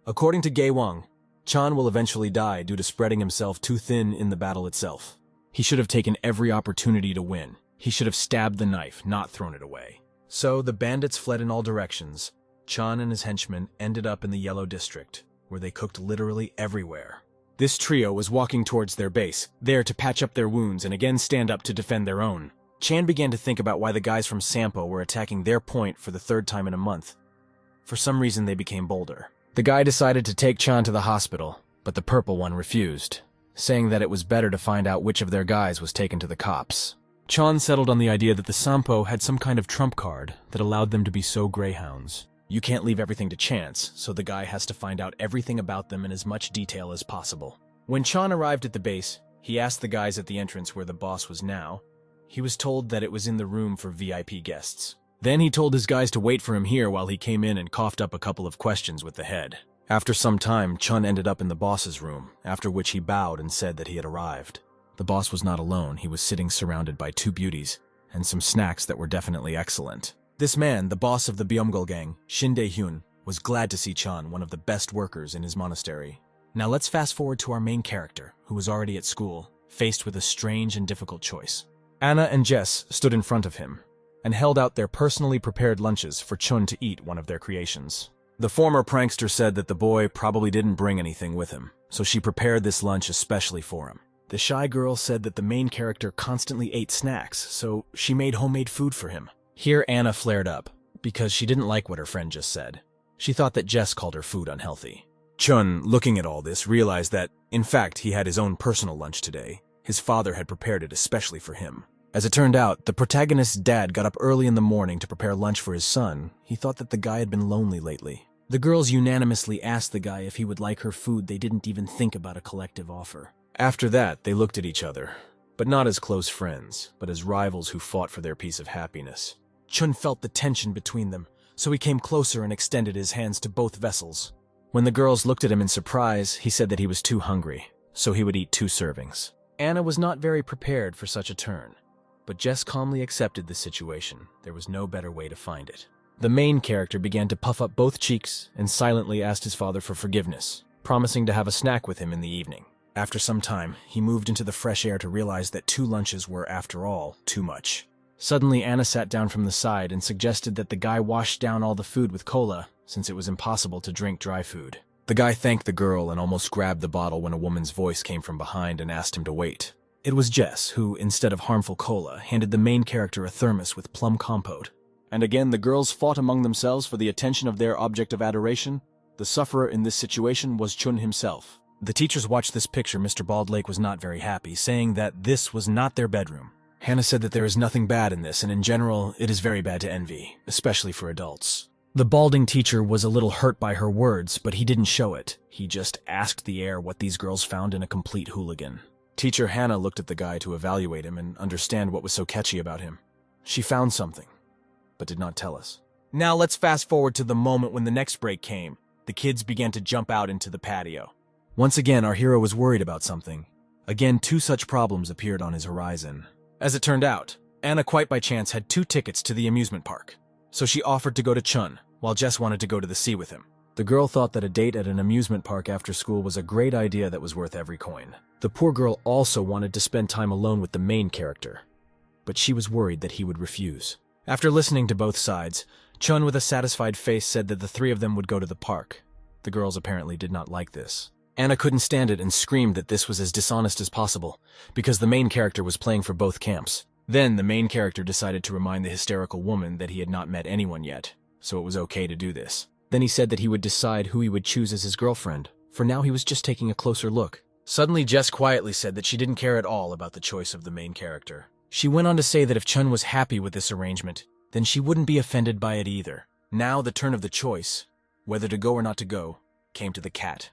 according to Gae Wang, Chan will eventually die due to spreading himself too thin in the battle itself. He should have taken every opportunity to win. He should have stabbed the knife, not thrown it away. So the bandits fled in all directions. Chan and his henchmen ended up in the Yellow District, where they cooked literally everywhere. This trio was walking towards their base, there to patch up their wounds and again stand up to defend their own. Chan began to think about why the guys from Sampo were attacking their point for the 3rd time in a month. For some reason, they became bolder. The guy decided to take Chan to the hospital, but the purple one refused, saying that it was better to find out which of their guys was taken to the cops. Chon settled on the idea that the Sampo had some kind of trump card that allowed them to be so greyhounds. You can't leave everything to chance, so the guy has to find out everything about them in as much detail as possible. When Chon arrived at the base, he asked the guys at the entrance where the boss was now. He was told that it was in the room for VIP guests. Then he told his guys to wait for him here while he came in and coughed up a couple of questions with the head. After some time, Chun ended up in the boss's room, after which he bowed and said that he had arrived. The boss was not alone. He was sitting surrounded by two beauties and some snacks that were definitely excellent. This man, the boss of the Byumgul gang, Shin Dae-hyun, was glad to see Chun, one of the best workers in his monastery. Now let's fast forward to our main character, who was already at school, faced with a strange and difficult choice. Anna and Jess stood in front of him and held out their personally prepared lunches for Chun to eat one of their creations. The former prankster said that the boy probably didn't bring anything with him, so she prepared this lunch especially for him. The shy girl said that the main character constantly ate snacks, so she made homemade food for him. Here Anna flared up, because she didn't like what her friend just said. She thought that Jess called her food unhealthy. Chun, looking at all this, realized that, in fact, he had his own personal lunch today. His father had prepared it especially for him. As it turned out, the protagonist's dad got up early in the morning to prepare lunch for his son. He thought that the guy had been lonely lately. The girls unanimously asked the guy if he would like her food. They didn't even think about a collective offer. After that, they looked at each other, but not as close friends, but as rivals who fought for their piece of happiness. Chun felt the tension between them, so he came closer and extended his hands to both vessels. When the girls looked at him in surprise, he said that he was too hungry, so he would eat 2 servings. Anna was not very prepared for such a turn, but Jess calmly accepted the situation. There was no better way to find it. The main character began to puff up both cheeks and silently asked his father for forgiveness, promising to have a snack with him in the evening. After some time, he moved into the fresh air to realize that 2 lunches were, after all, too much. Suddenly, Anna sat down from the side and suggested that the guy wash down all the food with cola, since it was impossible to drink dry food. The guy thanked the girl and almost grabbed the bottle when a woman's voice came from behind and asked him to wait. It was Jess who, instead of harmful cola, handed the main character a thermos with plum compote. And again, the girls fought among themselves for the attention of their object of adoration. The sufferer in this situation was Chun himself. The teachers watched this picture. Mr. Bald Lake was not very happy, saying that this was not their bedroom. Hannah said that there is nothing bad in this, and in general, it is very bad to envy, especially for adults. The balding teacher was a little hurt by her words, but he didn't show it. He just asked the air what these girls found in a complete hooligan. Teacher Hannah looked at the guy to evaluate him and understand what was so catchy about him. She found something, but did not tell us. Now let's fast forward to the moment when the next break came. The kids began to jump out into the patio. Once again, our hero was worried about something. Again, 2 such problems appeared on his horizon. As it turned out, Anna quite by chance had 2 tickets to the amusement park, so she offered to go to Chun, while Jess wanted to go to the sea with him. The girl thought that a date at an amusement park after school was a great idea that was worth every coin. The poor girl also wanted to spend time alone with the main character, but she was worried that he would refuse. After listening to both sides, Chun with a satisfied face said that the 3 of them would go to the park. The girls apparently did not like this. Anna couldn't stand it and screamed that this was as dishonest as possible, because the main character was playing for both camps. Then the main character decided to remind the hysterical woman that he had not met anyone yet, so it was okay to do this. Then he said that he would decide who he would choose as his girlfriend. For now he was just taking a closer look. Suddenly Jess quietly said that she didn't care at all about the choice of the main character. She went on to say that if Chun was happy with this arrangement, then she wouldn't be offended by it either. Now the turn of the choice, whether to go or not to go, came to the cat.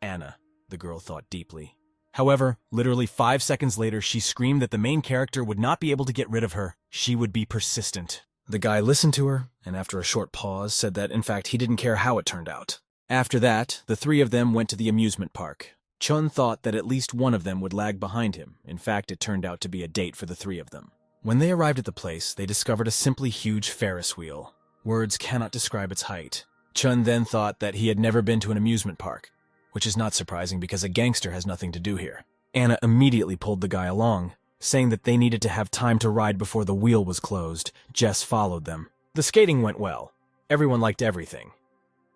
Anna, the girl thought deeply. However, literally 5 seconds later, she screamed that the main character would not be able to get rid of her. She would be persistent. The guy listened to her, and after a short pause, said that, in fact, he didn't care how it turned out. After that, the 3 of them went to the amusement park. Chun thought that at least one of them would lag behind him. In fact, it turned out to be a date for the 3 of them. When they arrived at the place, they discovered a simply huge Ferris wheel. Words cannot describe its height. Chun then thought that he had never been to an amusement park, which is not surprising because a gangster has nothing to do here. Anna immediately pulled the guy along, saying that they needed to have time to ride before the wheel was closed. Jess followed them. The skating went well. Everyone liked everything.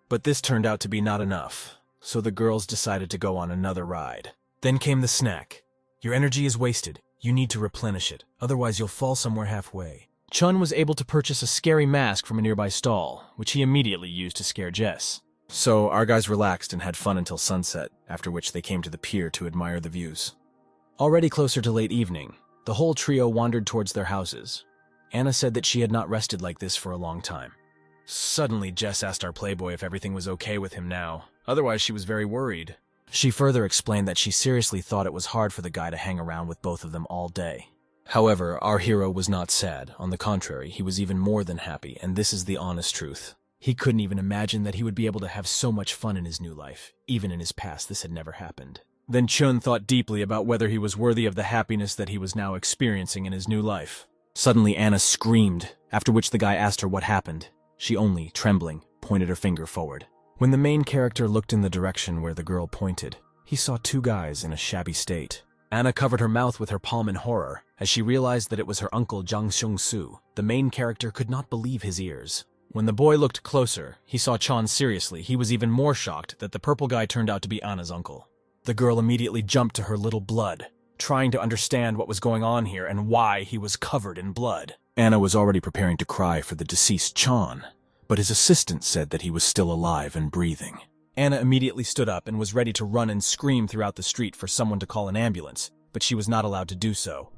But this turned out to be not enough, so the girls decided to go on another ride. Then came the snack. Your energy is wasted. You need to replenish it, otherwise you'll fall somewhere halfway. Chun was able to purchase a scary mask from a nearby stall, which he immediately used to scare Jess. So our guys relaxed and had fun until sunset, after which they came to the pier to admire the views. Already closer to late evening, The whole trio wandered towards their houses. Anna said that she had not rested like this for a long time. Suddenly, Jess asked our playboy if everything was okay with him now. Otherwise, she was very worried. She further explained that she seriously thought it was hard for the guy to hang around with both of them all day. However, our hero was not sad. On the contrary, he was even more than happy, and this is the honest truth. He couldn't even imagine that he would be able to have so much fun in his new life. Even in his past, this had never happened. Then Chun thought deeply about whether he was worthy of the happiness that he was now experiencing in his new life. Suddenly, Anna screamed, after which the guy asked her what happened. She only, trembling, pointed her finger forward. When the main character looked in the direction where the girl pointed, he saw two guys in a shabby state. Anna covered her mouth with her palm in horror, as she realized that it was her uncle Jang Seung-soo. The main character could not believe his ears. When the boy looked closer, he saw Chan seriously. He was even more shocked that the purple guy turned out to be Anna's uncle. The girl immediately jumped to her little blood, trying to understand what was going on here and why he was covered in blood. Anna was already preparing to cry for the deceased Chan, but his assistant said that he was still alive and breathing. Anna immediately stood up and was ready to run and scream throughout the street for someone to call an ambulance, but she was not allowed to do so.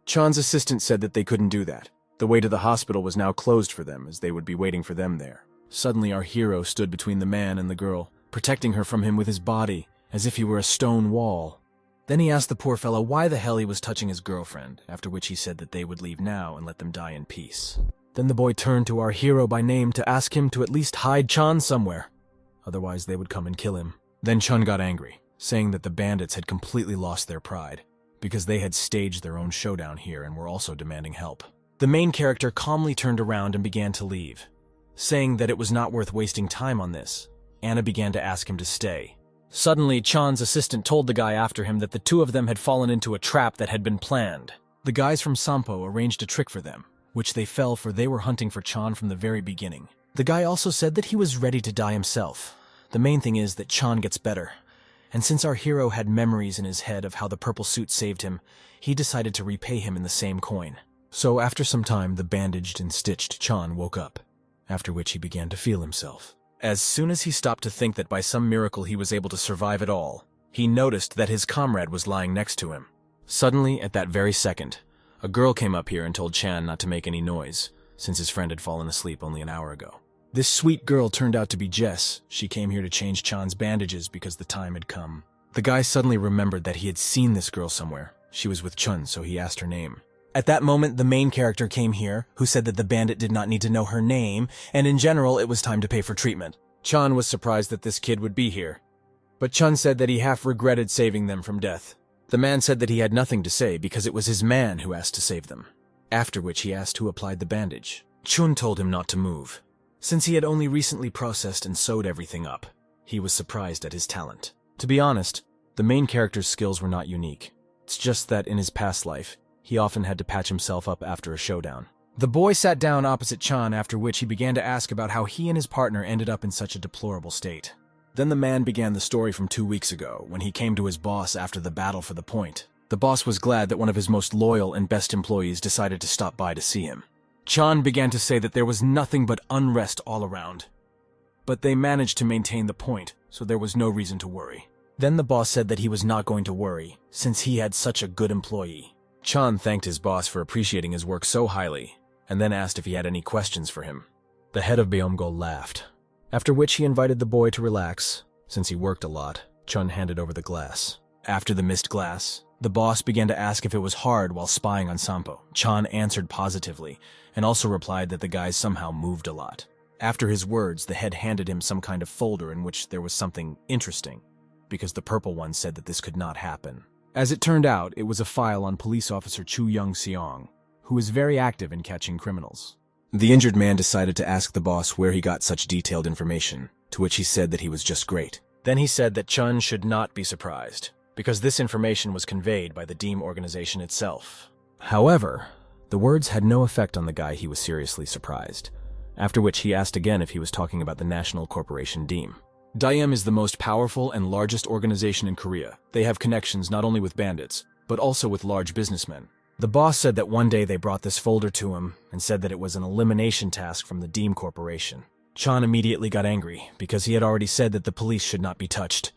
Chan's assistant said that they couldn't do that. The way to the hospital was now closed for them, as they would be waiting for them there. Suddenly our hero stood between the man and the girl, protecting her from him with his body, as if he were a stone wall. Then he asked the poor fellow why the hell he was touching his girlfriend, after which he said that they would leave now and let them die in peace. Then the boy turned to our hero by name to ask him to at least hide Chan somewhere. Otherwise they would come and kill him. Then Chun got angry, saying that the bandits had completely lost their pride, because they had staged their own showdown here and were also demanding help. The main character calmly turned around and began to leave, saying that it was not worth wasting time on this. Anna began to ask him to stay. Suddenly, Chan's assistant told the guy after him that the two of them had fallen into a trap that had been planned. The guys from Sampo arranged a trick for them, which they fell for. They were hunting for Chan from the very beginning. The guy also said that he was ready to die himself. The main thing is that Chan gets better, and since our hero had memories in his head of how the purple suit saved him, he decided to repay him in the same coin. So after some time, the bandaged and stitched Chan woke up, after which he began to feel himself. As soon as he stopped to think that by some miracle he was able to survive it all, he noticed that his comrade was lying next to him. Suddenly, at that very second, a girl came up here and told Chan not to make any noise, since his friend had fallen asleep only an hour ago. This sweet girl turned out to be Jess. She came here to change Chan's bandages because the time had come. The guy suddenly remembered that he had seen this girl somewhere. She was with Chun, so he asked her name. At that moment, the main character came here, who said that the bandit did not need to know her name, and in general, it was time to pay for treatment. Chan was surprised that this kid would be here, but Chun said that he half regretted saving them from death. The man said that he had nothing to say because it was his man who asked to save them, after which he asked who applied the bandage. Chun told him not to move. Since he had only recently processed and sewed everything up, he was surprised at his talent. To be honest, the main character's skills were not unique. It's just that in his past life, he often had to patch himself up after a showdown. The boy sat down opposite Chan, after which he began to ask about how he and his partner ended up in such a deplorable state. Then the man began the story from 2 weeks ago, when he came to his boss after the battle for the point. The boss was glad that one of his most loyal and best employees decided to stop by to see him. Chan began to say that there was nothing but unrest all around, but they managed to maintain the point, so there was no reason to worry. Then the boss said that he was not going to worry, since he had such a good employee. Chan thanked his boss for appreciating his work so highly, and then asked if he had any questions for him. The head of Beomgol laughed, after which he invited the boy to relax. Since he worked a lot, Chun handed over the glass. After the missed glass, the boss began to ask if it was hard while spying on Sampo. Chan answered positively, and also replied that the guys somehow moved a lot. After his words, the head handed him some kind of folder in which there was something interesting, because the purple one said that this could not happen. As it turned out, it was a file on police officer Chu Young-seong, who is very active in catching criminals. The injured man decided to ask the boss where he got such detailed information, to which he said that he was just great. Then he said that Chun should not be surprised, because this information was conveyed by the Deem organization itself. However, the words had no effect on the guy. He was seriously surprised, after which he asked again if he was talking about the National Corporation Deem. Daem is the most powerful and largest organization in Korea. They have connections not only with bandits, but also with large businessmen. The boss said that one day they brought this folder to him and said that it was an elimination task from the Deem Corporation. Chan immediately got angry because he had already said that the police should not be touched.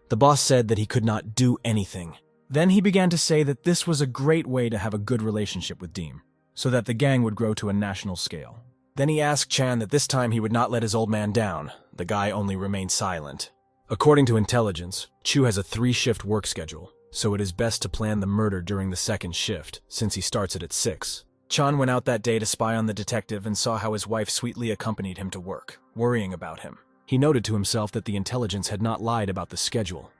The boss said that he could not do anything. Then he began to say that this was a great way to have a good relationship with Deem, so that the gang would grow to a national scale. Then he asked Chan that this time he would not let his old man down. The guy only remained silent. According to intelligence, Chu has a 3-shift work schedule, so it is best to plan the murder during the 2nd shift, since he starts it at 6. Chan went out that day to spy on the detective and saw how his wife sweetly accompanied him to work, worrying about him. He noted to himself that the intelligence had not lied about the schedule.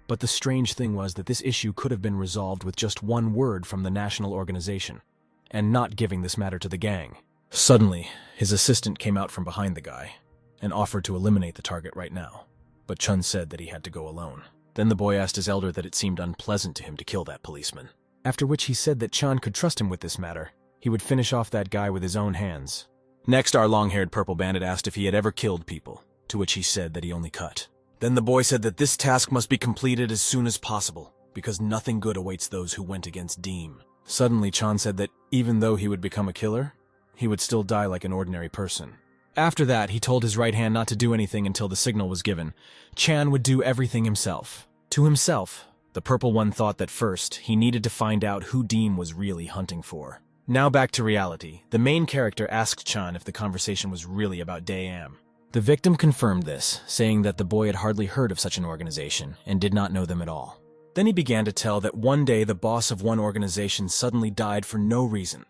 But the strange thing was that this issue could have been resolved with just one word from the national organization, and not giving this matter to the gang. Suddenly, his assistant came out from behind the guy and offered to eliminate the target right now, but Chun said that he had to go alone. Then the boy asked his elder that it seemed unpleasant to him to kill that policeman, after which he said that Chan could trust him with this matter. He would finish off that guy with his own hands. Next, our long-haired purple bandit asked if he had ever killed people, to which he said that he only cut. Then the boy said that this task must be completed as soon as possible, because nothing good awaits those who went against Deem. Suddenly, Chan said that even though he would become a killer, he would still die like an ordinary person. After that, he told his right hand not to do anything until the signal was given. Chan would do everything himself. To himself, the purple one thought that first, he needed to find out who Deem was really hunting for. Now back to reality. The main character asked Chan if the conversation was really about Daeam. The victim confirmed this, saying that the boy had hardly heard of such an organization and did not know them at all. Then he began to tell that one day the boss of one organization suddenly died for no reason,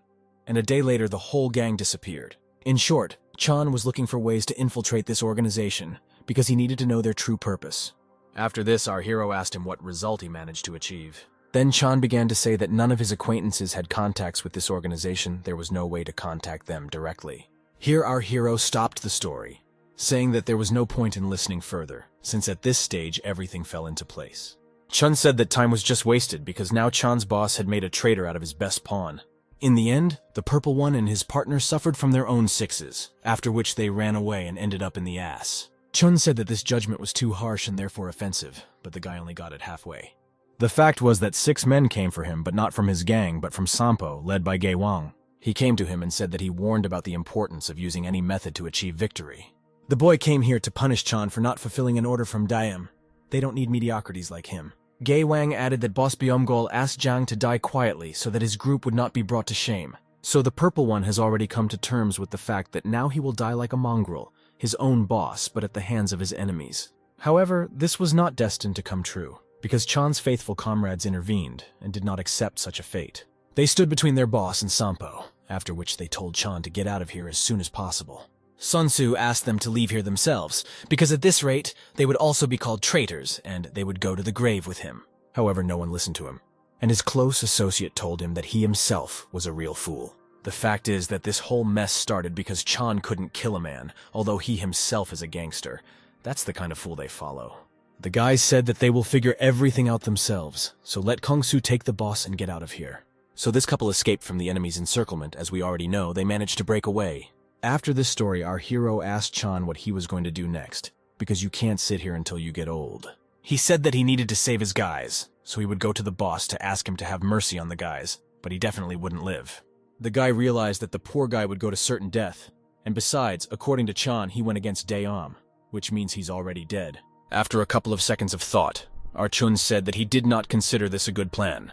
and a day later the whole gang disappeared. In short, Chan was looking for ways to infiltrate this organization because he needed to know their true purpose. After this, our hero asked him what result he managed to achieve. Then Chan began to say that none of his acquaintances had contacts with this organization. There was no way to contact them directly. Here our hero stopped the story, saying that there was no point in listening further, since at this stage everything fell into place. Chun said that time was just wasted because now Chan's boss had made a traitor out of his best pawn. In the end, the purple one and his partner suffered from their own 6s, after which they ran away and ended up in the ass. Chun said that this judgment was too harsh and therefore offensive, but the guy only got it halfway. The fact was that 6 men came for him, but not from his gang, but from Sampo, led by Gay Wang. He came to him and said that he warned about the importance of using any method to achieve victory. The boy came here to punish Chan for not fulfilling an order from Daeam. They don't need mediocrities like him. Gay Wang added that Boss Byomgol asked Jiang to die quietly so that his group would not be brought to shame. So the purple one has already come to terms with the fact that now he will die like a mongrel, his own boss, but at the hands of his enemies. However, this was not destined to come true, because Chan's faithful comrades intervened and did not accept such a fate. They stood between their boss and Sampo, after which they told Chan to get out of here as soon as possible. Sun Tzu asked them to leave here themselves, because at this rate, they would also be called traitors, and they would go to the grave with him. However, no one listened to him, and his close associate told him that he himself was a real fool. The fact is that this whole mess started because Chan couldn't kill a man, although he himself is a gangster. That's the kind of fool they follow. The guys said that they will figure everything out themselves, so let Kong Su take the boss and get out of here. So this couple escaped from the enemy's encirclement. As we already know, they managed to break away. After this story, our hero asked Chan what he was going to do next, because you can't sit here until you get old. He said that he needed to save his guys, so he would go to the boss to ask him to have mercy on the guys, but he definitely wouldn't live. The guy realized that the poor guy would go to certain death, and besides, according to Chan, he went against Daeam, which means he's already dead. After a couple of seconds of thought, our Chun said that he did not consider this a good plan.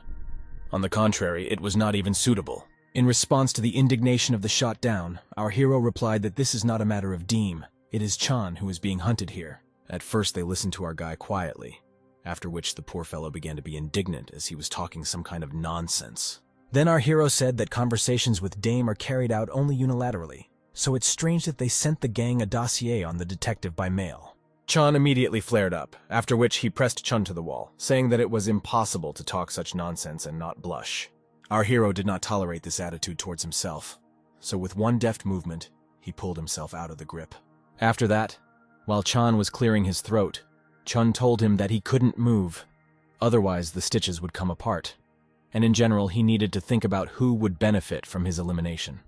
On the contrary, it was not even suitable. In response to the indignation of the shot down, our hero replied that this is not a matter of Deem. It is Chan who is being hunted here. At first they listened to our guy quietly, after which the poor fellow began to be indignant as he was talking some kind of nonsense. Then our hero said that conversations with Dame are carried out only unilaterally, so it's strange that they sent the gang a dossier on the detective by mail. Chan immediately flared up, after which he pressed Chun to the wall, saying that it was impossible to talk such nonsense and not blush. Our hero did not tolerate this attitude towards himself, so with one deft movement, he pulled himself out of the grip. After that, while Chan was clearing his throat, Chun told him that he couldn't move, otherwise the stitches would come apart, and in general he needed to think about who would benefit from his elimination.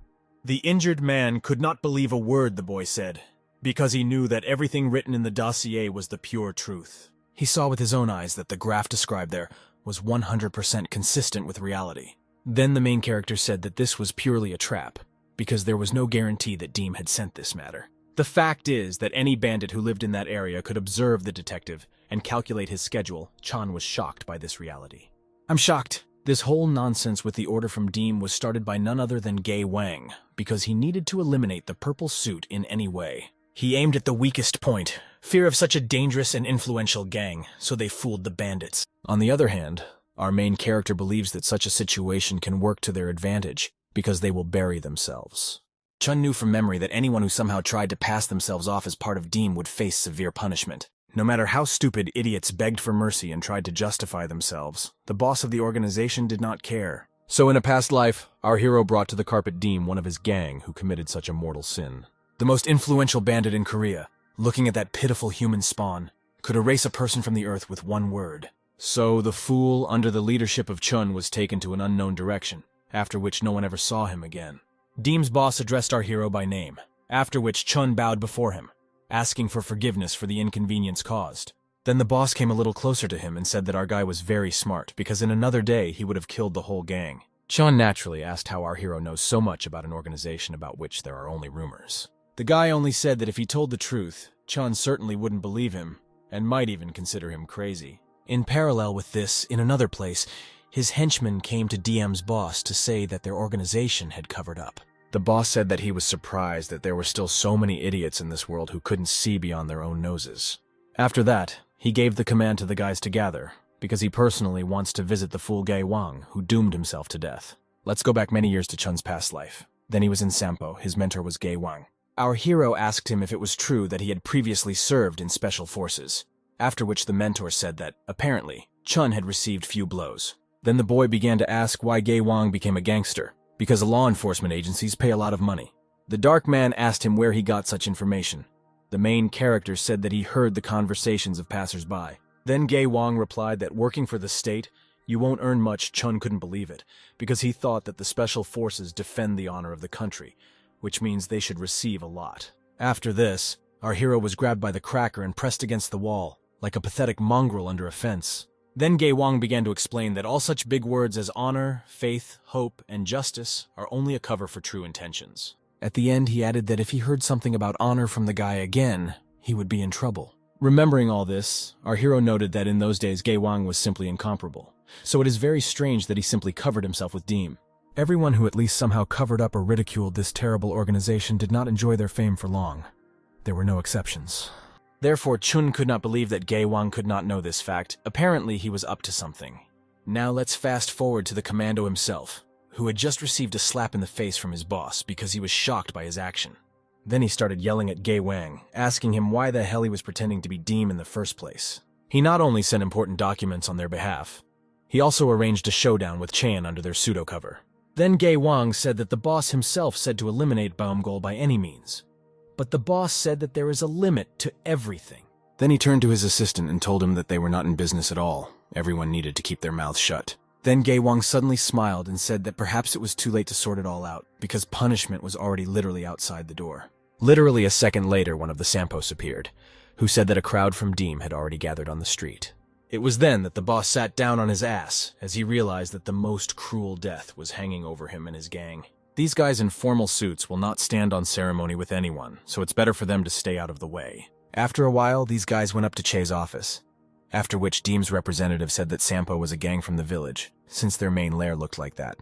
The injured man could not believe a word the boy said, because he knew that everything written in the dossier was the pure truth. He saw with his own eyes that the graph described there was 100% consistent with reality. Then the main character said that this was purely a trap, because there was no guarantee that Deem had sent this matter. The fact is that any bandit who lived in that area could observe the detective and calculate his schedule. Chan was shocked by this reality. I'm shocked. This whole nonsense with the order from Deem was started by none other than Gay Wang, because he needed to eliminate the purple suit in any way. He aimed at the weakest point, fear of such a dangerous and influential gang, so they fooled the bandits. On the other hand, our main character believes that such a situation can work to their advantage, because they will bury themselves. Chun knew from memory that anyone who somehow tried to pass themselves off as part of Deem would face severe punishment. No matter how stupid idiots begged for mercy and tried to justify themselves, the boss of the organization did not care. So in a past life, our hero brought to the carpet Deem one of his gang who committed such a mortal sin. The most influential bandit in Korea, looking at that pitiful human spawn, could erase a person from the earth with one word. So the fool, under the leadership of Chun, was taken to an unknown direction, after which no one ever saw him again. Deem's boss addressed our hero by name, after which Chun bowed before him, asking for forgiveness for the inconvenience caused. Then the boss came a little closer to him and said that our guy was very smart, because in another day he would have killed the whole gang. Chun naturally asked how our hero knows so much about an organization about which there are only rumors. The guy only said that if he told the truth, Chun certainly wouldn't believe him, and might even consider him crazy. In parallel with this, in another place, his henchmen came to DM's boss to say that their organization had covered up. The boss said that he was surprised that there were still so many idiots in this world who couldn't see beyond their own noses. After that, he gave the command to the guys to gather, because he personally wants to visit the fool Gay Wang, who doomed himself to death. Let's go back many years to Chun's past life. Then he was in Sampo, his mentor was Gay Wang. Our hero asked him if it was true that he had previously served in special forces, after which the mentor said that, apparently, Chun had received few blows. Then the boy began to ask why Gay Wang became a gangster, because law enforcement agencies pay a lot of money. The dark man asked him where he got such information. The main character said that he heard the conversations of passers-by. Then Gay Wang replied that working for the state, you won't earn much. Chun couldn't believe it, because he thought that the special forces defend the honor of the country, which means they should receive a lot. After this, our hero was grabbed by the cracker and pressed against the wall, like a pathetic mongrel under a fence. Then Gay Wang began to explain that all such big words as honor, faith, hope, and justice are only a cover for true intentions. At the end, he added that if he heard something about honor from the guy again, he would be in trouble. Remembering all this, our hero noted that in those days Gay Wang was simply incomparable, so it is very strange that he simply covered himself with Deem. Everyone who at least somehow covered up or ridiculed this terrible organization did not enjoy their fame for long. There were no exceptions. Therefore, Chun could not believe that Gay Wang could not know this fact. Apparently, he was up to something. Now let's fast forward to the commando himself, who had just received a slap in the face from his boss because he was shocked by his action. Then he started yelling at Gay Wang, asking him why the hell he was pretending to be Deem in the first place. He not only sent important documents on their behalf, he also arranged a showdown with Chan under their pseudo-cover. Then Gay Wang said that the boss himself said to eliminate Baumgol by any means. But the boss said that there is a limit to everything. Then he turned to his assistant and told him that they were not in business at all. Everyone needed to keep their mouths shut. Then Gay Wang suddenly smiled and said that perhaps it was too late to sort it all out, because punishment was already literally outside the door. Literally a second later, one of the Sampos appeared, who said that a crowd from Deem had already gathered on the street. It was then that the boss sat down on his ass, as he realized that the most cruel death was hanging over him and his gang. These guys in formal suits will not stand on ceremony with anyone, so it's better for them to stay out of the way. After a while, these guys went up to Che's office, after which Deem's representative said that Sampo was a gang from the village, since their main lair looked like that.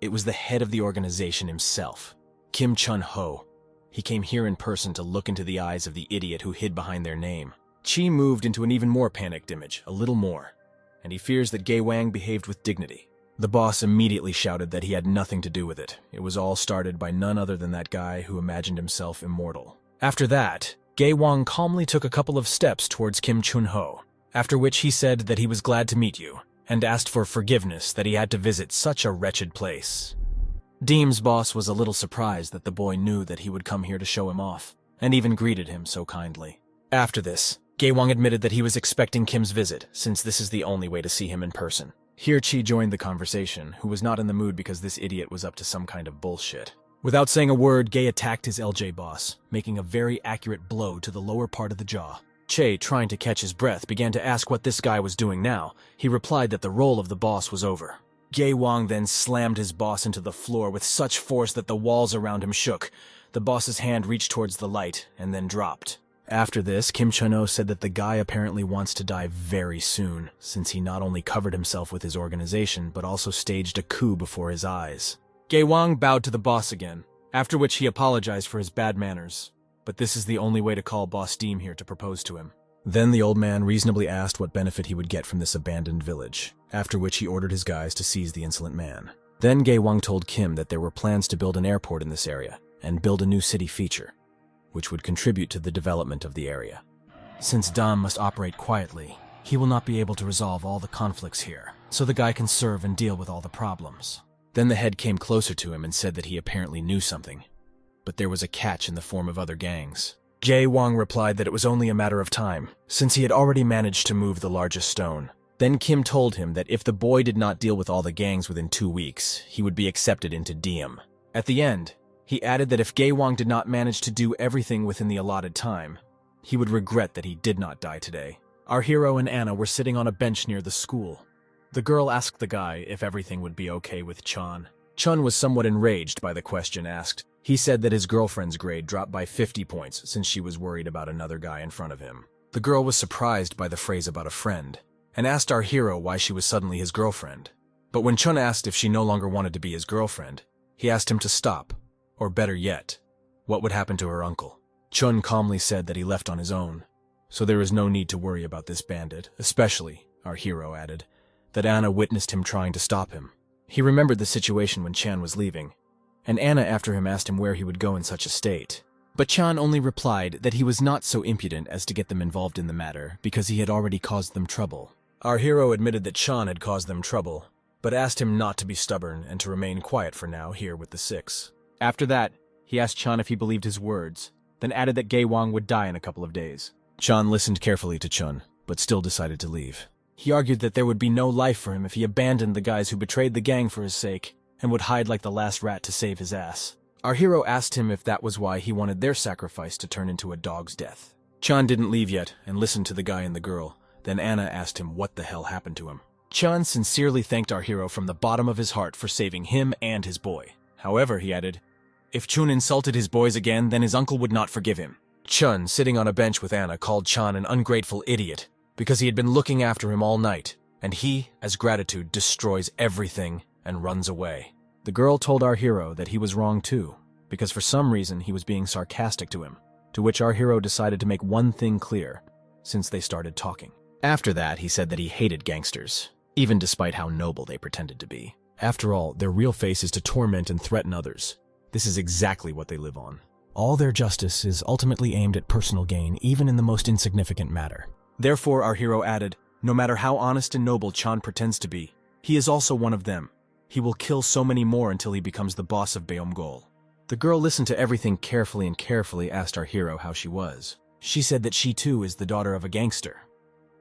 It was the head of the organization himself, Kim Chun-ho. He came here in person to look into the eyes of the idiot who hid behind their name. Chi moved into an even more panicked image, a little more, and he fears that Gay Wang behaved with dignity. The boss immediately shouted that he had nothing to do with it. It was all started by none other than that guy who imagined himself immortal. After that, Gay Wang calmly took a couple of steps towards Kim Chun-ho, after which he said that he was glad to meet you, and asked for forgiveness that he had to visit such a wretched place. Deem's boss was a little surprised that the boy knew that he would come here to show him off, and even greeted him so kindly. After this, Gay Wang admitted that he was expecting Kim's visit, since this is the only way to see him in person. Here Chi joined the conversation, who was not in the mood because this idiot was up to some kind of bullshit. Without saying a word, Gay attacked his LJ boss, making a very accurate blow to the lower part of the jaw. Che, trying to catch his breath, began to ask what this guy was doing now. He replied that the role of the boss was over. Gay Wang then slammed his boss into the floor with such force that the walls around him shook. The boss's hand reached towards the light and then dropped. After this, Kim Chun-ho said that the guy apparently wants to die very soon, since he not only covered himself with his organization, but also staged a coup before his eyes. Gae-wang bowed to the boss again, after which he apologized for his bad manners. But this is the only way to call Boss Deem here to propose to him. Then the old man reasonably asked what benefit he would get from this abandoned village, after which he ordered his guys to seize the insolent man. Then Gae-wang told Kim that there were plans to build an airport in this area, and build a new city feature, which would contribute to the development of the area. Since Dam must operate quietly, he will not be able to resolve all the conflicts here, so the guy can serve and deal with all the problems. Then the head came closer to him and said that he apparently knew something, but there was a catch in the form of other gangs. Gae-wang replied that it was only a matter of time, since he had already managed to move the largest stone. Then Kim told him that if the boy did not deal with all the gangs within 2 weeks, he would be accepted into Diem. At the end, he added that if Gae-wang did not manage to do everything within the allotted time, he would regret that he did not die today. Our hero and Anna were sitting on a bench near the school. The girl asked the guy if everything would be okay with Chun. Chun was somewhat enraged by the question asked. He said that his girlfriend's grade dropped by 50 points since she was worried about another guy in front of him. The girl was surprised by the phrase about a friend, and asked our hero why she was suddenly his girlfriend. But when Chun asked if she no longer wanted to be his girlfriend, he asked him to stop, or better yet, what would happen to her uncle. Chun calmly said that he left on his own, so there is no need to worry about this bandit, especially, our hero added, that Anna witnessed him trying to stop him. He remembered the situation when Chan was leaving, and Anna after him asked him where he would go in such a state. But Chan only replied that he was not so impudent as to get them involved in the matter because he had already caused them trouble. Our hero admitted that Chan had caused them trouble, but asked him not to be stubborn and to remain quiet for now here with the 6. After that, he asked Chan if he believed his words, then added that Gae-wang would die in a couple of days. Chan listened carefully to Chun, but still decided to leave. He argued that there would be no life for him if he abandoned the guys who betrayed the gang for his sake, and would hide like the last rat to save his ass. Our hero asked him if that was why he wanted their sacrifice to turn into a dog's death. Chan didn't leave yet, and listened to the guy and the girl. Then Anna asked him what the hell happened to him. Chan sincerely thanked our hero from the bottom of his heart for saving him and his boy. However, he added, if Chun insulted his boys again, then his uncle would not forgive him. Chun, sitting on a bench with Anna, called Chan an ungrateful idiot, because he had been looking after him all night, and he, as gratitude, destroys everything and runs away. The girl told our hero that he was wrong too, because for some reason he was being sarcastic to him, to which our hero decided to make one thing clear, since they started talking. After that, he said that he hated gangsters, even despite how noble they pretended to be. After all, their real face is to torment and threaten others. This is exactly what they live on. All their justice is ultimately aimed at personal gain, even in the most insignificant matter. Therefore, our hero added, no matter how honest and noble Chan pretends to be, he is also one of them. He will kill so many more until he becomes the boss of Beomgol. The girl listened to everything carefully and carefully asked our hero how she was. She said that she too is the daughter of a gangster,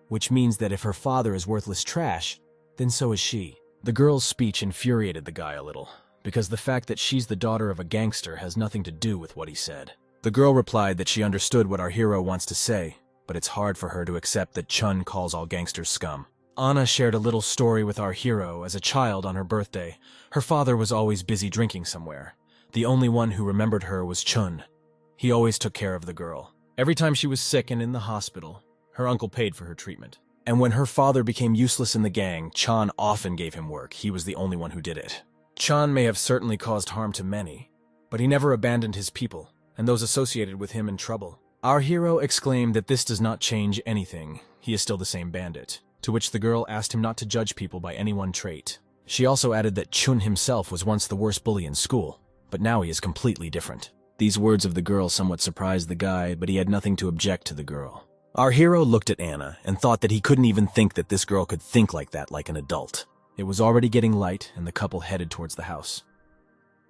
which means that if her father is worthless trash, then so is she. The girl's speech infuriated the guy a little, because the fact that she's the daughter of a gangster has nothing to do with what he said. The girl replied that she understood what our hero wants to say, but it's hard for her to accept that Chun calls all gangsters scum. Anna shared a little story with our hero as a child on her birthday. Her father was always busy drinking somewhere. The only one who remembered her was Chun. He always took care of the girl. Every time she was sick and in the hospital, her uncle paid for her treatment. And when her father became useless in the gang, Chan often gave him work. He was the only one who did it. Chan may have certainly caused harm to many, but he never abandoned his people, and those associated with him in trouble. Our hero exclaimed that this does not change anything. He is still the same bandit, to which the girl asked him not to judge people by any one trait. She also added that Chun himself was once the worst bully in school, but now he is completely different. These words of the girl somewhat surprised the guy, but he had nothing to object to the girl. Our hero looked at Anna and thought that he couldn't even think that this girl could think like that like an adult. It was already getting light, and the couple headed towards the house.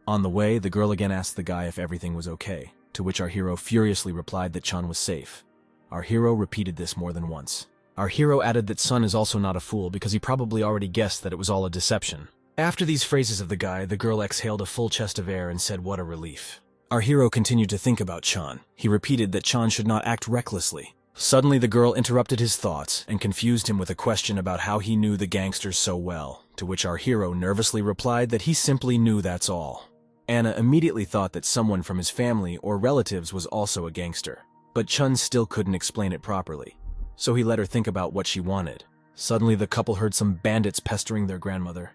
On the way, the girl again asked the guy if everything was okay, to which our hero furiously replied that Chan was safe. Our hero repeated this more than once. Our hero added that Sun is also not a fool because he probably already guessed that it was all a deception. After these phrases of the guy, the girl exhaled a full chest of air and said what a relief. Our hero continued to think about Chan. He repeated that Chan should not act recklessly. Suddenly the girl interrupted his thoughts and confused him with a question about how he knew the gangsters so well, to which our hero nervously replied that he simply knew that's all. Anna immediately thought that someone from his family or relatives was also a gangster. but Chun still couldn't explain it properly. So he let her think about what she wanted. Suddenly the couple heard some bandits pestering their grandmother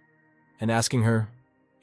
and asking her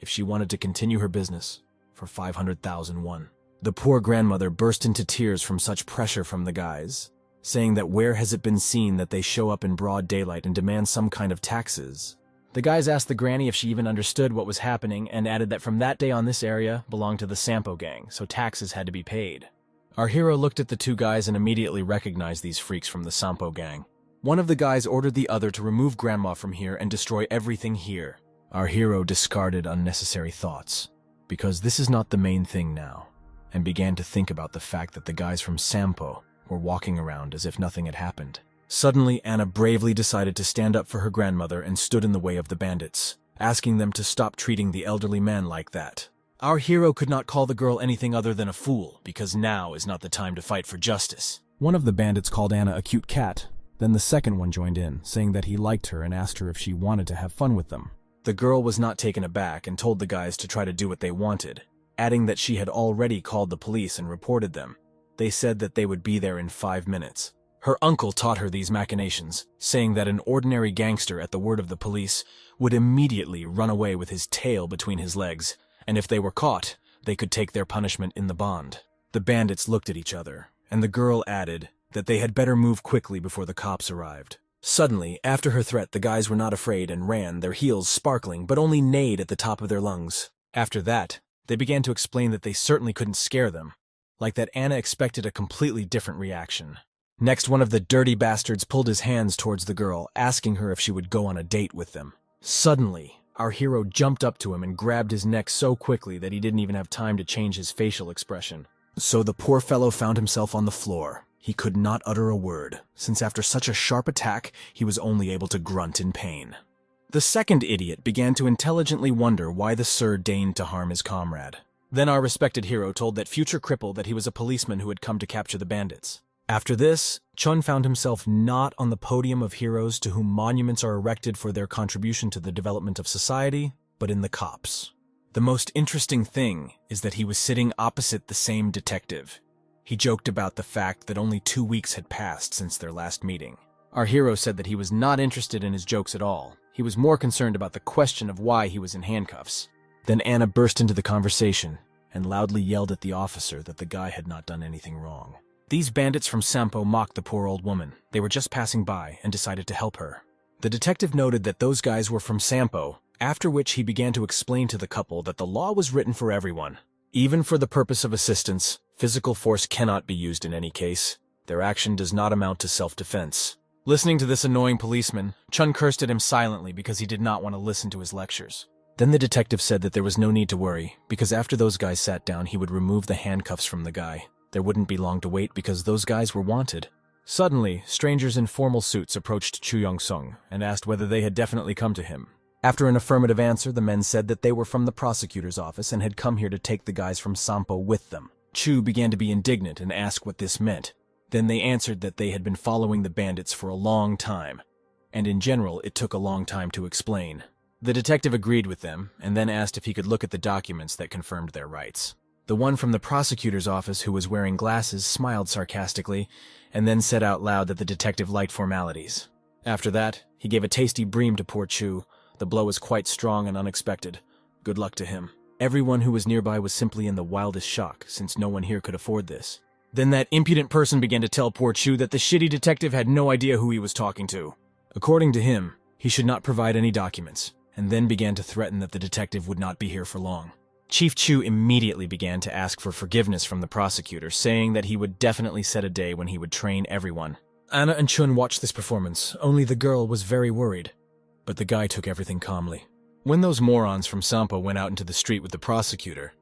if she wanted to continue her business for 500,000 won. The poor grandmother burst into tears from such pressure from the guys, saying that where has it been seen that they show up in broad daylight and demand some kind of taxes. The guys asked the granny if she even understood what was happening and added that from that day on this area belonged to the Sampo gang, so taxes had to be paid. Our hero looked at the two guys and immediately recognized these freaks from the Sampo gang. One of the guys ordered the other to remove grandma from here and destroy everything here. Our hero discarded unnecessary thoughts, because this is not the main thing now, and began to think about the fact that the guys from Sampo were walking around as if nothing had happened. Suddenly, Anna bravely decided to stand up for her grandmother and stood in the way of the bandits, asking them to stop treating the elderly man like that. Our hero could not call the girl anything other than a fool, because now is not the time to fight for justice. One of the bandits called Anna a cute cat. Then the second one joined in, saying that he liked her and asked her if she wanted to have fun with them. The girl was not taken aback and told the guys to try to do what they wanted, adding that she had already called the police and reported them. They said that they would be there in 5 minutes. Her uncle taught her these machinations, saying that an ordinary gangster at the word of the police would immediately run away with his tail between his legs, and if they were caught, they could take their punishment in the bond. The bandits looked at each other, and the girl added that they had better move quickly before the cops arrived. Suddenly, after her threat, the guys were not afraid and ran, their heels sparkling, but only neighed at the top of their lungs. After that, they began to explain that they certainly couldn't scare them, like that Anna expected a completely different reaction. Next, one of the dirty bastards pulled his hands towards the girl, asking her if she would go on a date with them. Suddenly, our hero jumped up to him and grabbed his neck so quickly that he didn't even have time to change his facial expression. So the poor fellow found himself on the floor. He could not utter a word, since after such a sharp attack, he was only able to grunt in pain. The second idiot began to intelligently wonder why the Sir deigned to harm his comrade. Then our respected hero told that future cripple that he was a policeman who had come to capture the bandits. After this, Chun found himself not on the podium of heroes to whom monuments are erected for their contribution to the development of society, but in the cops. The most interesting thing is that he was sitting opposite the same detective. He joked about the fact that only 2 weeks had passed since their last meeting. Our hero said that he was not interested in his jokes at all. He was more concerned about the question of why he was in handcuffs. Then Anna burst into the conversation and loudly yelled at the officer that the guy had not done anything wrong. These bandits from Sampo mocked the poor old woman. They were just passing by and decided to help her. The detective noted that those guys were from Sampo, after which he began to explain to the couple that the law was written for everyone. Even for the purpose of assistance, physical force cannot be used in any case. Their action does not amount to self-defense. Listening to this annoying policeman, Chun cursed at him silently because he did not want to listen to his lectures. Then the detective said that there was no need to worry, because after those guys sat down, he would remove the handcuffs from the guy. There wouldn't be long to wait because those guys were wanted. Suddenly, strangers in formal suits approached Chu Yong-sung and asked whether they had definitely come to him. After an affirmative answer, the men said that they were from the prosecutor's office and had come here to take the guys from Sampo with them. Chu began to be indignant and asked what this meant. Then they answered that they had been following the bandits for a long time, and in general it took a long time to explain. The detective agreed with them, and then asked if he could look at the documents that confirmed their rights. The one from the prosecutor's office, who was wearing glasses, smiled sarcastically, and then said out loud that the detective liked formalities. After that, he gave a tasty bream to poor Chu. The blow was quite strong and unexpected. Good luck to him. Everyone who was nearby was simply in the wildest shock, since no one here could afford this. Then that impudent person began to tell poor Chu that the shitty detective had no idea who he was talking to. According to him, he should not provide any documents, and then began to threaten that the detective would not be here for long. Chief Chu immediately began to ask for forgiveness from the prosecutor, saying that he would definitely set a day when he would train everyone. Anna and Chun watched this performance, only the girl was very worried. But the guy took everything calmly. When those morons from Sampo went out into the street with the prosecutor,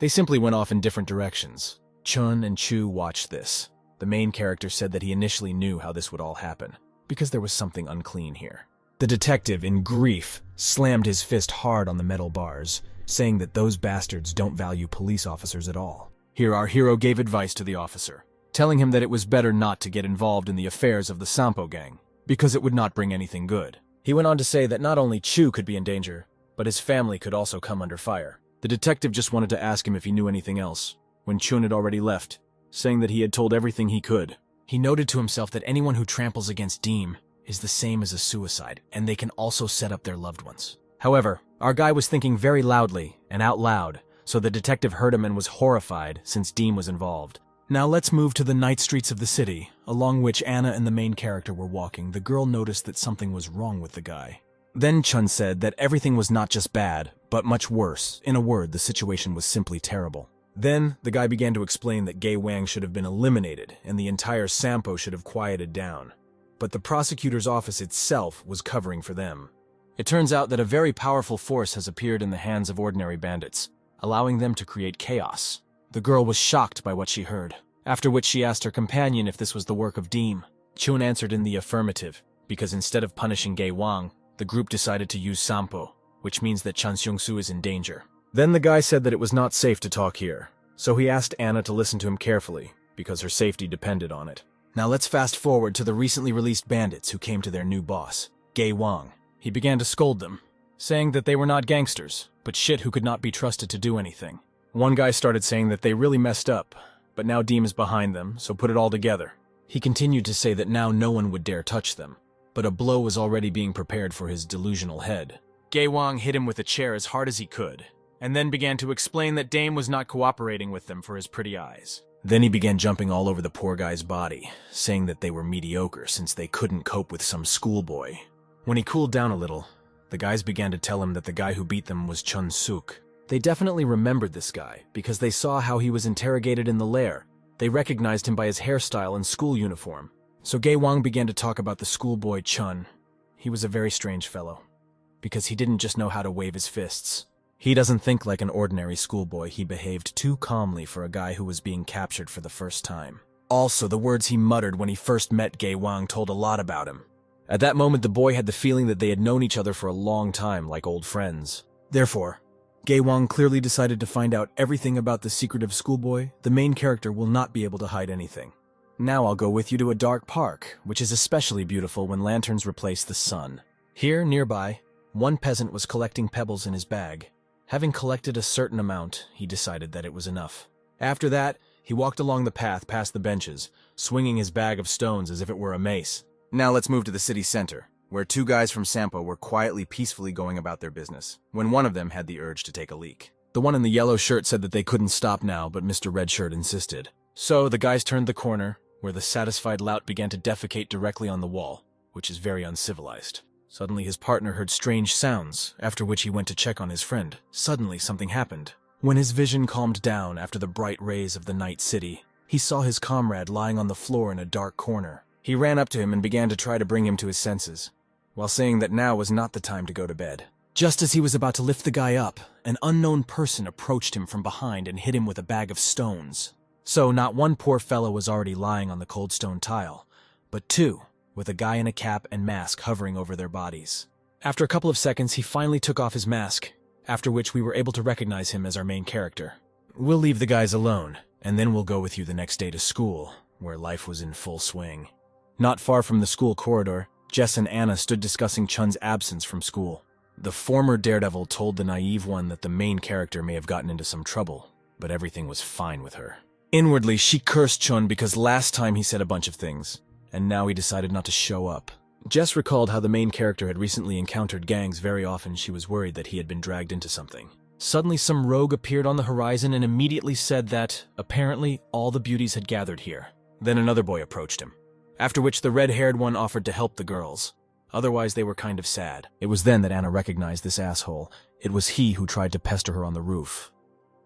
they simply went off in different directions. Chun and Chu watched this. The main character said that he initially knew how this would all happen, because there was something unclean here. The detective, in grief, slammed his fist hard on the metal bars, saying that those bastards don't value police officers at all. Here our hero gave advice to the officer, telling him that it was better not to get involved in the affairs of the Sampo gang, because it would not bring anything good. He went on to say that not only Chu could be in danger, but his family could also come under fire. The detective just wanted to ask him if he knew anything else, when Chun had already left, saying that he had told everything he could. He noted to himself that anyone who tramples against Deem is the same as a suicide, and they can also set up their loved ones. However, our guy was thinking very loudly and out loud, so the detective heard him and was horrified since Deem was involved. Now let's move to the night streets of the city, along which Anna and the main character were walking. The girl noticed that something was wrong with the guy. Then Chun said that everything was not just bad, but much worse. In a word, the situation was simply terrible. Then, the guy began to explain that Gay Wang should have been eliminated, and the entire Sampo should have quieted down. But the prosecutor's office itself was covering for them. It turns out that a very powerful force has appeared in the hands of ordinary bandits, allowing them to create chaos. The girl was shocked by what she heard, after which she asked her companion if this was the work of Deem. Chun answered in the affirmative, because instead of punishing Gay Wang, the group decided to use Sampo, which means that Chan Seung-soo is in danger. Then the guy said that it was not safe to talk here, so he asked Anna to listen to him carefully, because her safety depended on it. Now let's fast forward to the recently released bandits who came to their new boss, Gay Wang. He began to scold them, saying that they were not gangsters, but shit who could not be trusted to do anything. One guy started saying that they really messed up, but now Deem is behind them, so put it all together. He continued to say that now no one would dare touch them, but a blow was already being prepared for his delusional head. Gay Wang hit him with a chair as hard as he could, and then began to explain that Dame was not cooperating with them for his pretty eyes. Then he began jumping all over the poor guy's body, saying that they were mediocre since they couldn't cope with some schoolboy. When he cooled down a little, the guys began to tell him that the guy who beat them was Chun Suk. They definitely remembered this guy, because they saw how he was interrogated in the lair. They recognized him by his hairstyle and school uniform. So Gay Wang began to talk about the schoolboy Chun. He was a very strange fellow, because he didn't just know how to wave his fists. He doesn't think like an ordinary schoolboy. He behaved too calmly for a guy who was being captured for the first time. Also, the words he muttered when he first met Gay Wang told a lot about him. At that moment, the boy had the feeling that they had known each other for a long time, like old friends. Therefore, Gay Wang clearly decided to find out everything about the secretive schoolboy. The main character will not be able to hide anything. Now I'll go with you to a dark park, which is especially beautiful when lanterns replace the sun. Here, nearby, one peasant was collecting pebbles in his bag. Having collected a certain amount, he decided that it was enough. After that, he walked along the path past the benches, swinging his bag of stones as if it were a mace. Now let's move to the city center, where two guys from Sampo were quietly, peacefully going about their business, when one of them had the urge to take a leak. The one in the yellow shirt said that they couldn't stop now, but Mr. Red Shirt insisted. So the guys turned the corner, where the satisfied lout began to defecate directly on the wall, which is very uncivilized. Suddenly his partner heard strange sounds, after which he went to check on his friend. Suddenly something happened. When his vision calmed down after the bright rays of the night city, he saw his comrade lying on the floor in a dark corner. He ran up to him and began to try to bring him to his senses, while saying that now was not the time to go to bed. Just as he was about to lift the guy up, an unknown person approached him from behind and hit him with a bag of stones. So not one poor fellow was already lying on the cold stone tile, but two, with a guy in a cap and mask hovering over their bodies. After a couple of seconds, he finally took off his mask, after which we were able to recognize him as our main character. We'll leave the guys alone, and then we'll go with you the next day to school, where life was in full swing. Not far from the school corridor, Jess and Anna stood discussing Chun's absence from school. The former daredevil told the naive one that the main character may have gotten into some trouble, but everything was fine with her. Inwardly, she cursed Chun because last time he said a bunch of things, and now he decided not to show up. Jess recalled how the main character had recently encountered gangs very often. She was worried that he had been dragged into something. Suddenly some rogue appeared on the horizon and immediately said that, apparently, all the beauties had gathered here. Then another boy approached him, after which the red-haired one offered to help the girls. Otherwise, they were kind of sad. It was then that Anna recognized this asshole. It was he who tried to pester her on the roof.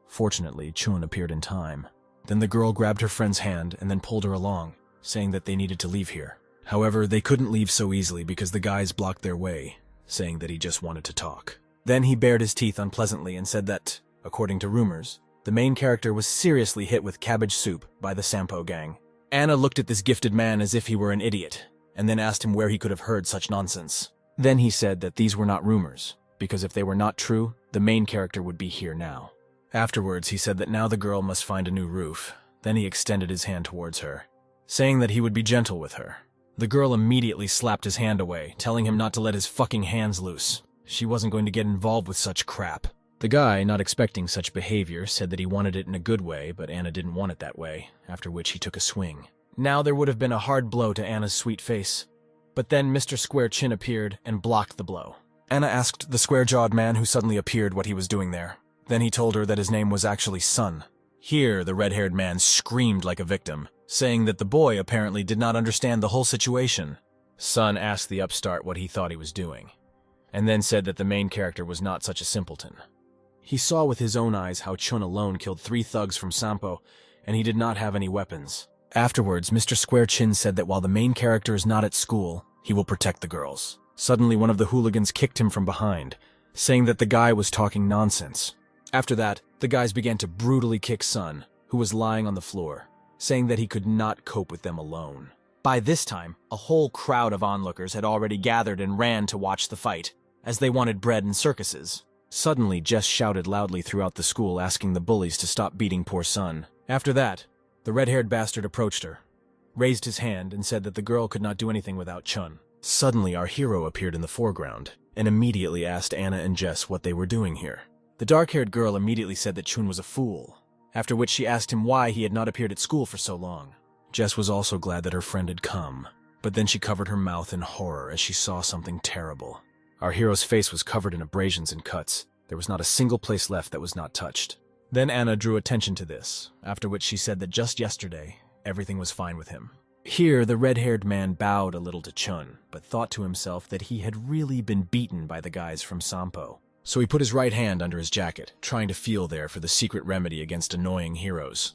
Fortunately, Chun appeared in time. Then the girl grabbed her friend's hand and then pulled her along, saying that they needed to leave here. However, they couldn't leave so easily because the guys blocked their way, saying that he just wanted to talk. Then he bared his teeth unpleasantly and said that, according to rumors, the main character was seriously hit with cabbage soup by the Sampo gang. Anna looked at this gifted man as if he were an idiot, and then asked him where he could have heard such nonsense. Then he said that these were not rumors, because if they were not true, the main character would be here now. Afterwards, he said that now the girl must find a new roof. Then he extended his hand towards her, saying that he would be gentle with her. The girl immediately slapped his hand away, telling him not to let his fucking hands loose. She wasn't going to get involved with such crap. The guy, not expecting such behavior, said that he wanted it in a good way, but Anna didn't want it that way, after which he took a swing. Now there would have been a hard blow to Anna's sweet face. But then Mr. Square Chin appeared and blocked the blow. Anna asked the square-jawed man who suddenly appeared what he was doing there. Then he told her that his name was actually Sun. Here, the red-haired man screamed like a victim, saying that the boy apparently did not understand the whole situation. Sun asked the upstart what he thought he was doing, and then said that the main character was not such a simpleton. He saw with his own eyes how Chun alone killed 3 thugs from Sampo, and he did not have any weapons. Afterwards, Mr. Square Chin said that while the main character is not at school, he will protect the girls. Suddenly, one of the hooligans kicked him from behind, saying that the guy was talking nonsense. After that, the guys began to brutally kick Sun, who was lying on the floor, saying that he could not cope with them alone. By this time, a whole crowd of onlookers had already gathered and ran to watch the fight, as they wanted bread and circuses. Suddenly, Jess shouted loudly throughout the school asking the bullies to stop beating poor Sun. After that, the red-haired bastard approached her, raised his hand, and said that the girl could not do anything without Chun. Suddenly, our hero appeared in the foreground, and immediately asked Anna and Jess what they were doing here. The dark-haired girl immediately said that Chun was a fool, after which she asked him why he had not appeared at school for so long. Jess was also glad that her friend had come, but then she covered her mouth in horror as she saw something terrible. Our hero's face was covered in abrasions and cuts. There was not a single place left that was not touched. Then Anna drew attention to this, after which she said that just yesterday, everything was fine with him. Here, the red-haired man bowed a little to Chun, but thought to himself that he had really been beaten by the guys from Sampo. So he put his right hand under his jacket, trying to feel there for the secret remedy against annoying heroes.